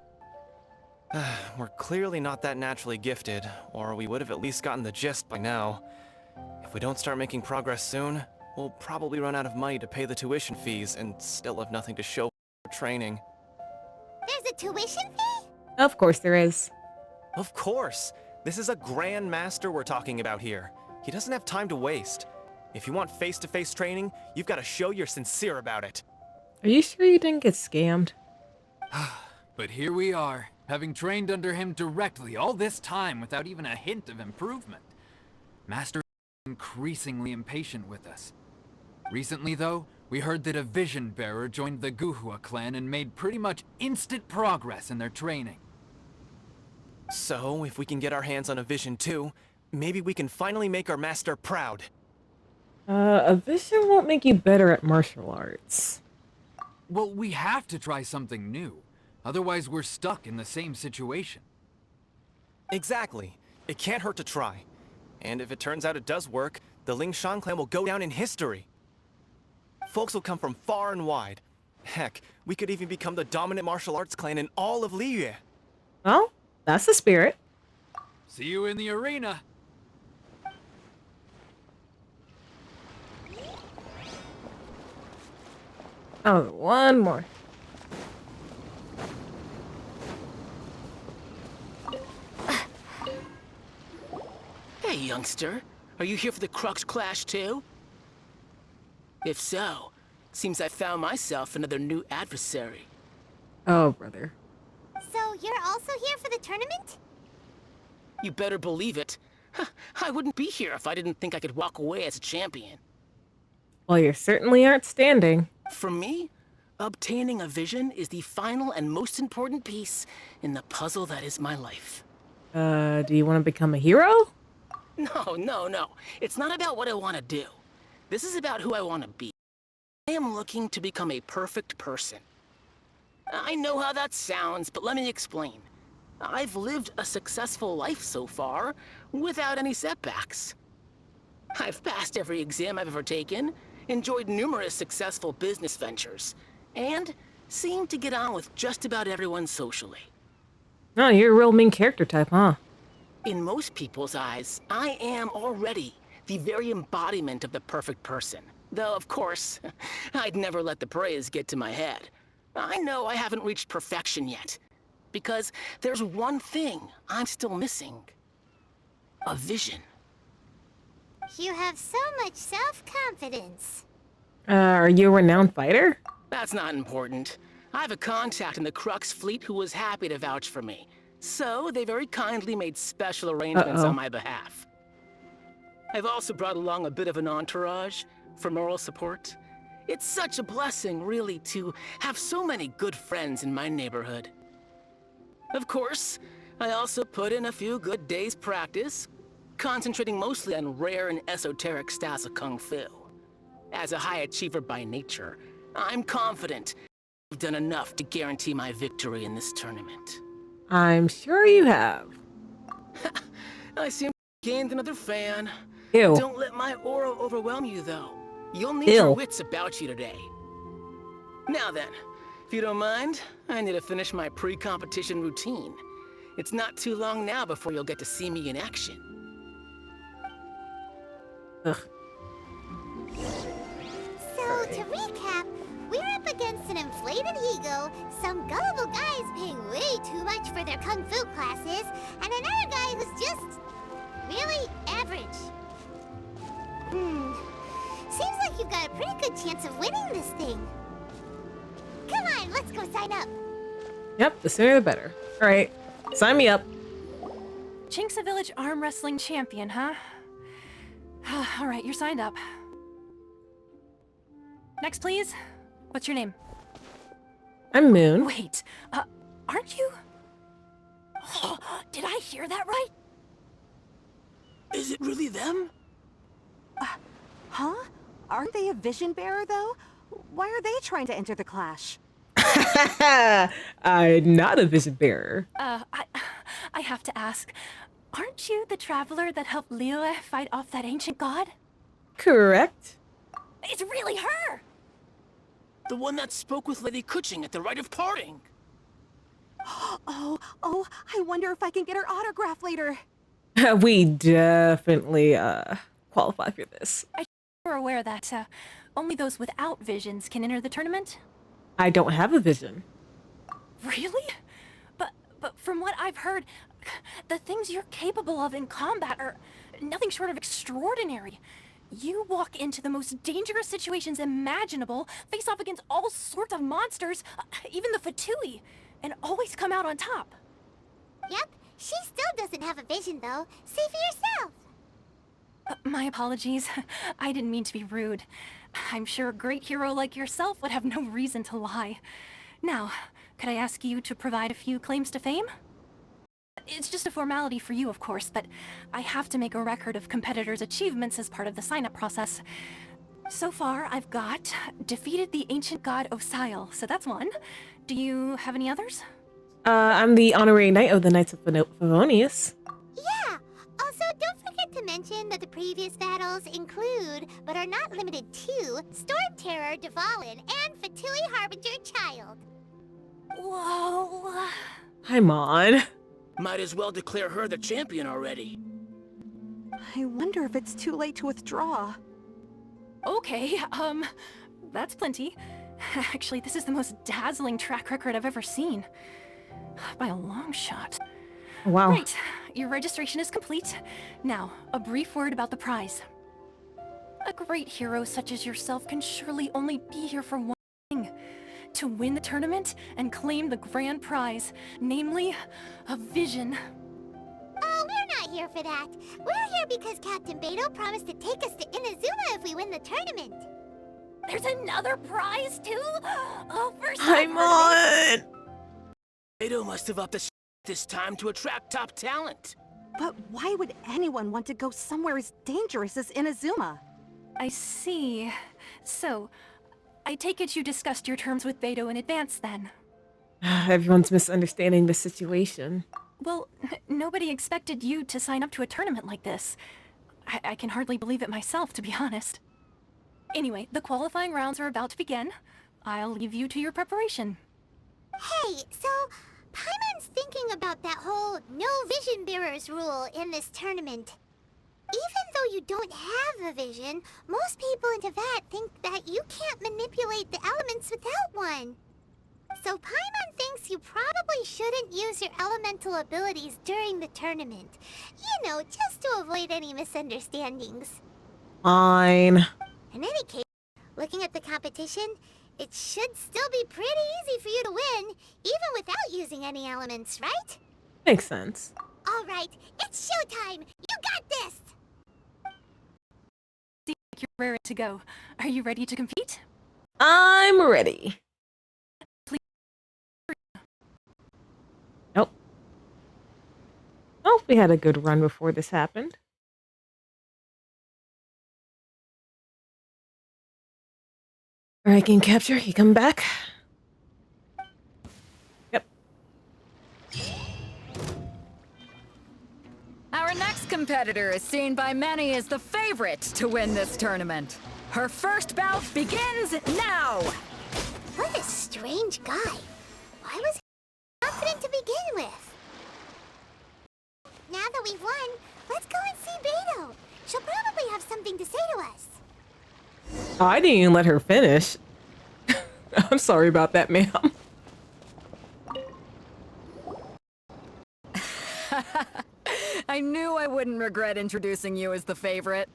We're clearly not that naturally gifted, or we would have at least gotten the gist by now. If we don't start making progress soon, we'll probably run out of money to pay the tuition fees and still have nothing to show for training. There's a tuition fee? Of course there is. Of course! This is a Grand Master we're talking about here. He doesn't have time to waste. If you want face-to-face training, you've got to show you're sincere about it. Are you sure you didn't get scammed? But here we are, having trained under him directly all this time without even a hint of improvement. Master is increasingly impatient with us. Recently, though, we heard that a Vision Bearer joined the Guhua clan and made pretty much instant progress in their training. So, if we can get our hands on a Vision too, maybe we can finally make our master proud. A vision won't make you better at martial arts. Well, we have to try something new. Otherwise, we're stuck in the same situation. Exactly. It can't hurt to try. And if it turns out it does work, the Lingshan clan will go down in history. Folks will come from far and wide. Heck, we could even become the dominant martial arts clan in all of Liyue. Well, that's the spirit. See you in the arena. Oh, one more. Hey, youngster. Are you here for the Crux Clash too? If so, seems I found myself another new adversary. Oh, brother. So you're also here for the tournament? You better believe it. I wouldn't be here if I didn't think I could walk away as a champion. Well, you certainly aren't standing. For me, obtaining a vision is the final and most important piece in the puzzle that is my life. Do you want to become a hero? No. It's not about what I want to do. This is about who I want to be. I am looking to become a perfect person. I know how that sounds, but let me explain. I've lived a successful life so far, without any setbacks. I've passed every exam I've ever taken, enjoyed numerous successful business ventures, and seemed to get on with just about everyone socially. Oh, you're a real main character type, huh? In most people's eyes, I am already the very embodiment of the perfect person. Though, of course, I'd never let the praise get to my head. I know I haven't reached perfection yet, because there's one thing I'm still missing. A vision. You have so much self-confidence. Are you a renowned fighter? That's not important. I have a contact in the Crux fleet who was happy to vouch for me. So, they very kindly made special arrangements on my behalf. I've also brought along a bit of an entourage for moral support. It's such a blessing, really, to have so many good friends in my neighborhood. Of course, I also put in a few good days' practice, concentrating mostly on rare and esoteric styles of Kung Fu. As a high achiever by nature, I'm confident I've done enough to guarantee my victory in this tournament. I'm sure you have. I seem to have gained another fan. Ew. Don't let my aura overwhelm you, though. You'll need Ew. your wits about you today. Now then, if you don't mind, I need to finish my pre-competition routine. It's not too long now before you'll get to see me in action. Ugh. So, to recap, we're up against an inflated ego, some gullible guys paying way too much for their kung fu classes, and another guy who's just really average. Seems like you've got a pretty good chance of winning this thing. Come on, let's go sign up. Yep, the sooner the better. All right, sign me up. Chinksa Village arm wrestling champion, huh? All right, you're signed up. Next, please. What's your name? I'm Moon. Wait, aren't you? Did I hear that right? Is it really them? Huh? Aren't they a vision bearer, though? Why are they trying to enter the clash? I'm not a vision bearer. I have to ask, aren't you the traveler that helped Liyue fight off that ancient god? Correct. It's really her! The one that spoke with Lady Kuching at the rite of parting. Oh, I wonder if I can get her autograph later. We definitely qualify for this. We're aware that only those without visions can enter the tournament. I don't have a vision. Really? But from what I've heard, the things you're capable of in combat are nothing short of extraordinary. You walk into the most dangerous situations imaginable, face off against all sorts of monsters, even the Fatui, and always come out on top. Yep, she still doesn't have a vision, though. See for yourself. My apologies. I didn't mean to be rude. I'm sure a great hero like yourself would have no reason to lie. Now, could I ask you to provide a few claims to fame? It's just a formality for you, of course, but I have to make a record of competitors' achievements as part of the sign-up process. So far, I've got defeated the ancient god Osial, so that's one. Do you have any others? I'm the honorary knight of the Knights of Favonius. Yeah! Also, don't forget to mention that the previous battles include, but are not limited to, Storm Terror, Dvalin, and Fatui Harbinger Child. Whoa! Hi, Mon. Might as well declare her the champion already. I wonder if it's too late to withdraw. Okay, that's plenty. Actually, this is the most dazzling track record I've ever seen. By a long shot. Wow. Right, your registration is complete. Now, a brief word about the prize. A great hero such as yourself can surely only be here for one thing. To win the tournament and claim the grand prize, namely, a vision. Oh, we're not here for that. We're here because Captain Beidou promised to take us to Inazuma if we win the tournament. There's another prize, too? Oh, first I'm on! Beidou must have upped the this time to attract top talent. But why would anyone want to go somewhere as dangerous as Inazuma? I see. So, I take it you discussed your terms with Beidou in advance, then? Everyone's misunderstanding the situation. Well, nobody expected you to sign up to a tournament like this. I can hardly believe it myself, to be honest. Anyway, the qualifying rounds are about to begin. I'll leave you to your preparation. Hey, so Paimon's thinking about that whole no vision bearers rule in this tournament. Even though you don't have a vision, most people in Teyvat think that you can't manipulate the elements without one. So Paimon thinks you probably shouldn't use your elemental abilities during the tournament. You know, just to avoid any misunderstandings. Fine. In any case, looking at the competition, it should still be pretty easy for you to win, even without using any elements, right? Makes sense. Alright, it's showtime! You got this! Seems like you're raring to go. Are you ready to compete? I'm ready. Nope. Oh, we had a good run before this happened. Alright, game capture, you come back. Yep. Our next competitor is seen by many as the favorite to win this tournament. Her first bout begins now! What a strange guy. Why was he confident to begin with? Now that we've won, let's go and see Beidou. She'll probably have something to say to us. Oh, I didn't even let her finish. I'm sorry about that, ma'am. I knew I wouldn't regret introducing you as the favorite.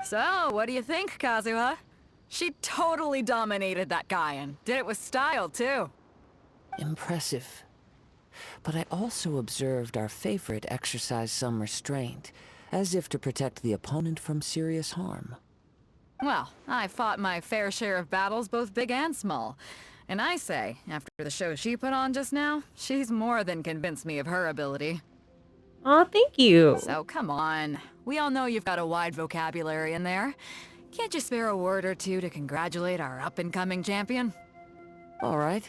So, what do you think, Kazuha? She totally dominated that guy and did it with style, too. Impressive. But I also observed our favorite exercise some restraint, as if to protect the opponent from serious harm. Well, I fought my fair share of battles, both big and small. And I say, after the show she put on just now, she's more than convinced me of her ability. Aw, thank you. So come on. We all know you've got a wide vocabulary in there. Can't you spare a word or two to congratulate our up-and-coming champion? All right.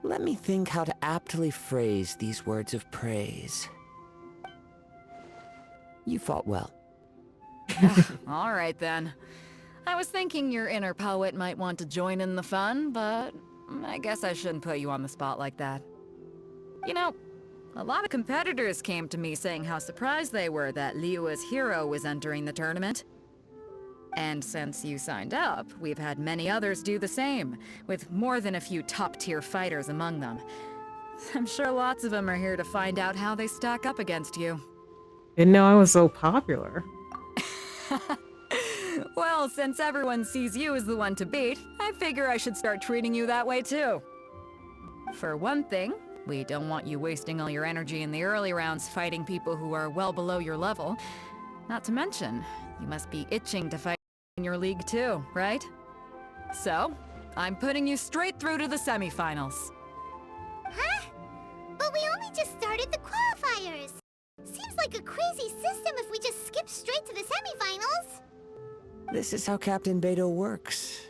Let me think how to aptly phrase these words of praise. You fought well. All right, then. I was thinking your inner poet might want to join in the fun, but I guess I shouldn't put you on the spot like that. You know, a lot of competitors came to me saying how surprised they were that Liyue's hero was entering the tournament. And since you signed up, we've had many others do the same, with more than a few top-tier fighters among them. I'm sure lots of them are here to find out how they stack up against you. Didn't know I was so popular. Well, since everyone sees you as the one to beat, I figure I should start treating you that way too. For one thing, we don't want you wasting all your energy in the early rounds fighting people who are well below your level. Not to mention, you must be itching to fight in your league too, right? So, I'm putting you straight through to the semifinals. Huh? But we only just started the qualifiers. Seems like a crazy system if we just skip straight to the semifinals. This is how Captain Beidou works.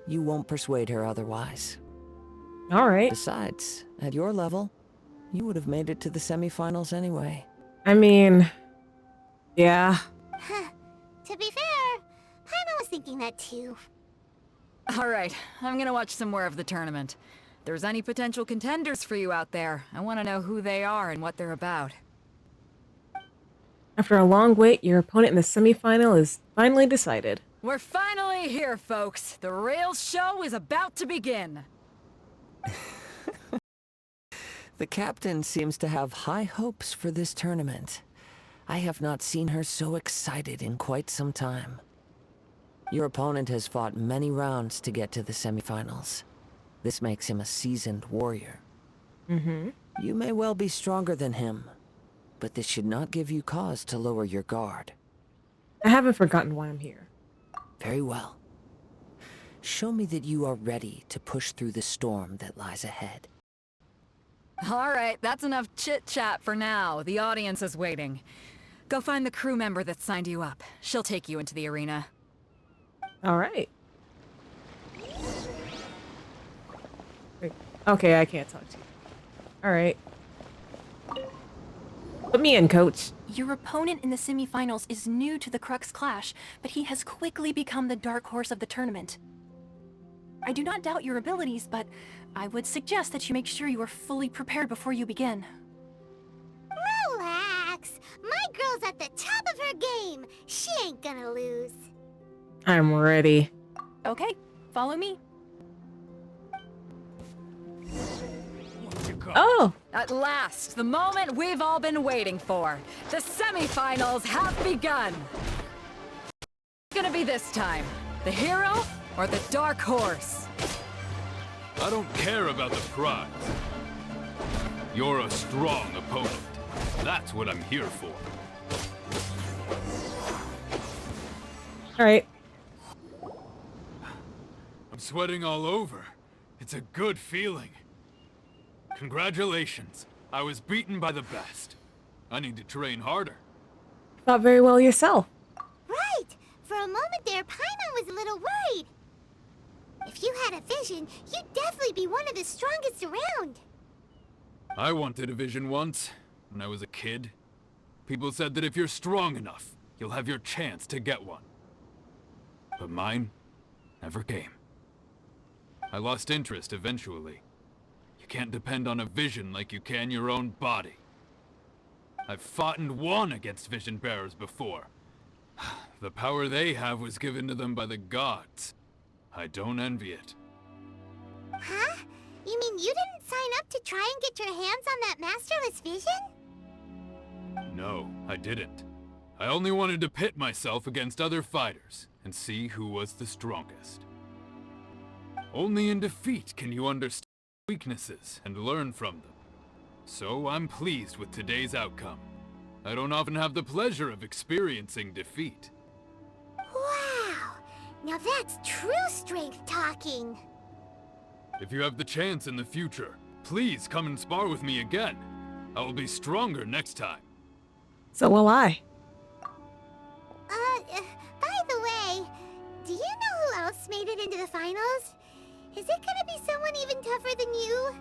You won't persuade her otherwise. All right. Besides, at your level, you would have made it to the semifinals anyway. I mean, yeah. To be fair, Paimon was thinking that too. Alright, I'm gonna watch some more of the tournament. If there's any potential contenders for you out there, I want to know who they are and what they're about. After a long wait, your opponent in the semifinal is finally decided. We're finally here, folks. The real show is about to begin. The captain seems to have high hopes for this tournament. I have not seen her so excited in quite some time. Your opponent has fought many rounds to get to the semifinals. This makes him a seasoned warrior. Mm-hmm. You may well be stronger than him, but this should not give you cause to lower your guard. I haven't forgotten why I'm here. Very well. Show me that you are ready to push through the storm that lies ahead. All right, that's enough chit-chat for now. The audience is waiting. Go find the crew member that signed you up. She'll take you into the arena. All right. Okay, I can't talk to you. All right. Put me in, coach. Your opponent in the semifinals is new to the Crux Clash, but he has quickly become the dark horse of the tournament. I do not doubt your abilities, but I would suggest that you make sure you are fully prepared before you begin. Relax. My girl's at the top of her game. She ain't gonna lose. I'm ready. Okay, follow me. Oh! At last, the moment we've all been waiting for. The semifinals have begun. What's gonna be this time? The hero or the dark horse? I don't care about the prize. You're a strong opponent. That's what I'm here for. All right. I'm sweating all over. It's a good feeling. Congratulations. I was beaten by the best. I need to train harder. Thought very well yourself. Right. For a moment there, Paimon was a little worried. If you had a vision, you'd definitely be one of the strongest around. I wanted a vision once, when I was a kid. People said that if you're strong enough, you'll have your chance to get one. But mine never came. I lost interest eventually. You can't depend on a vision like you can your own body. I've fought and won against vision bearers before. The power they have was given to them by the gods. I don't envy it. Huh? You mean you didn't sign up to try and get your hands on that masterless vision? No, I didn't. I only wanted to pit myself against other fighters and see who was the strongest. Only in defeat can you understand weaknesses and learn from them. So I'm pleased with today's outcome. I don't often have the pleasure of experiencing defeat. Wow! Now that's true strength talking. If you have the chance in the future, please come and spar with me again. I will be stronger next time. So will I. By the way, do you know who else made it into the finals? Is it gonna be someone even tougher than you?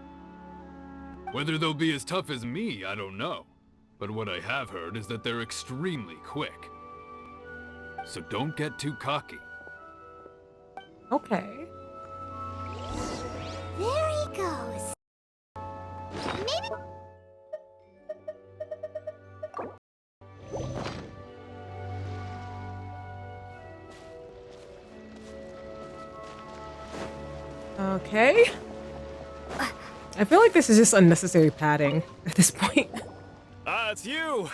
Whether they'll be as tough as me, I don't know. But what I have heard is that they're extremely quick. So don't get too cocky. Okay. There he goes. Maybe... Okay. I feel like this is just unnecessary padding at this point. Ah, it's you!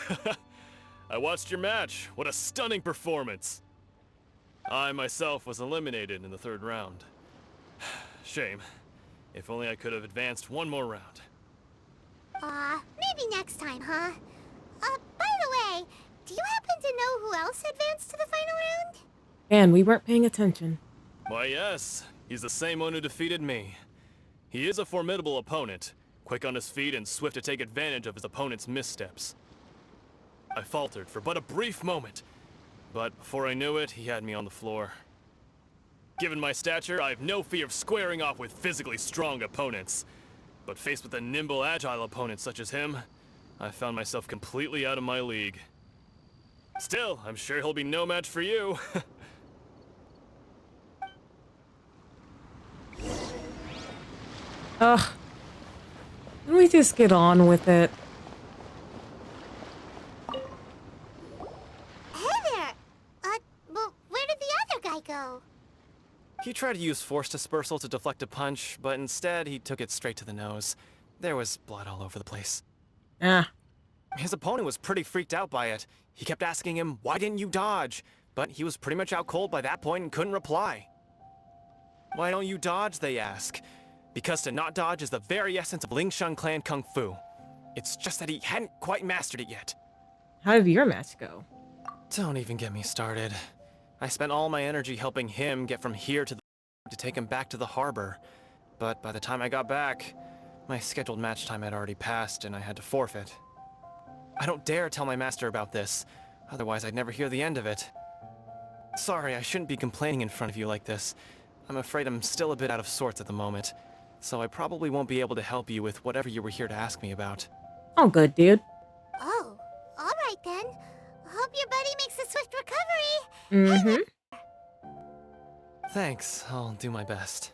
I watched your match. What a stunning performance. I myself was eliminated in the third round. Shame. If only I could have advanced one more round. Maybe next time, huh? By the way, do you happen to know who else advanced to the final round? Man, we weren't paying attention. Why, yes. He's the same one who defeated me. He is a formidable opponent, quick on his feet and swift to take advantage of his opponent's missteps. I faltered for but a brief moment, but before I knew it, he had me on the floor. Given my stature, I have no fear of squaring off with physically strong opponents. But faced with a nimble, agile opponent such as him, I found myself completely out of my league. Still, I'm sure he'll be no match for you. Ugh. Can we just get on with it? Hey there! Well, where did the other guy go? He tried to use force dispersal to deflect a punch, but instead he took it straight to the nose. There was blood all over the place. Ah. His opponent was pretty freaked out by it. He kept asking him, "Why didn't you dodge?" But he was pretty much out cold by that point and couldn't reply. "Why don't you dodge?" they ask. Because to not dodge is the very essence of Lingshan clan kung fu. It's just that he hadn't quite mastered it yet. How did your match go? Don't even get me started. I spent all my energy helping him get from here to take him back to the harbor. But by the time I got back, my scheduled match time had already passed and I had to forfeit. I don't dare tell my master about this, otherwise I'd never hear the end of it. Sorry, I shouldn't be complaining in front of you like this. I'm afraid I'm still a bit out of sorts at the moment, so I probably won't be able to help you with whatever you were here to ask me about. Oh, good, dude. Oh, alright then. Hope your buddy makes a swift recovery. Thanks, I'll do my best.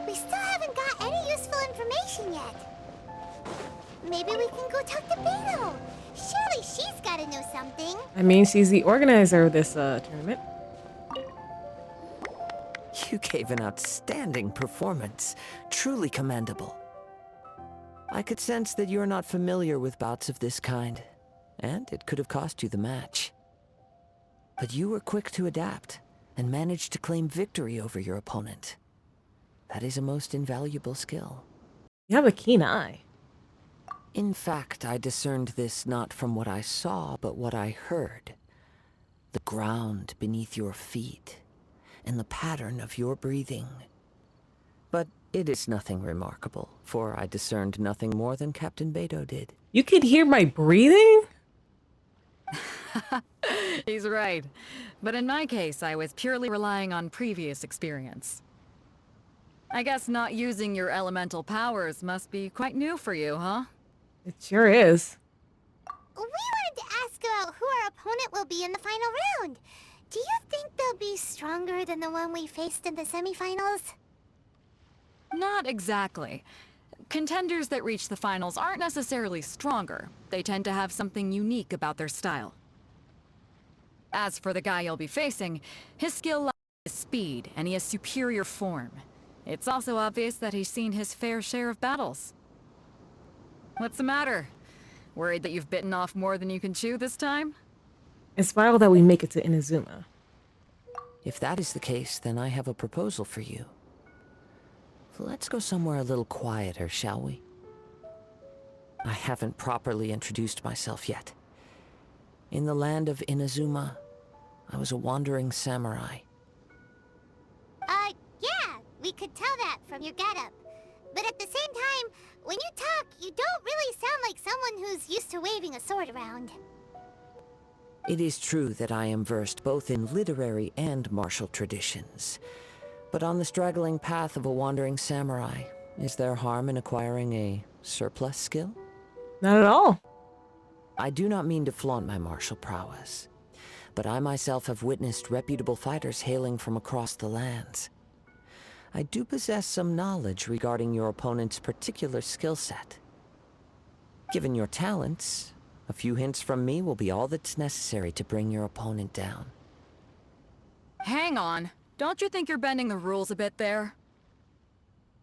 We still haven't got any useful information yet. Maybe we can go talk to Beto. Surely she's gotta know something. I mean, she's the organizer of this tournament. You gave an outstanding performance. Truly commendable. I could sense that you're not familiar with bouts of this kind, and it could have cost you the match. But you were quick to adapt, and managed to claim victory over your opponent. That is a most invaluable skill. You have a keen eye. In fact, I discerned this not from what I saw, but what I heard. The ground beneath your feet, and the pattern of your breathing. But it is nothing remarkable, for I discerned nothing more than Captain Beto did. You could hear my breathing? He's right. But in my case, I was purely relying on previous experience. I guess not using your elemental powers must be quite new for you, huh? It sure is. We wanted to ask about who our opponent will be in the final round. Do you think they'll be stronger than the one we faced in the semifinals? Not exactly. Contenders that reach the finals aren't necessarily stronger. They tend to have something unique about their style. As for the guy you'll be facing, his skill lies in his speed, and he has superior form. It's also obvious that he's seen his fair share of battles. What's the matter? Worried that you've bitten off more than you can chew this time? It's vital that we make it to Inazuma. If that is the case, then I have a proposal for you. Let's go somewhere a little quieter, shall we? I haven't properly introduced myself yet. In the land of Inazuma, I was a wandering samurai. Yeah, we could tell that from your getup. But at the same time, when you talk, you don't really sound like someone who's used to waving a sword around. It is true that I am versed both in literary and martial traditions. But on the straggling path of a wandering samurai, is there harm in acquiring a surplus skill? Not at all. I do not mean to flaunt my martial prowess, but I myself have witnessed reputable fighters hailing from across the lands. I do possess some knowledge regarding your opponent's particular skill set. Given your talents, a few hints from me will be all that's necessary to bring your opponent down. Hang on. Don't you think you're bending the rules a bit there?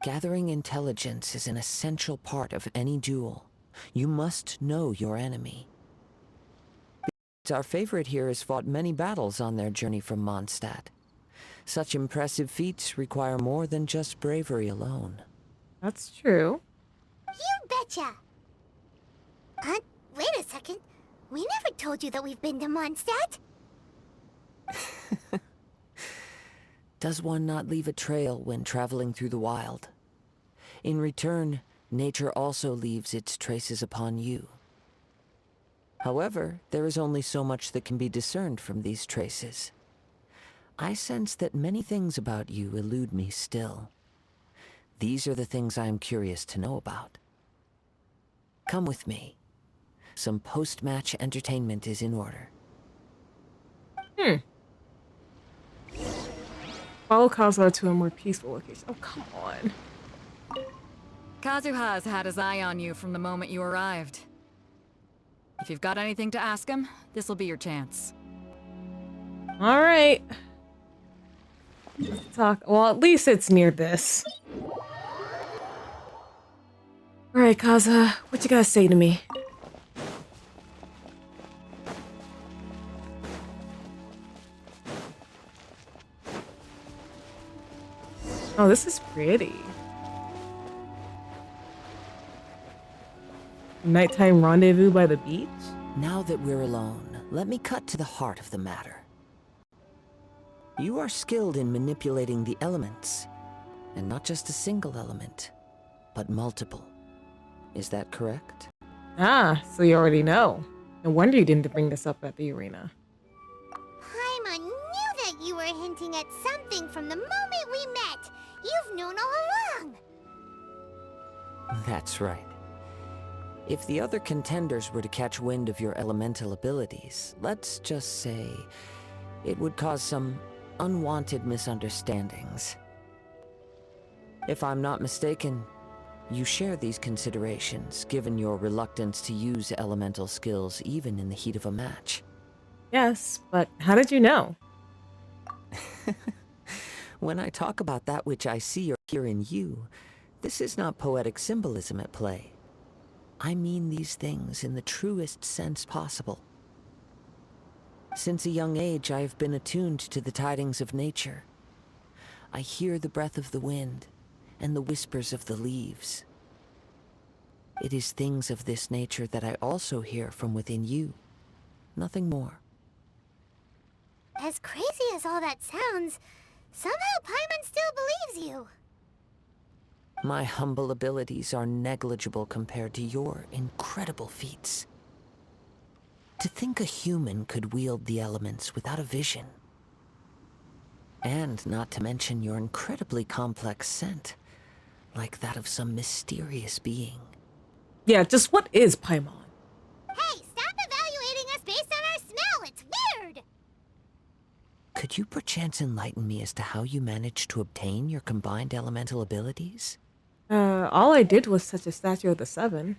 Gathering intelligence is an essential part of any duel. You must know your enemy. Our favorite here has fought many battles on their journey from Mondstadt. Such impressive feats require more than just bravery alone. That's true. You betcha! Wait a second. We never told you that we've been to Mondstadt. Does one not leave a trail when traveling through the wild? In return, nature also leaves its traces upon you. However, there is only so much that can be discerned from these traces. I sense that many things about you elude me still. These are the things I am curious to know about. Come with me. Some post-match entertainment is in order. Follow Kazuha to a more peaceful location. Oh, come on. Kazuha's had his eye on you from the moment you arrived. If you've got anything to ask him, this'll be your chance. All right. Let's talk. Well, at least it's near this. Alright, Kaza, what you gotta say to me? Oh, this is pretty. Nighttime rendezvous by the beach? Now that we're alone, let me cut to the heart of the matter. You are skilled in manipulating the elements, and not just a single element, but multiple. Is that correct? Ah, so you already know. No wonder you didn't bring this up at the arena. Paimon knew that you were hinting at something from the moment we met. You've known all along. That's right. If the other contenders were to catch wind of your elemental abilities, let's just say it would cause some unwanted misunderstandings. If I'm not mistaken, you share these considerations, given your reluctance to use elemental skills even in the heat of a match. Yes, but how did you know? When I talk about that which I see or hear in you, this is not poetic symbolism at play. I mean these things in the truest sense possible. Since a young age, I have been attuned to the tidings of nature. I hear the breath of the wind and the whispers of the leaves. It is things of this nature that I also hear from within you. Nothing more. As crazy as all that sounds, somehow Paimon still believes you. My humble abilities are negligible compared to your incredible feats. To think a human could wield the elements without a vision. And not to mention your incredibly complex scent, like that of some mysterious being. Yeah, just what is Paimon? Hey, stop evaluating us based on our smell! It's weird! Could you perchance enlighten me as to how you managed to obtain your combined elemental abilities? All I did was touch a statue of the Seven.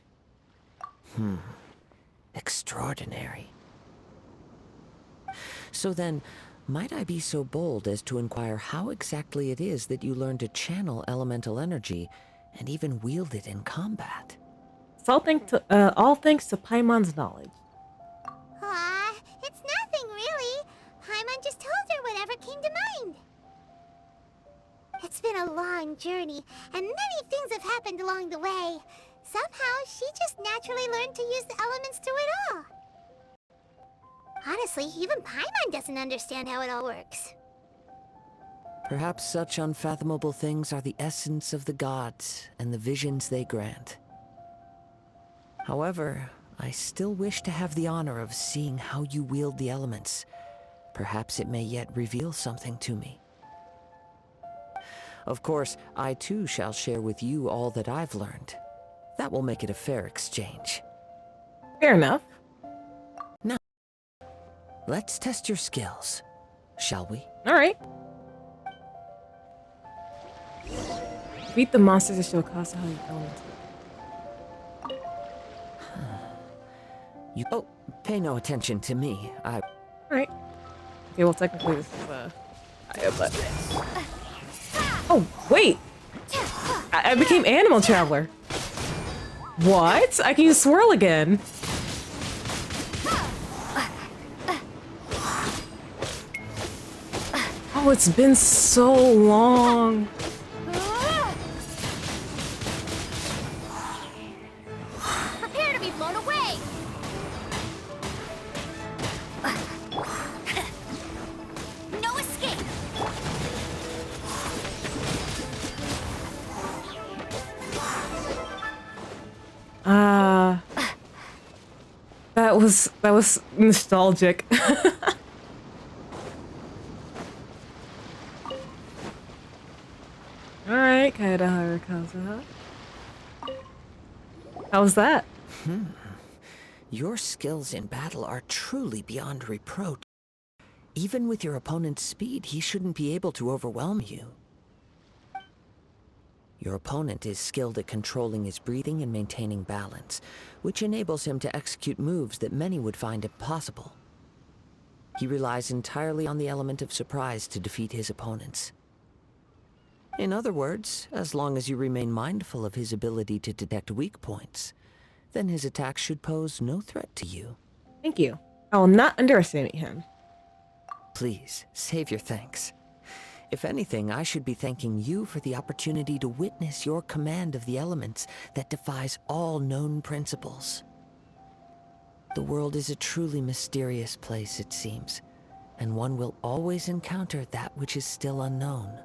Extraordinary. So then, might I be so bold as to inquire how exactly it is that you learned to channel elemental energy and even wield it in combat? It's all thanks to Paimon's knowledge. Aw, it's nothing really. Paimon just told her whatever came to mind. It's been a long journey, and many things have happened along the way. Somehow, she just naturally learned to use the elements through it all. Honestly, even Paimon doesn't understand how it all works. Perhaps such unfathomable things are the essence of the gods and the visions they grant. However, I still wish to have the honor of seeing how you wield the elements. Perhaps it may yet reveal something to me. Of course, I too shall share with you all that I've learned. That will make it a fair exchange. Fair enough. Now, let's test your skills, shall we? Alright. Beat the monsters to show Kasa how you going. Oh, pay no attention to me. Alright. Okay, well technically this is but... Oh, wait! I became Animal Traveler. What? I can use Swirl again. Oh, it's been so long. Prepare to be blown away! No escape! That was nostalgic. Alright, Kaida Harakaza. How was that? Your skills in battle are truly beyond reproach. Even with your opponent's speed, he shouldn't be able to overwhelm you. Your opponent is skilled at controlling his breathing and maintaining balance, which enables him to execute moves that many would find impossible. He relies entirely on the element of surprise to defeat his opponents. In other words, as long as you remain mindful of his ability to detect weak points, then his attacks should pose no threat to you. Thank you. I will not underestimate him. Please, save your thanks. If anything, I should be thanking you for the opportunity to witness your command of the elements that defies all known principles. The world is a truly mysterious place, it seems, and one will always encounter that which is still unknown.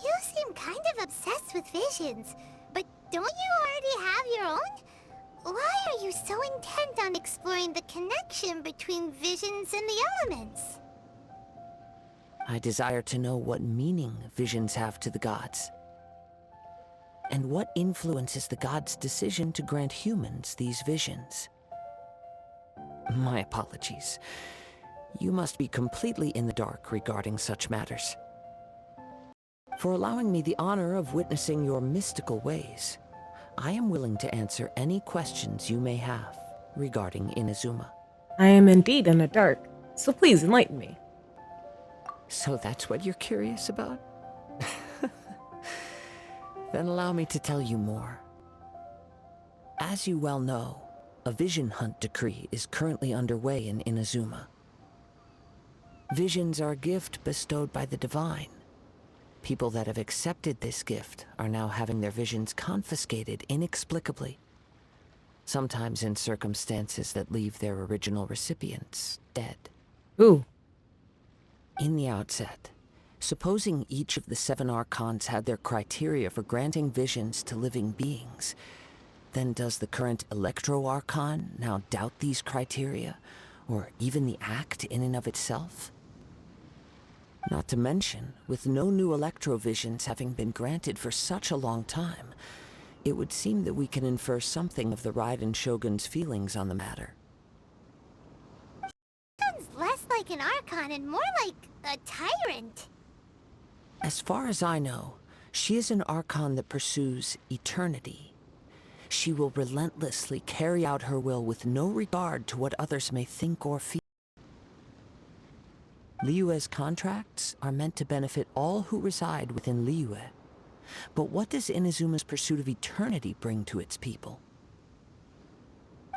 You seem kind of obsessed with visions, but don't you already have your own? Why are you so intent on exploring the connection between visions and the elements? I desire to know what meaning visions have to the gods, and what influences the gods' decision to grant humans these visions. My apologies. You must be completely in the dark regarding such matters. For allowing me the honor of witnessing your mystical ways, I am willing to answer any questions you may have regarding Inazuma. I am indeed in the dark, so please enlighten me. So that's what you're curious about? Then allow me to tell you more. As you well know, a vision hunt decree is currently underway in Inazuma. Visions are a gift bestowed by the divine. People that have accepted this gift are now having their visions confiscated inexplicably, sometimes in circumstances that leave their original recipients dead. Ooh. In the outset, supposing each of the 7 Archons had their criteria for granting visions to living beings, then does the current Electro-Archon now doubt these criteria, or even the act in and of itself? Not to mention, with no new Electro-Visions having been granted for such a long time, it would seem that we can infer something of the Raiden Shogun's feelings on the matter. Sounds less like an Archon and more like a tyrant. As far as I know, she is an Archon that pursues eternity. She will relentlessly carry out her will with no regard to what others may think or feel. Liyue's contracts are meant to benefit all who reside within Liyue. But what does Inazuma's pursuit of eternity bring to its people?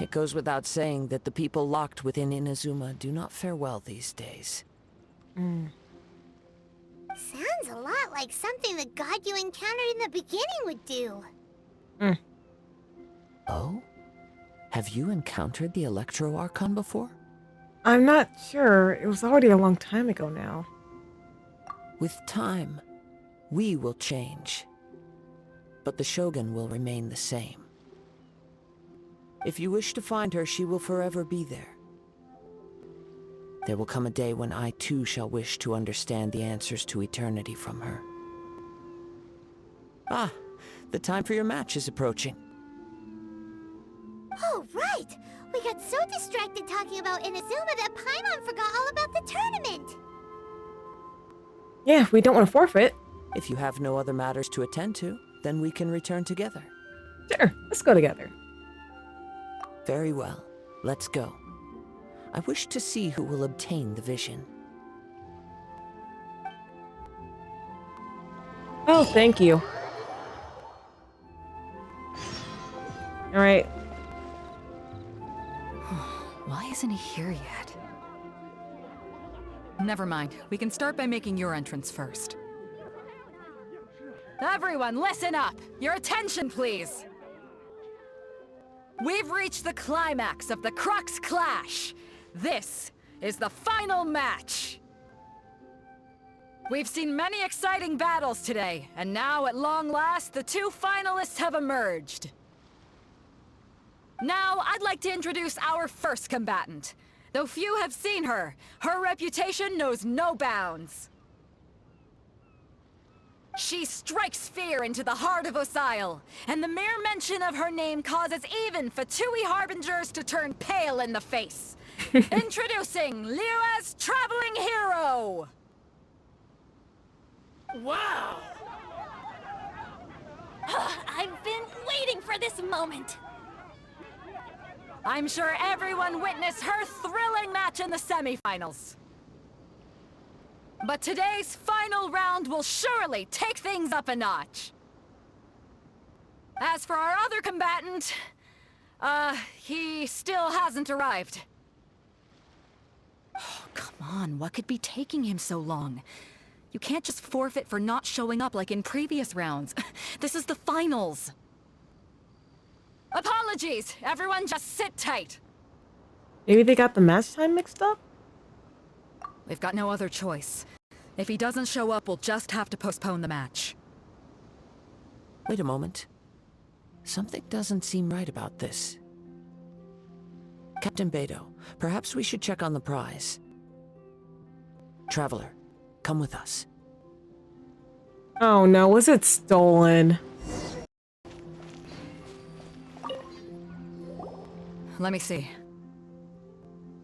It goes without saying that the people locked within Inazuma do not fare well these days. Sounds a lot like something the god you encountered in the beginning would do. Oh? Have you encountered the Electro-Archon before? I'm not sure. It was already a long time ago now. With time, we will change. But the Shogun will remain the same. If you wish to find her, she will forever be there. There will come a day when I too shall wish to understand the answers to eternity from her. Ah, the time for your match is approaching. Oh, right! We got so distracted talking about Inazuma that Paimon forgot all about the tournament! Yeah, we don't want to forfeit. If you have no other matters to attend to, then we can return together. Sure, let's go together. Very well. Let's go. I wish to see who will obtain the vision. Oh, thank you. Alright. Why isn't he here yet? Never mind. We can start by making your entrance first. Everyone, listen up! Your attention, please! We've reached the climax of the Crux Clash! This is the final match! We've seen many exciting battles today, and now, at long last, the 2 finalists have emerged. Now, I'd like to introduce our first combatant. Though few have seen her, her reputation knows no bounds. She strikes fear into the heart of Osile, and the mere mention of her name causes even Fatui Harbingers to turn pale in the face. Introducing Liyue's traveling hero! Wow! I've been waiting for this moment! I'm sure everyone witnessed her thrilling match in the semifinals. But today's final round will surely take things up a notch. As for our other combatant, he still hasn't arrived. Oh, come on, what could be taking him so long? You can't just forfeit for not showing up like in previous rounds. This is the finals. Apologies, everyone just sit tight. Maybe they got the match time mixed up? We've got no other choice. If he doesn't show up, we'll just have to postpone the match. Wait a moment. Something doesn't seem right about this. Captain Beto, perhaps we should check on the prize. Traveler, come with us. Oh no, was it stolen? Let me see.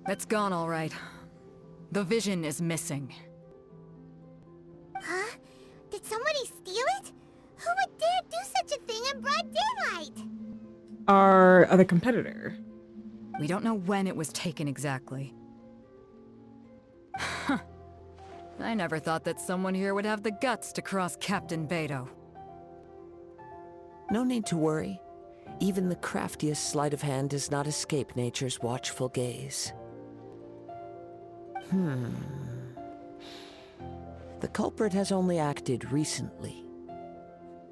It's gone all right. The vision is missing. Huh? Did somebody steal it? Who would dare do such a thing in broad daylight? Our other competitor. We don't know when it was taken exactly. I never thought that someone here would have the guts to cross Captain Beto. No need to worry. Even the craftiest sleight of hand does not escape nature's watchful gaze. The culprit has only acted recently.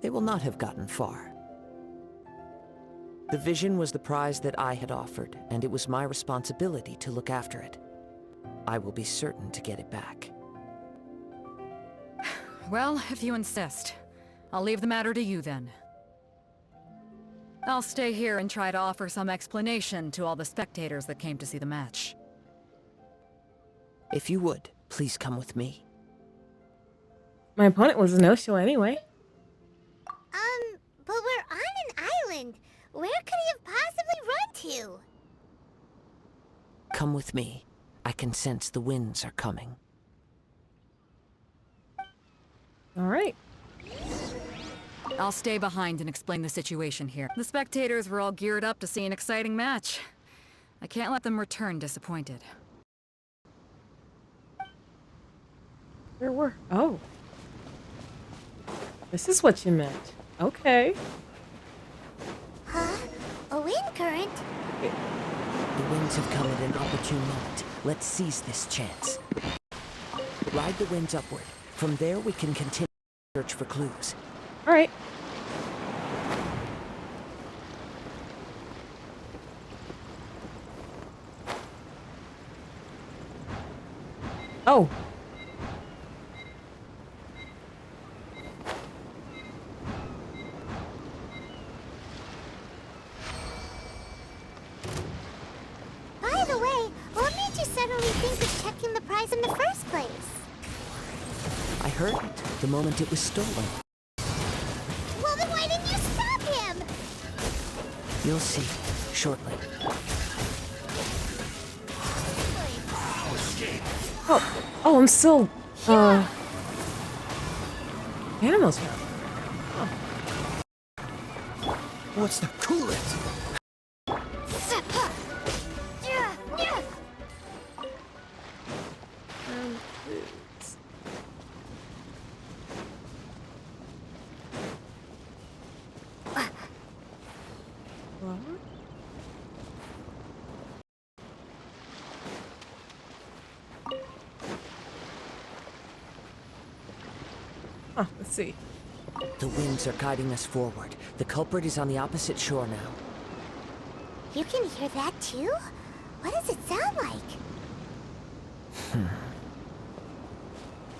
They will not have gotten far. The vision was the prize that I had offered, and it was my responsibility to look after it. I will be certain to get it back. Well, if you insist, I'll leave the matter to you then. I'll stay here and try to offer some explanation to all the spectators that came to see the match. If you would, please come with me. My opponent was a no-show anyway. But we're on an island. Where could he have possibly run to? Come with me. I can sense the winds are coming. All right. I'll stay behind and explain the situation here. The spectators were all geared up to see an exciting match. I can't let them return disappointed. Where were? Oh. This is what you meant. Okay. Huh? A wind current? The winds have come at an opportune moment. Let's seize this chance. Ride the winds upward. From there, we can continue to search for clues. All right. Oh. By the way, what made you suddenly think of checking the prize in the first place? I heard it the moment it was stolen. Well, then why didn't you stop him? You'll see shortly. Oh, I'm still, animals. Oh. What's the coolest? Oh, let's see. The winds are guiding us forward. The culprit is on the opposite shore now. You can hear that too? What does it sound like?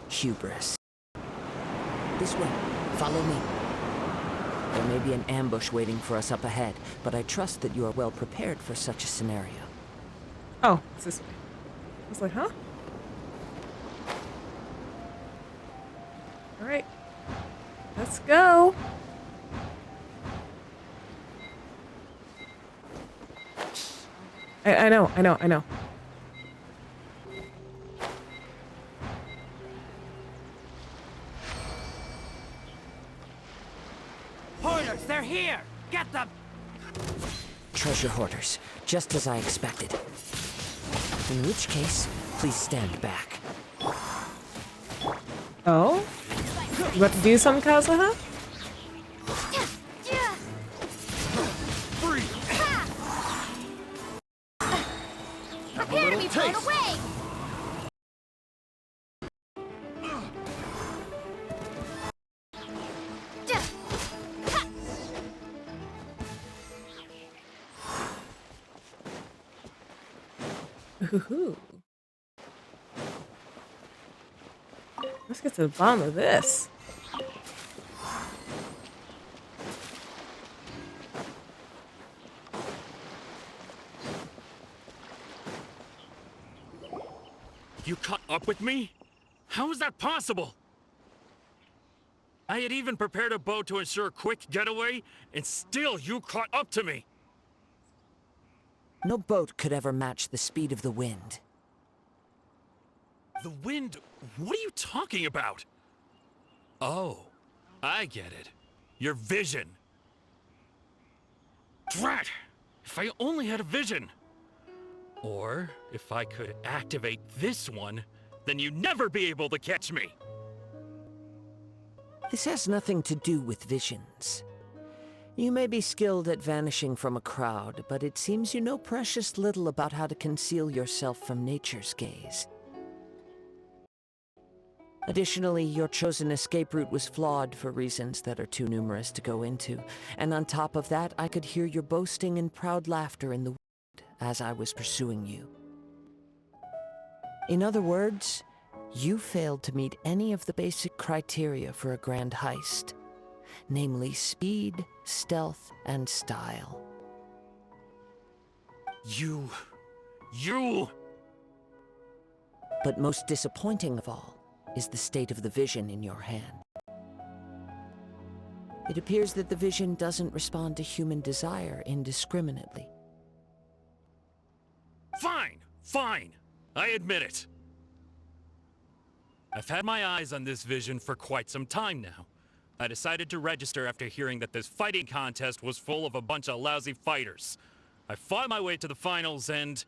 Hubris. This way. Follow me. There may be an ambush waiting for us up ahead, but I trust that you are well prepared for such a scenario. Oh, it's this way. I was like, huh? All right. Let's go. I know. Hoarders, they're here! Get them! Treasure hoarders, just as I expected. In which case, please stand back. Oh? You about to do something, Kazuha? Prepare to be blown away! Ooh. Let's get to the bottom of this. You caught up with me? How is that possible? I had even prepared a boat to ensure a quick getaway, and still you caught up to me! No boat could ever match the speed of the wind. The wind? What are you talking about? Oh, I get it. Your vision. Drat! If I only had a vision! Or, if I could activate this one, then you'd never be able to catch me! This has nothing to do with visions. You may be skilled at vanishing from a crowd, but it seems you know precious little about how to conceal yourself from nature's gaze. Additionally, your chosen escape route was flawed for reasons that are too numerous to go into, and on top of that, I could hear your boasting and proud laughter in the wind as I was pursuing you. In other words, you failed to meet any of the basic criteria for a grand heist, namely speed, stealth, and style. You... But most disappointing of all is the state of the vision in your hand. It appears that the vision doesn't respond to human desire indiscriminately. Fine. I admit it. I've had my eyes on this vision for quite some time now. I decided to register after hearing that this fighting contest was full of a bunch of lousy fighters. I fought my way to the finals and...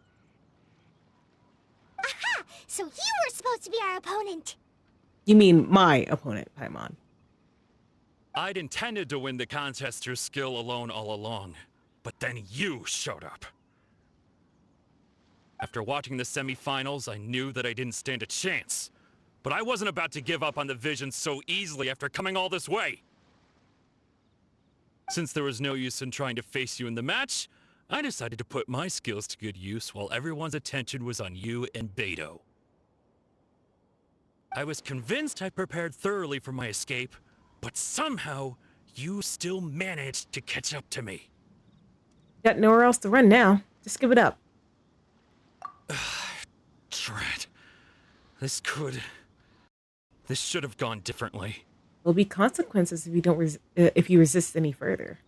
Aha! So you were supposed to be our opponent! You mean my opponent, Paimon. I'd intended to win the contest through skill alone all along, but then you showed up. After watching the semi-finals, I knew that I didn't stand a chance. But I wasn't about to give up on the vision so easily after coming all this way. Since there was no use in trying to face you in the match, I decided to put my skills to good use while everyone's attention was on you and Beto. I was convinced I prepared thoroughly for my escape, but somehow, you still managed to catch up to me. Got nowhere else to run now. Just give it up. Drat. This should have gone differently. There'll be consequences if you don't if you resist any further.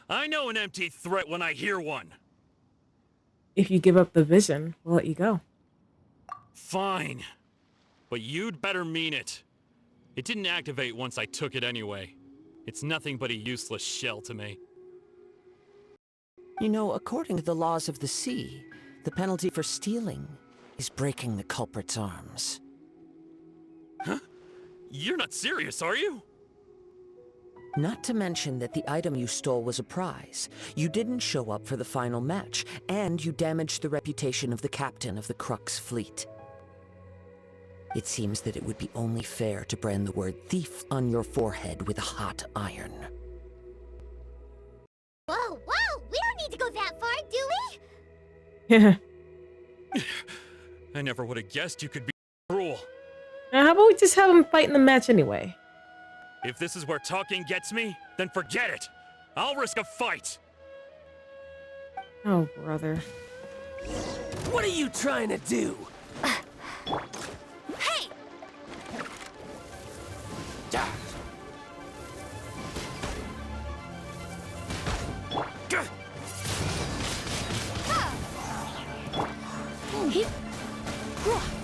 I know an empty threat when I hear one. If you give up the vision, we'll let you go. Fine. But you'd better mean it. It didn't activate once I took it anyway. It's nothing but a useless shell to me. You know, according to the laws of the sea, the penalty for stealing is breaking the culprit's arms. Huh? You're not serious, are you? Not to mention that the item you stole was a prize. You didn't show up for the final match, and you damaged the reputation of the captain of the Crux fleet. It seems that it would be only fair to brand the word thief on your forehead with a hot iron. Whoa! We don't need to go that far, do we? Yeah. I never would have guessed you could be cruel. Now, how about we just have him fight in the match anyway? If this is where talking gets me, then forget it. I'll risk a fight. Oh, brother. What are you trying to do? Hey!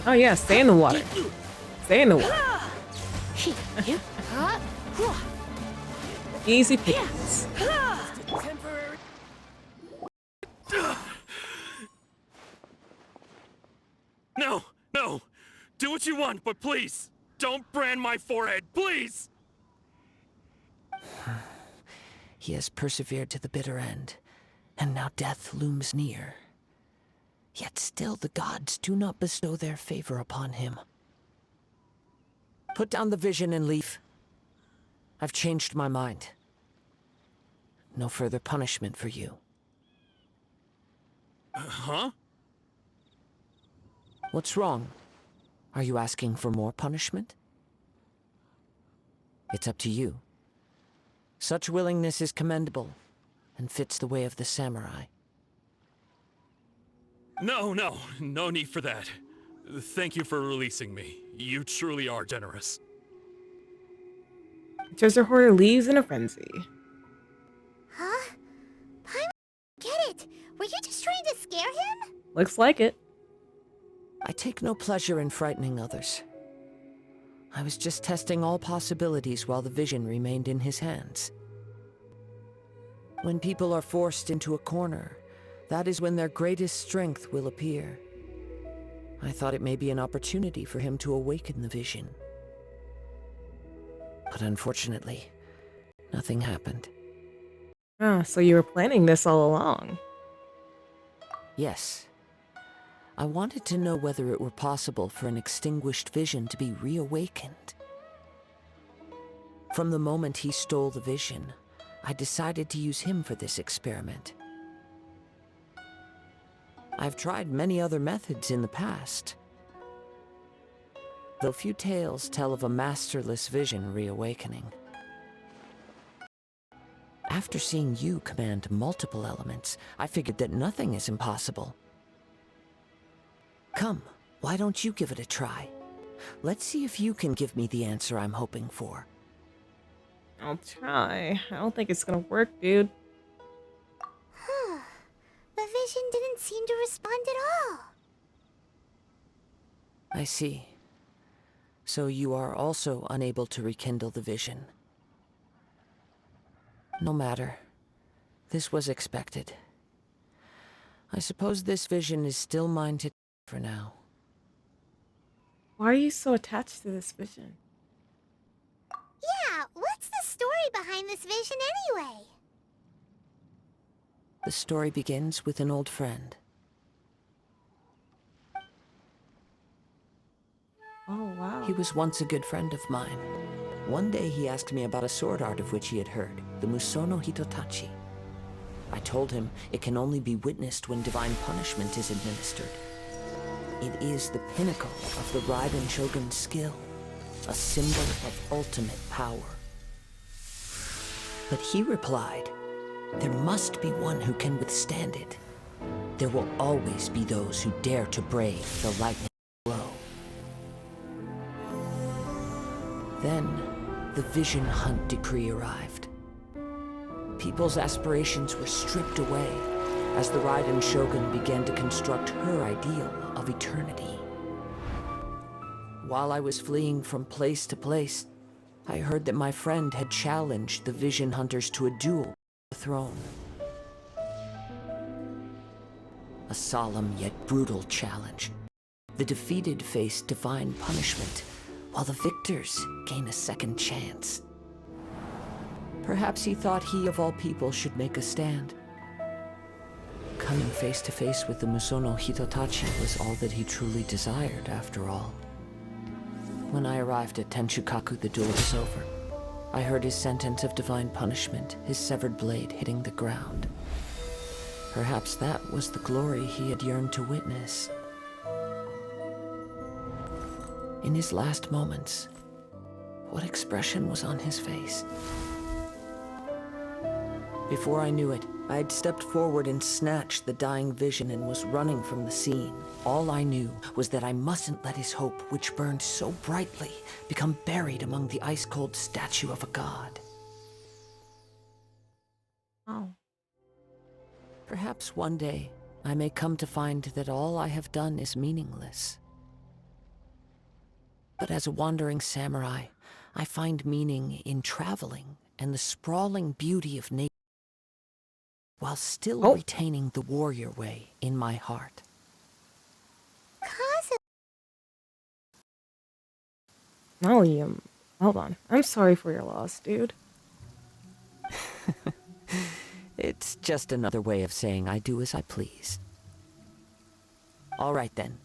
Oh yeah, stay in the water. Stay in the water. Easy pickings. No! Do what you want, but please, don't brand my forehead, please! He has persevered to the bitter end, and now death looms near. Yet still the gods do not bestow their favor upon him. Put down the vision and leave. I've changed my mind. No further punishment for you. Huh? What's wrong? Are you asking for more punishment? It's up to you. Such willingness is commendable, and fits the way of the samurai. No need for that. Thank you for releasing me. You truly are generous. Treasure hoarder leaves in a frenzy. Huh? Paimon, get it! Were you just trying to scare him? Looks like it. I take no pleasure in frightening others. I was just testing all possibilities while the vision remained in his hands. When people are forced into a corner, that is when their greatest strength will appear. I thought it may be an opportunity for him to awaken the vision. But unfortunately, nothing happened. Oh, so you were planning this all along? Yes. I wanted to know whether it were possible for an extinguished vision to be reawakened. From the moment he stole the vision, I decided to use him for this experiment. I've tried many other methods in the past, though few tales tell of a masterless vision reawakening. After seeing you command multiple elements, I figured that nothing is impossible. Come, why don't you give it a try? Let's see if you can give me the answer I'm hoping for. I'll try. I don't think it's gonna work, dude. The vision didn't seem to respond at all. I see. So you are also unable to rekindle the vision. No matter. This was expected. I suppose this vision is still mine to for now. Why are you so attached to this vision? Yeah, what's the story behind this vision anyway? The story begins with an old friend. Oh, wow. He was once a good friend of mine. One day he asked me about a sword art of which he had heard, the Musono Hitotachi. I told him it can only be witnessed when divine punishment is administered. It is the pinnacle of the Raiden Shogun's skill, a symbol of ultimate power. But he replied, there must be one who can withstand it. There will always be those who dare to brave the lightning blow. Then, the Vision Hunt decree arrived. People's aspirations were stripped away as the Raiden Shogun began to construct her ideal of eternity. While I was fleeing from place to place, I heard that my friend had challenged the Vision Hunters to a duel for the throne. A solemn yet brutal challenge. The defeated face divine punishment, while the victors gain a second chance. Perhaps he thought he of all people should make a stand. Coming face to face with the Musono Hitotachi was all that he truly desired, after all. When I arrived at Tenshukaku, the duel was over. I heard his sentence of divine punishment, his severed blade hitting the ground. Perhaps that was the glory he had yearned to witness. In his last moments, what expression was on his face? Before I knew it, I had stepped forward and snatched the dying vision and was running from the scene. All I knew was that I mustn't let his hope, which burned so brightly, become buried among the ice-cold statue of a god. Oh. Perhaps one day, I may come to find that all I have done is meaningless. But as a wandering samurai, I find meaning in traveling and the sprawling beauty of nature, while still retaining the warrior way in my heart. Oh, you. Hold on. I'm sorry for your loss, dude. It's just another way of saying I do as I please. All right then.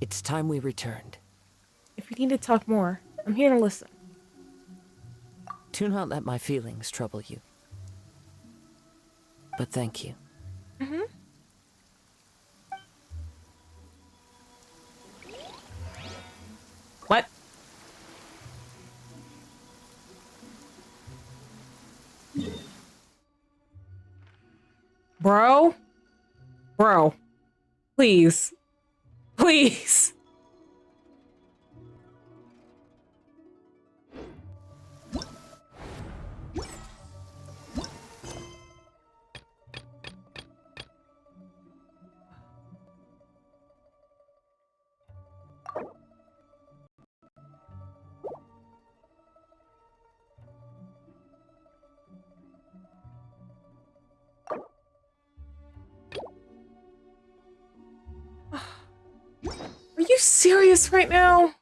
It's time we returned. If you need to talk more, I'm here to listen. Do not let my feelings trouble you. But thank you. Mm-hmm. What? Bro? Bro. Please. Please. Are you serious right now?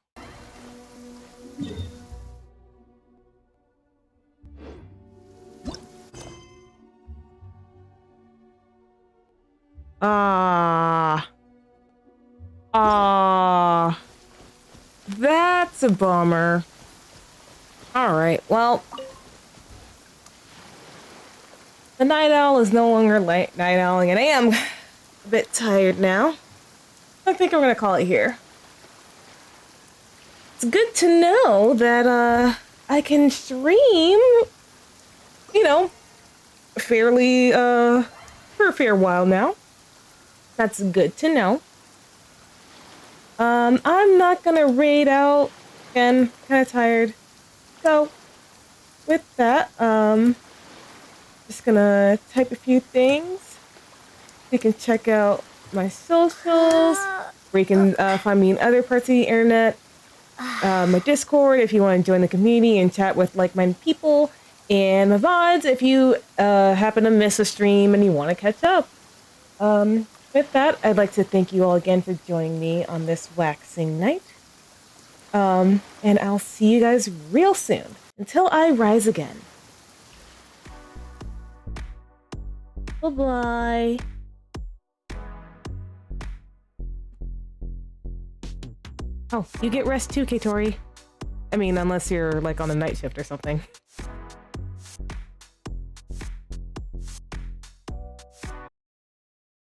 That's a bummer. Alright, well. The night owl is no longer night owling, and I am a bit tired now. I think I'm gonna call it here. It's good to know that, I can stream, you know, fairly, for a fair while now. That's good to know. I'm not gonna raid out. Again, kinda tired. So, with that, just gonna type a few things. You can check out my socials, where you can find me in other parts of the internet. My Discord if you want to join the community and chat with like-minded people, and my VODs if you happen to miss a stream and you want to catch up. With that, I'd like to thank you all again for joining me on this waxing night. And I'll see you guys real soon. Until I rise again. Bye-bye. Oh, you get rest too, Katori. I mean, unless you're like on a night shift or something.